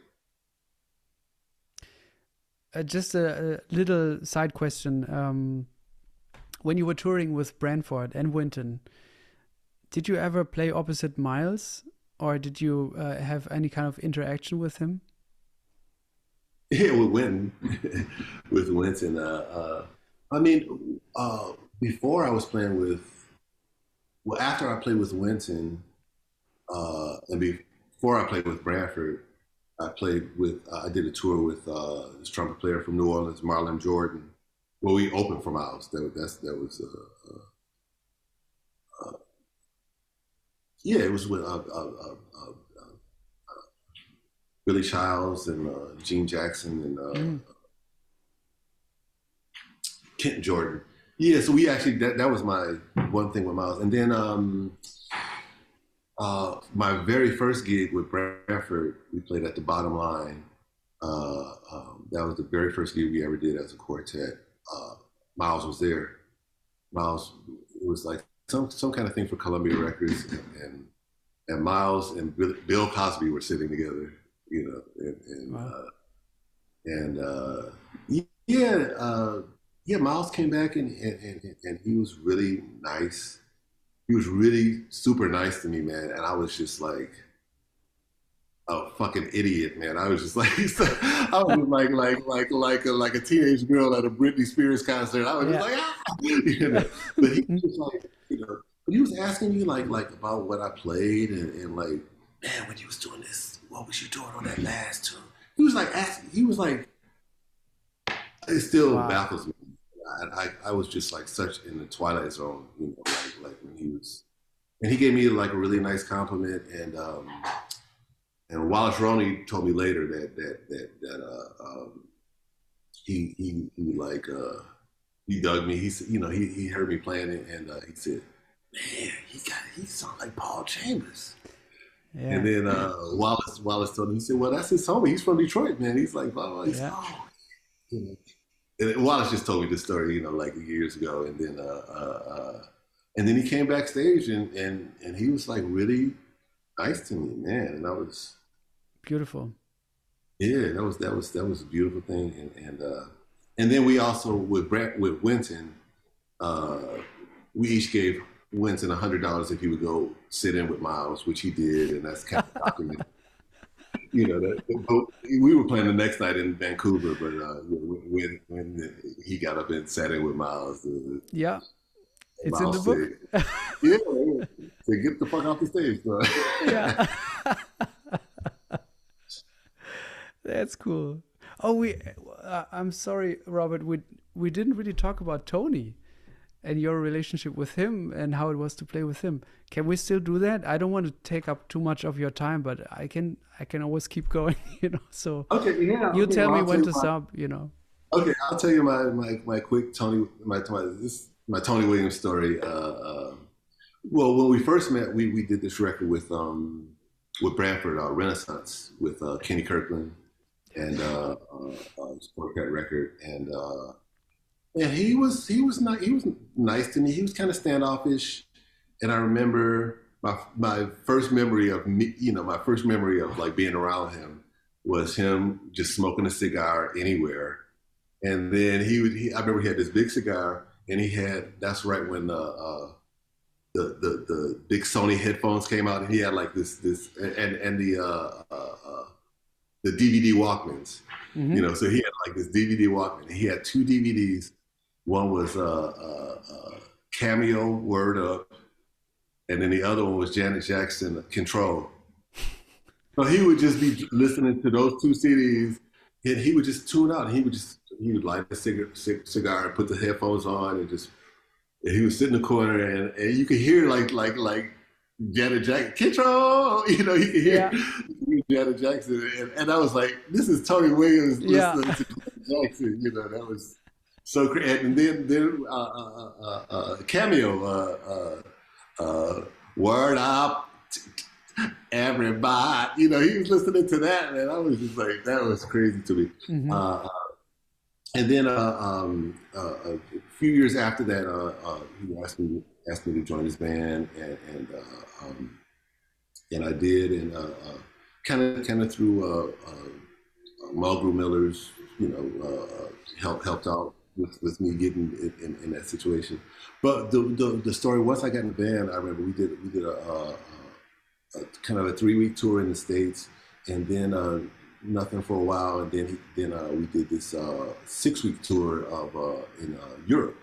Just a little side question. When you were touring with Branford and Wynton, did you ever play opposite Miles, or did you have any kind of interaction with him? Yeah, with Wynton, with Wynton. I mean, before I was playing with, well, after I played with Wynton, and before I played with Branford, I did a tour with this trumpet player from New Orleans, Marlon Jordan. Well, we opened for Miles. That was yeah, it was with Billy Childs and Gene Jackson and Kent Jordan. Yeah, so we actually that was my one thing with Miles, and then my very first gig with Branford, we played at the Bottom Line. That was the very first gig we ever did as a quartet. Miles was there. Miles, it was like some kind of thing for Columbia Records, and Miles and Bill Cosby were sitting together, you know, yeah, Miles came back and he was really nice. He was really super nice to me, man, and I was just like a fucking idiot, man. I was just like, I was like a teenage girl at a Britney Spears concert. I was just like, you know. But he was like, you know, but he was asking me like about what I played and like, man, when you was doing this, what was you doing on that last tune? He was like asking, it still baffles me. I was just like such in the Twilight Zone, you know, like when he was, and he gave me like a really nice compliment, and Wallace Roney told me later that he dug me. He said, you know, he heard me playing it, and he said, man, he sounds like Paul Chambers. Yeah. And then Wallace told me, he said, well, that's his homie. He's from Detroit, man. He's like, blah, blah. He's like, oh. You know. And Wallace just told me this story, you know, like years ago, and then he came backstage and he was like really nice to me, man, and I was beautiful. Yeah, that was a beautiful thing, and then we also with Wynton, we each gave Wynton $100 if he would go sit in with Miles, which he did, and that's kind of documented. You know, we were playing the next night in Vancouver, but when he got up and sat in with Miles, it's in the book. To get the fuck off the stage, bro. Yeah, that's cool. Oh, I'm sorry, Robert. We didn't really talk about Tony and your relationship with him and how it was to play with him. Can we still do that? I don't want to take up too much of your time, but I can always keep going, you know. So okay, yeah. You tell me when to stop, you know. Okay, I'll tell you my quick Tony Tony Williams story. Well, when we first met, we did this record with Branford, Renaissance, with Kenny Kirkland and Quartet record, and he was nice to me. He was kind of standoffish, and I remember my first memory of me, you know, my first memory of like being around him was him just smoking a cigar anywhere, and then I remember he had this big cigar, and that's right when the big Sony headphones came out, and he had like this and the DVD Walkmans, you know, so he had like this DVD Walkman, and he had two DVDs. One was Cameo, Word Up, and then the other one was Janet Jackson, Control. So he would just be listening to those two CDs, and he would just tune out, and he would light a cigar and put the headphones on, and he would sit in the corner, and you could hear like Janet Jackson, Control, you know, you could hear Janet Jackson, and I was like, this is Tony Williams listening to Janet Jackson, you know, that was so great. And then Cameo, uh, word up, everybody. You know, he was listening to that, man. I was just like, that was crazy to me. Mm-hmm. And then a few years after that, he asked me to join his band, and I did, and kind of through Mulgrew Miller's, helped out with me getting in that situation. But the story, once I got in the band, I remember we did a kind of a 3-week tour in the States, and then nothing for a while, and then we did this 6-week tour in Europe.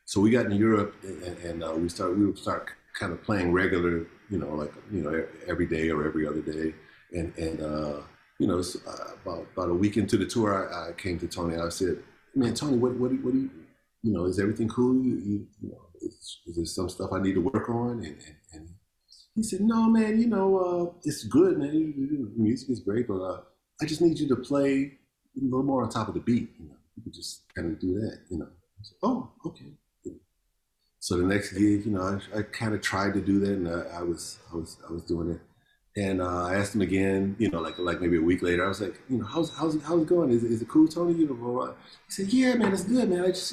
So we got in Europe, and we would start kind of playing regular, every day or every other day, and about a week into the tour, I came to Tony. I said, "Man, Tony, what do you, is everything cool? Is there some stuff I need to work on?" And he said, "No, man, it's good, man. Music is great, but I just need you to play a little more on top of the beat. You could just kind of do that, I said, "Oh, okay." So the next gig, I kind of tried to do that, and I was doing it. And I asked him again, like maybe a week later. I was like, how's it going? Is it cool, Tony? Blah, blah, blah. He said, "Yeah, man, it's good, man. I just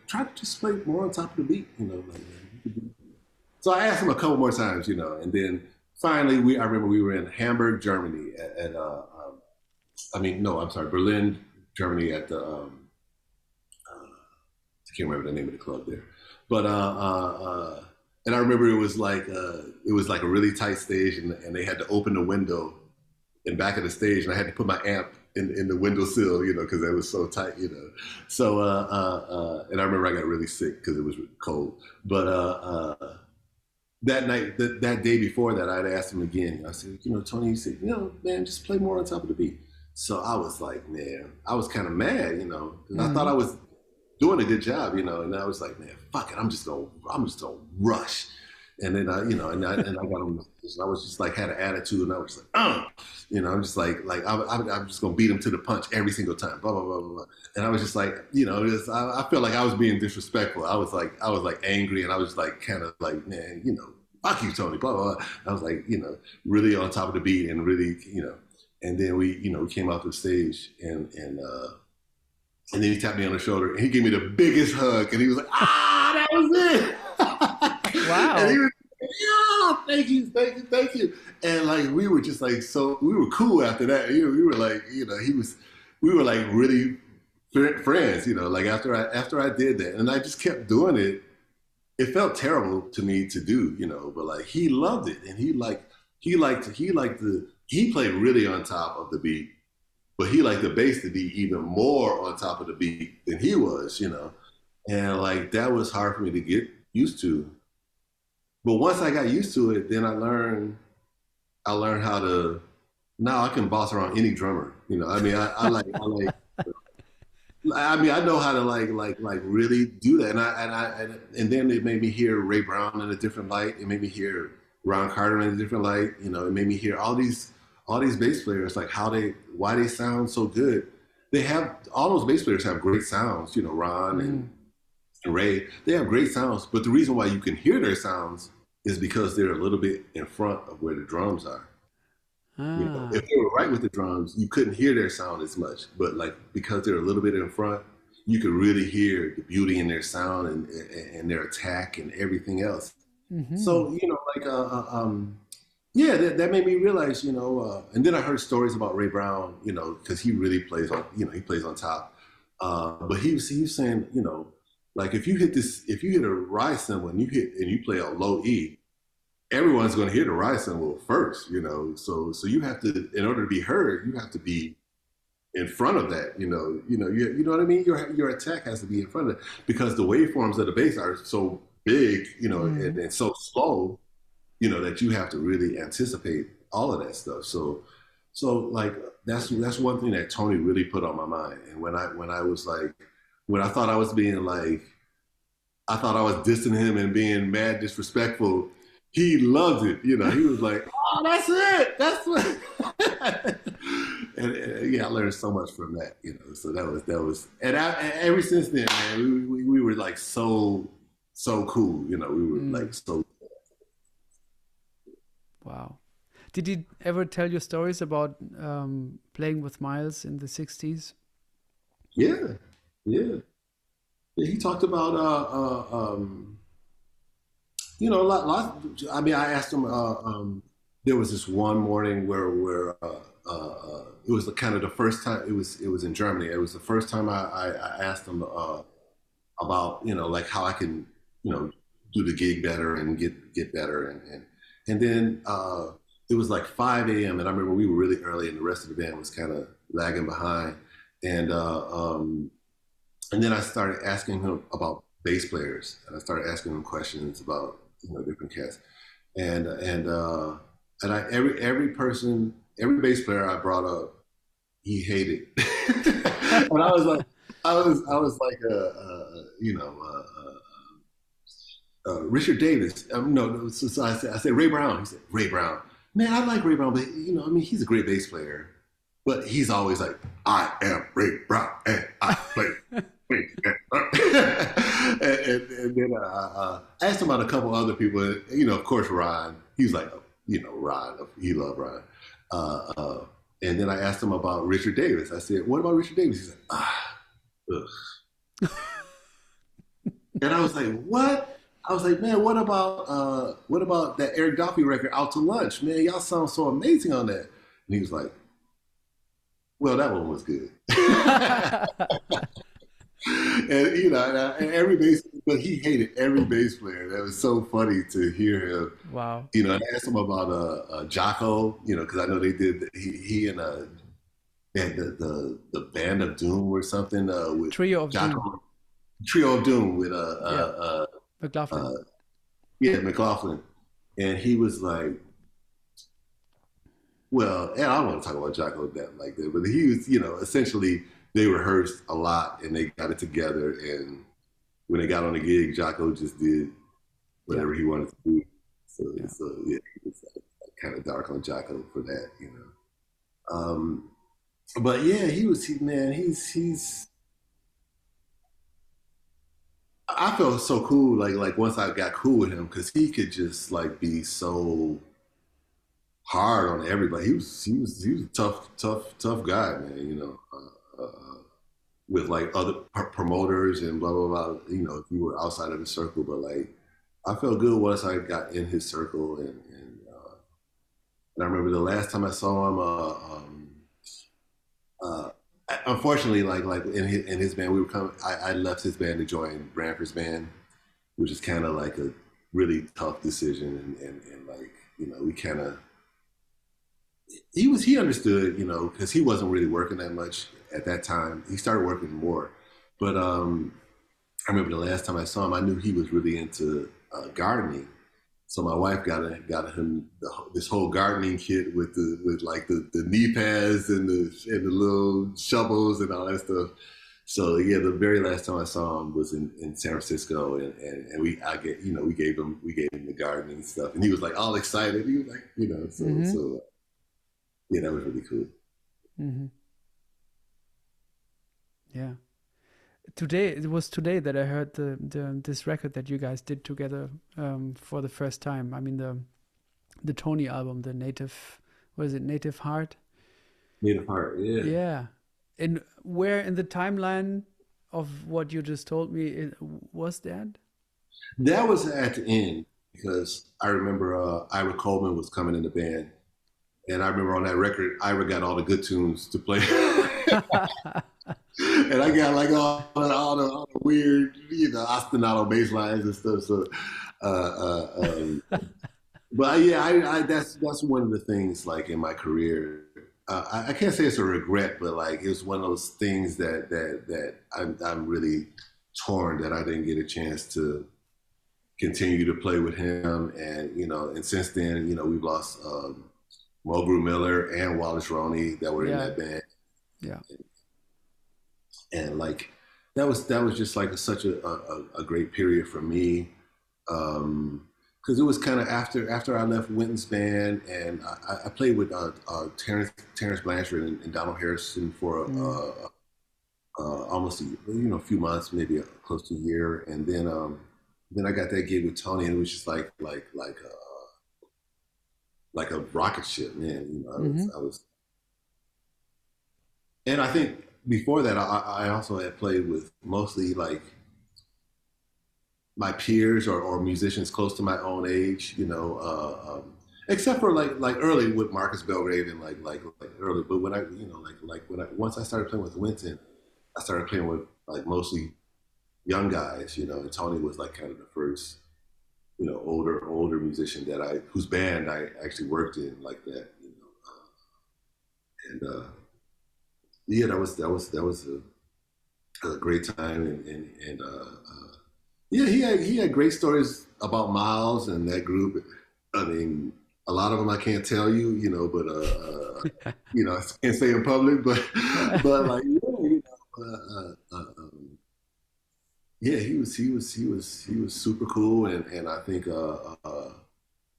try to just play more on top of the beat, So I asked him a couple more times, and then finally I remember we were in Hamburg, Germany Berlin, Germany at the I can't remember the name of the club there, but and I remember it was like a really tight stage, and they had to open the window in back of the stage, and I had to put my amp in the windowsill, because it was so tight, So and I remember I got really sick because it was cold, but that night, that day before that, I'd asked him again. I said, Tony, he said, man, just play more on top of the beat. So I was like, man, I was kind of mad, and I thought I was doing a good job, and I was like, man, fuck it, I'm just gonna rush. And then and I got him. I was just like had an attitude, and I was like, I'm just like I'm just gonna beat him to the punch every single time, blah blah blah blah. And I was just like, I felt like I was being disrespectful. I was like angry, and I was like kind of like, man, fuck you, Tony, blah blah blah. I was like, really on top of the beat, and really, and then we came out to the stage, and then he tapped me on the shoulder, and he gave me the biggest hug, and he was like, that was it. Wow. And he was like, yeah, thank you. And like, we were just like, we were cool after that. We were like, we were like really friends, like after I did that, and I just kept doing it. It felt terrible to me to do, but like he loved it, and he played really on top of the beat, but he liked the bass to be even more on top of the beat than he was, and like that was hard for me to get used to. But once I got used to it, then I learned how to. Now I can boss around any drummer, I mean, I know how to like really do that, and then it made me hear Ray Brown in a different light. It made me hear Ron Carter in a different light. It made me hear all these bass players, like why they sound so good. They have all those bass players have great sounds. Ron and Ray, they have great sounds. But the reason why you can hear their sounds is because they're a little bit in front of where the drums are. If they were right with the drums, you couldn't hear their sound as much. But like because they're a little bit in front, you could really hear the beauty in their sound and their attack and everything else. Mm-hmm. So yeah, that made me realize, and then I heard stories about Ray Brown, because he really plays on, he plays on top. But he was saying, like if you hit a rise cymbal and you play a low E, everyone's going to hear the rise cymbal first, So you have to, in order to be heard, you have to be in front of that, you know what I mean? Your attack has to be in front of it, because the waveforms of the bass are so big, and so slow, that you have to really anticipate all of that stuff. So like that's one thing that Tony really put on my mind. And when I thought I was being like, I thought I was dissing him and being mad disrespectful, he loved it. He was like, "Oh, that's it. That's what." and yeah, I learned so much from that. So that was, and ever since then, man, we were like so cool. We were like so. Wow. Did he ever tell you stories about playing with Miles in the 60s? Yeah, yeah. Yeah, he talked about a lot. I mean, I asked him. There was this one morning where it was kind of the first time. It was in Germany. It was the first time I asked him about like how I can do the gig better and get better and then it was like 5 a.m. and I remember we were really early and the rest of the band was kind of lagging behind and and then I started asking him about bass players and I started asking him questions about different cats and I every bass player I brought up he hated and I was like Richard Davis. No, so I said Ray Brown. He said Ray Brown. Man, I like Ray Brown, but I mean, he's a great bass player. But he's always like, I am Ray Brown, and I play. And then I asked him about a couple other people. Of course, Ron. He was like, Ron. He loved Ron. And then I asked him about Richard Davis. I said, "What about Richard Davis?" He said, ugh. And I was like, "What?" I was like, "Man, what about that Eric Dolphy record, Out to Lunch? Man, y'all sound so amazing on that." And he was like, "Well, that one was good." And and every bass, but he hated every bass player. That was so funny to hear him. Wow. And I asked him about Jocko, because I know they did. He and they had the Band of Doom or something with Trio of Jocko. Doom. Trio of Doom with McLaughlin. Yeah, McLaughlin, and he was like, well, and I don't want to talk about Jocko that like that, but he was, essentially they rehearsed a lot and they got it together, and when they got on the gig, Jocko just did whatever he wanted to do. So yeah, he was kind of dark on Jocko for that. But yeah, he's. I felt so cool, like once I got cool with him, because he could just like be so hard on everybody. He was a tough guy, man. With like other promoters and blah blah blah. If you were outside of his circle, but like I felt good once I got in his circle, and I remember the last time I saw him. Unfortunately, like in his band, we were coming. I left his band to join Branford's band, which is kind of like a really tough decision, and like we kind of he understood, because he wasn't really working that much at that time. He started working more, but I remember the last time I saw him, I knew he was really into gardening. So my wife got him this whole gardening kit with like the knee pads and the little shovels and all that stuff. So yeah, the very last time I saw him was in San Francisco, and we gave him the gardening stuff, and he was like all excited. He was like so yeah, that was really cool. Mm-hmm. Yeah. It was today that I heard this record that you guys did together for the first time. I mean the Tony album, the Native, what is it, Native Heart? Native Heart, yeah. Yeah. And where in the timeline of what you just told me was that? That was at the end, because I remember Ira Coleman was coming in the band, and I remember on that record, Ira got all the good tunes to play. And I got like all the weird, ostinato bass lines and stuff. So, but yeah, I that's one of the things like in my career. I can't say it's a regret, but like it was one of those things that I'm really torn that I didn't get a chance to continue to play with him, and since then, we've lost Mulgrew Miller and Wallace Roney that were in that band. Yeah. And like that was just like such a great period for me, because it was kind of after I left Wynton's band, and I played with Terrence Blanchard and Donald Harrison for almost a few months, maybe close to a year, and then I got that gig with Tony, and it was just like like a rocket ship, man. You know, Mm-hmm. I was, and I think before that, I also had played with mostly like my peers or musicians close to my own age, you know, except for like early with Marcus Belgrave and like early. But when I, you know, like when I once I started playing with Wynton, I started playing with like mostly young guys, you know, and Tony was like kind of the first, you know, older musician that I whose band I actually worked in like that, you know, and yeah, that was a great time and yeah, he had great stories about Miles and that group. I mean, a lot of them I can't tell you, you know, but you know, I can't say in public, but like yeah, you know, yeah, he was super cool, and I think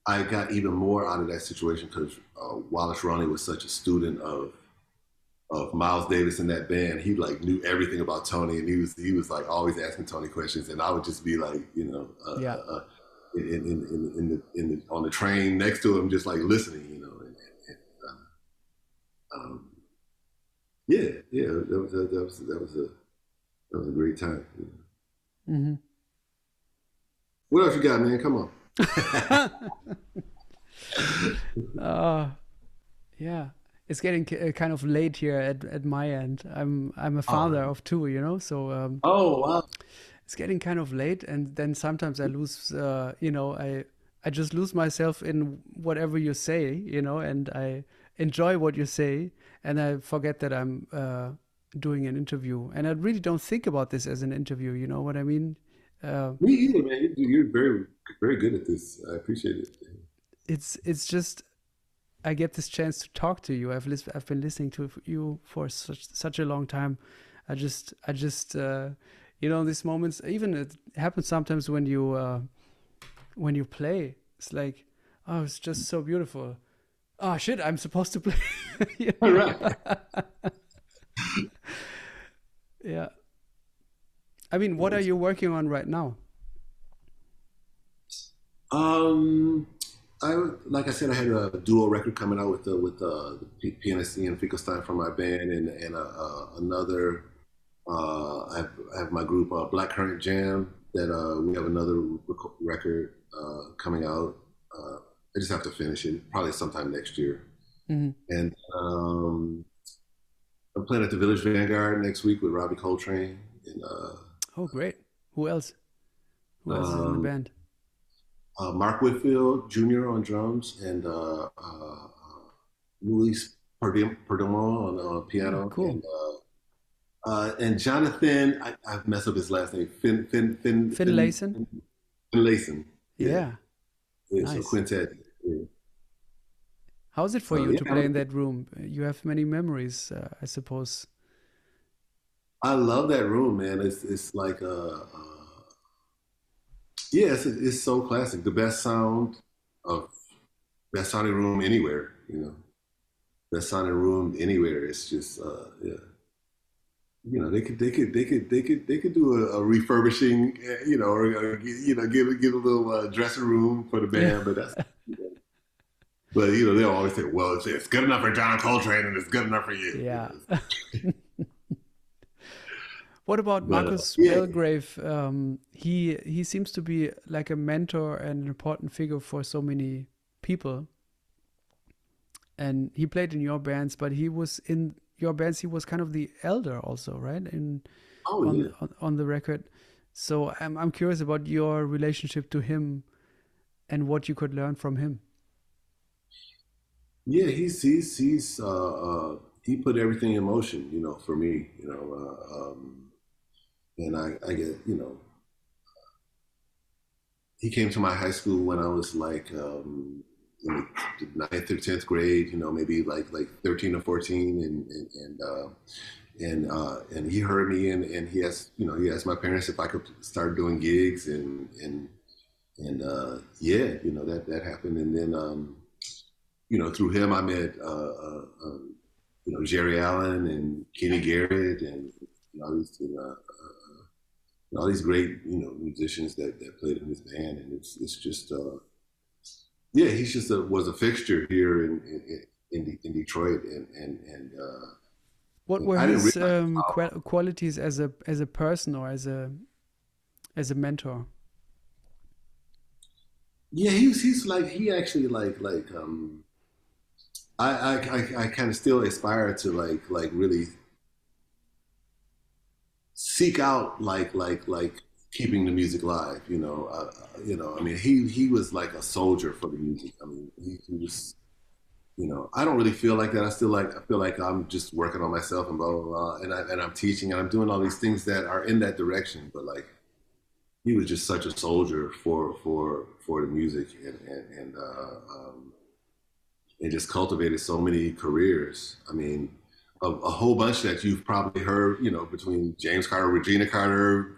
I got even more out of that situation because Wallace Roney was such a student of Miles Davis in that band. He like knew everything about Tony, and he was like always asking Tony questions, and I would just be like, you know, Yeah. on the train next to him, just like listening, you know, um, yeah, yeah, that was a great time. You know. Mm-hmm. What else you got, man? Come on. uh, yeah. It's getting kind of late here at my end. I'm a father Oh, of two, you know, so oh wow. it's getting kind of late, and then sometimes I lose, you know, I just lose myself in whatever you say, you know, and I enjoy what you say, and I forget that I'm doing an interview, and I really don't think about this as an interview. You know what I mean? Uh, Me either, man. You're very good at this. I appreciate it. it's just I get this chance to talk to you. I've been listening to you for such a long time. I just you know, these moments. Even it happens sometimes when you play. It's like, oh, it's just so beautiful. Oh shit, I'm supposed to play. You All know? right. Yeah. I mean, what are Yes. you working on right now? Um, like I said, I had a duo record coming out with the pianist Ian Finkelstein from my band, and another. I have my group Black Current Jam that we have another record coming out. I just have to finish it probably sometime next year. Hmm. And I'm playing at the Village Vanguard next week with Robbie Coltrane and Oh, great. Who else? Who else is in the um, band? Mark Whitfield Jr. on drums and Luis Perdomo on Ah, piano cool. and Jonathan. I've messed up his last name. Finlayson. Finlayson. Yeah, Yeah, yeah. So nice. quintet. Yeah. How's it for So you yeah, to play in that room? You have many memories, I suppose. I love that room, man. It's like yeah, it's so classic. The best sound of best sounding room anywhere. You know, best sounding room anywhere. It's just yeah. You know, they could do a refurbishing, you know, or you know, give a little dressing room for the Yeah. band, but that's. But you know, they'll always say, "Well, it's good enough for John Coltrane, and it's good enough for you." You Yeah. know, What about but Marcus yeah, Belgrave? He seems to be like a mentor and an important figure for so many people. And he played in your bands, but he was in your bands. He was kind of the elder, also, right? In oh yeah, on the record. So I'm curious about your relationship to him and what you could learn from him. yeah. He put everything in motion, you know, for me, you know, and I get, you know, he came to my high school when I was like in the ninth or tenth grade, you know, maybe like 13 or 14, and he heard me and he asked my parents if I could start doing gigs and yeah, you know that happened, and then you know through him I met you know Jerry Allen and Kenny Garrett and all these great you know musicians that played in his band, and it's just yeah, he's just was a fixture here in Detroit, What and were I didn't his realize. qualities as a person or as a mentor? Yeah, he's like he actually I kind of still aspire to really seek out keeping the music live. I mean, he was like a soldier for the music. I mean, he was. I don't really feel like that. I feel like I'm just working on myself and blah blah blah, and I'm teaching and I'm doing all these things that are in that direction. But like he was just such a soldier for the music and just cultivated so many careers. I mean, a whole bunch that you've probably heard, between James Carter, Regina Carter,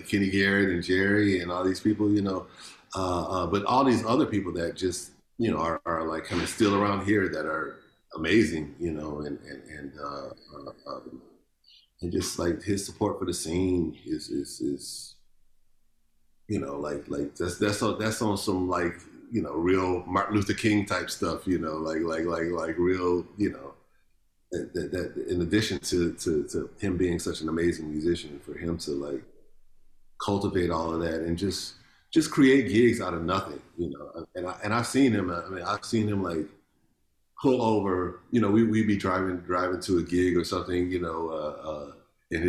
Kenny Garrett and Jerry and all these people, but all these other people that just, are like kind of still around here that are amazing, and just like his support for the scene is like that's on some like real Martin Luther King type stuff, like real, that in addition to him being such an amazing musician, for him to like cultivate all of that and just create gigs out of nothing, and I've seen him. I mean, I've seen him like pull over. We'd be driving to a gig or something, in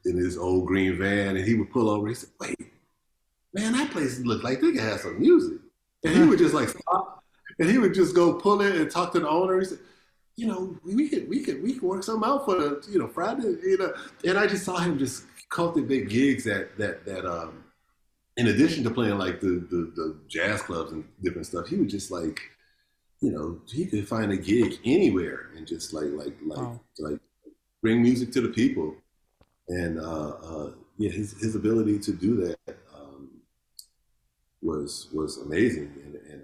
his old green van, and he would pull over. He said, "Wait, man, that place looked like they could have some music." And he would just like stop, and he would just go pull it and talk to the owner. He said, we could work something out for the, Friday, And I just saw him just cultivate gigs that in addition to playing like the jazz clubs and different stuff, he would just like, he could find a gig anywhere and just Wow. like bring music to the people. And yeah, his ability to do that was amazing. And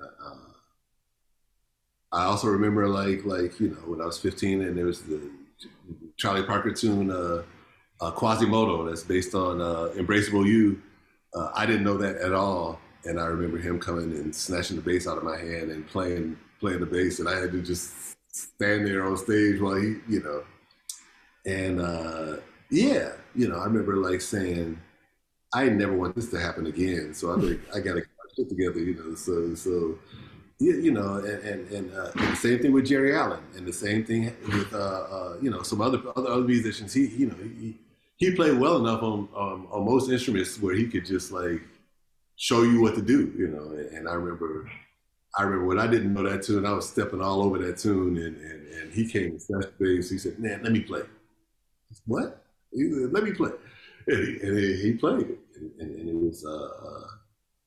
I also remember when I was 15 and there was the Charlie Parker tune Quasimodo that's based on Embraceable You. I didn't know that at all, and I remember him coming and snatching the bass out of my hand and playing the bass, and I had to just stand there on stage while he, and yeah, I remember like saying, I never want this to happen again, so I think I got to get my shit together, so yeah, and the same thing with Jerry Allen, and the same thing with some other musicians. He played well enough on most instruments where he could just like show you what to do, And I remember when I didn't know that tune, I was stepping all over that tune, and he came and snatched the bass. He said, "Man, let me play." I said, "What?" He said, "Let me play," and he played it, and it was.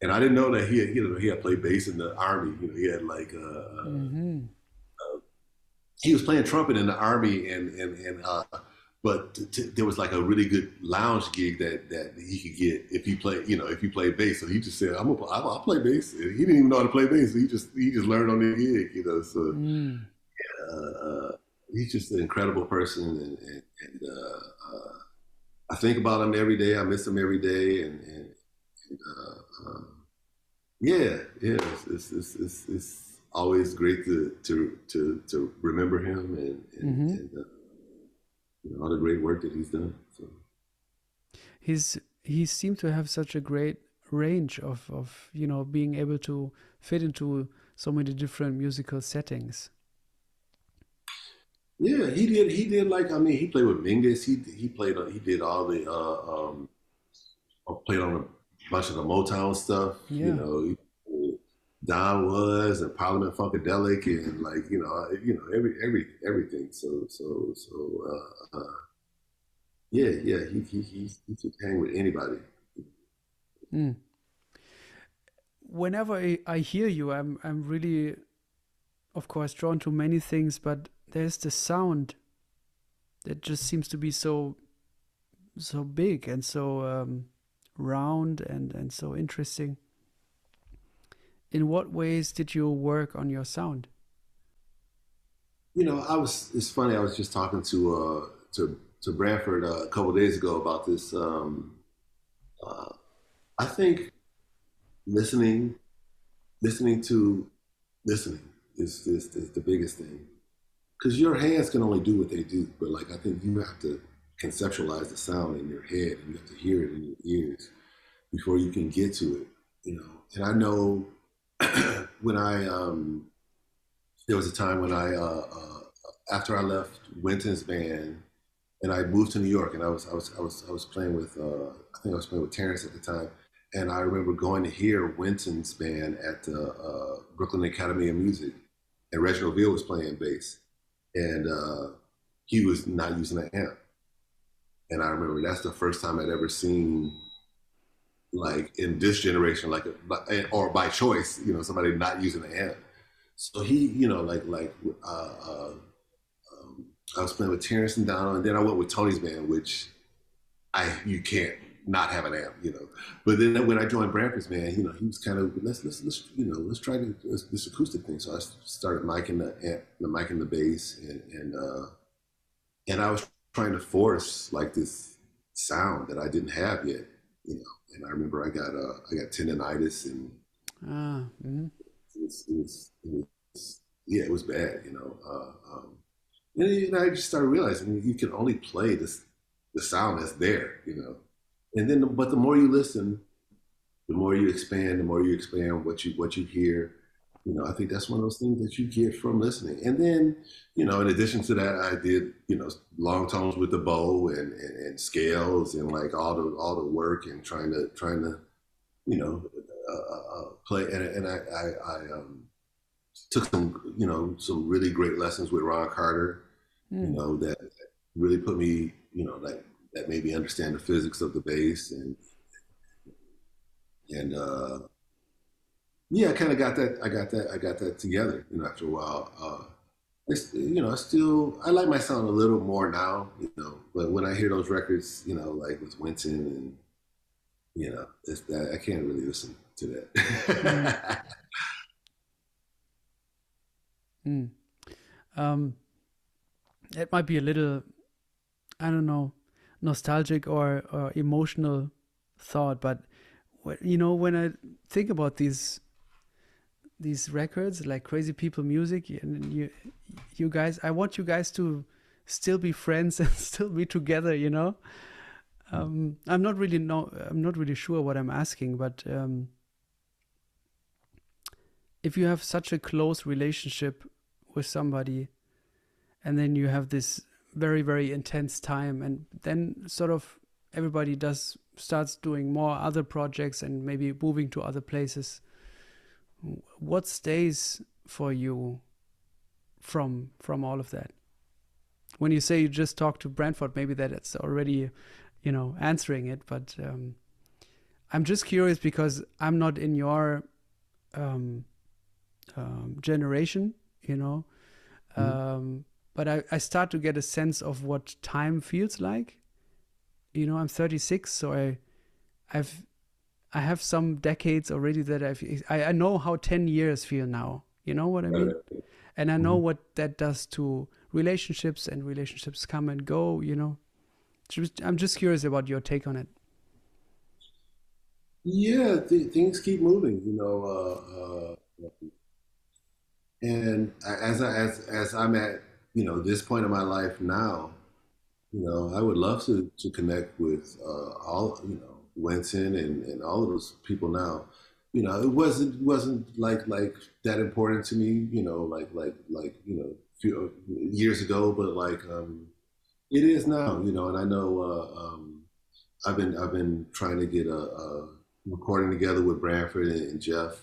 And I didn't know that he had played bass in the army. He had like Mm-hmm. he was playing trumpet in the army, and but there was like a really good lounge gig that he could get if he played bass. So he just said, I'll play bass." And he didn't even know how to play bass. So he just learned on the gig. So Mm. he's just an incredible person, I think about him every day. I miss him every day, and yeah, yeah, it's always great to remember him Mm-hmm. and all the great work that he's done. So He seemed to have such a great range of being able to fit into so many different musical settings. yeah, he did like, I mean, he played with Mingus. He did all the played on a bunch of the Motown stuff. Yeah. Don Was and Parliament Funkadelic and like everything. Yeah, yeah, he could hang with anybody. Mm. Whenever I hear you, I'm really, of course, drawn to many things, but there's the sound that just seems to be so big and so round and so interesting. In what ways did you work on your sound? It's funny. I was just talking to Branford a couple of days ago about this. Uh, I think listening listening to listening is the biggest thing, because your hands can only do what they do, but like I think you have to conceptualize the sound in your head and you have to hear it in your ears before you can get to it, you know. And I know when I there was a time when I after I left Winton's band and I moved to New York, and I was playing with I think I was playing with Terrence at the time, and I remember going to hear Winton's band at the Brooklyn Academy of Music, and Reginald Veal was playing bass, and he was not using an amp, and I remember that's the first time I'd ever seen, like in this generation, like or by choice, you know, somebody not using an amp. So he, you know, I was playing with Terrence and Donald, and then I went with Tony's band, which you can't not have an amp, you know. But then when I joined Branford's band, you know, he was kind of let's you know, let's try this acoustic thing. So I started miking the mic and the bass, and I was trying to force like this sound that I didn't have yet, you know. And I remember I got tendonitis, and it was yeah, it was bad, you know. And I just started realizing you can only play the sound that's there, you know. And then, but the more you listen, the more you expand what you hear. You know, I think that's one of those things that you get from listening. And then, you know, in addition to that, I did, you know, long tones with the bow and scales and like all the work and trying to you know play. And I took some, you know, some really great lessons with Ron Carter, you know, that really put me, you know, like that made me understand the physics of the bass, and yeah, I kind of got that. I got that together. You know, after a while, you know, I like my sound a little more now. You know, but when I hear those records, you know, like with Winton, and you know, it's that I can't really listen to Mm. that. Mm. Um, it might be a little, I don't know, nostalgic or emotional thought, but you know, when I think about these records like Crazy People Music, and you guys, I want you guys to still be friends and still be together, you know. I'm not really sure what I'm asking, but if you have such a close relationship with somebody, and then you have this very, very intense time, and then sort of everybody starts doing more other projects and maybe moving to other places, what stays for you from all of that? When you say you just talked to Brantford, maybe that's already, you know, answering it, but I'm just curious because I'm not in your um, generation, you know. But I start to get a sense of what time feels like. You know, I'm 36, so I have some decades already that I know how 10 years feel now. You know what I mean? And I know what that does to relationships, and relationships come and go, you know. I'm just curious about your take on it. Yeah, things keep moving, you know. And as I'm at, you know, this point in my life now, you know, I would love to connect with all, you know, Winton and all of those people now. You know, it wasn't like that important to me, you know, you know, few years ago, but like it is now, you know. And I know I've been trying to get a recording together with Branford and Jeff.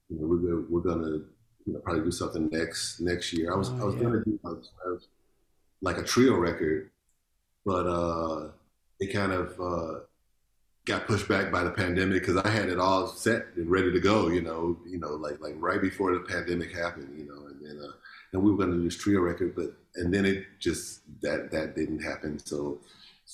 You know, we're gonna, you know, probably do something next year. I was Yeah. gonna do like a trio record, but it kind of got pushed back by the pandemic, because I had it all set and ready to go. Like right before the pandemic happened. You know, and we were going to do this trio record, and then it just that didn't happen. So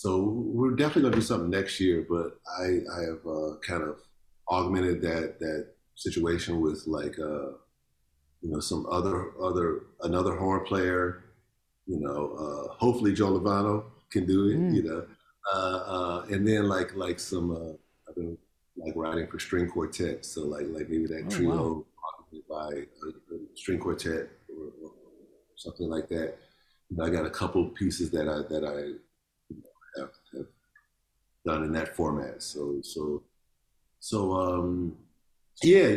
we're definitely going to do something next year. But I have kind of augmented that situation with like you know, some another horn player, you know, hopefully Joe Lovano can do it, you know, and then like some I've been like writing for string quartet, so like maybe that Oh, trio, wow. by a string quartet or something like that. I got a couple of pieces that I have done in that format. So yeah,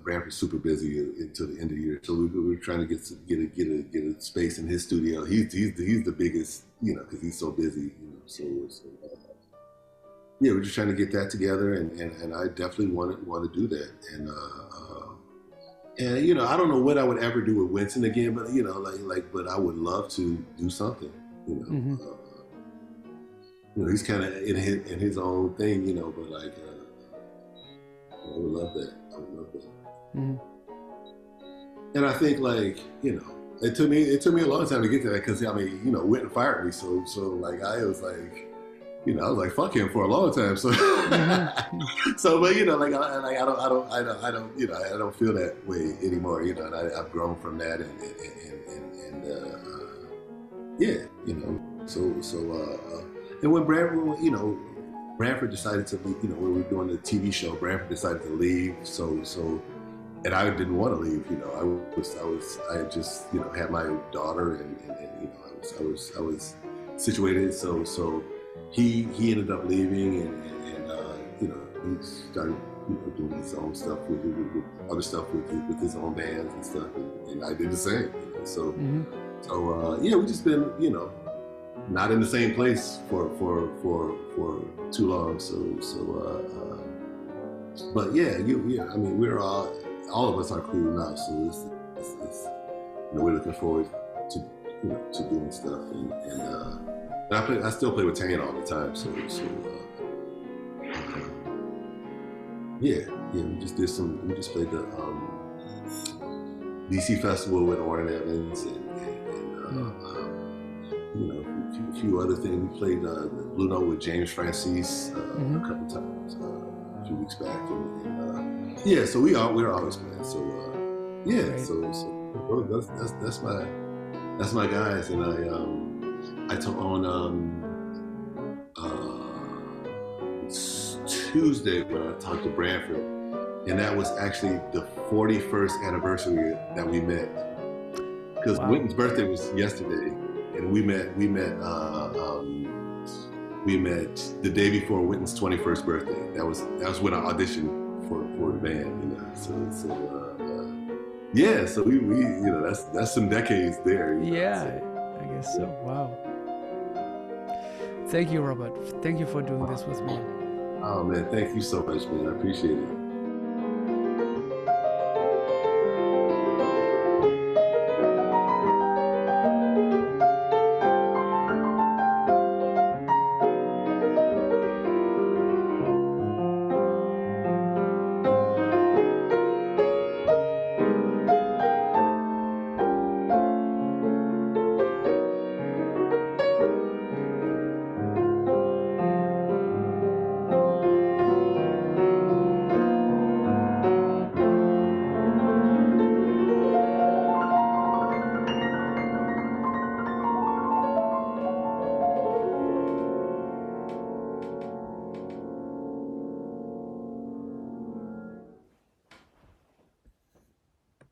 Bradford's super busy until the end of the year, so we're trying to get a space in his studio. He's the biggest, because he's so busy, yeah, we're just trying to get that together, and I definitely want to do that, and I don't know what I would ever do with Winston again, but but I would love to do something, Mm-hmm. He's kind of in his own thing, but I would love that. I would love that. Mm-hmm. And I think it took me a long time to get to that, because Wynton fired me, so I was like, I was like, fuck him for a long time. So Mm-hmm. so, but I don't feel that way anymore. And I've grown from that, and yeah, and when Branford decided to leave, when we were doing the TV show, Branford decided to leave. So, and I didn't want to leave. I had just, had my daughter, and I was situated. So he ended up leaving, and he started, doing his own stuff with other stuff with his own bands and stuff, and I did the same. So, yeah, we just been, not in the same place for too long. But yeah, we're all of us are cool now. So it's we're looking forward to to doing stuff, and I still play with Tane all the time. So yeah, we just played the DC Festival with Orrin Evans, and a few other things. We played the Blue Note with James Francis a couple times a few weeks back, and yeah, so we're always playing. So yeah, Great. so that's my guys, and I took on Tuesday when I talked to Branford, and that was actually the 41st anniversary that we met, because Wynton's birthday was yesterday, and we met the day before Wynton's 21st birthday. That was when I auditioned for the band, yeah. So we that's some decades there. Yeah, I guess so. Wow. Thank you, Robert. Thank you for doing this with me. Oh man, thank you so much, man. I appreciate it.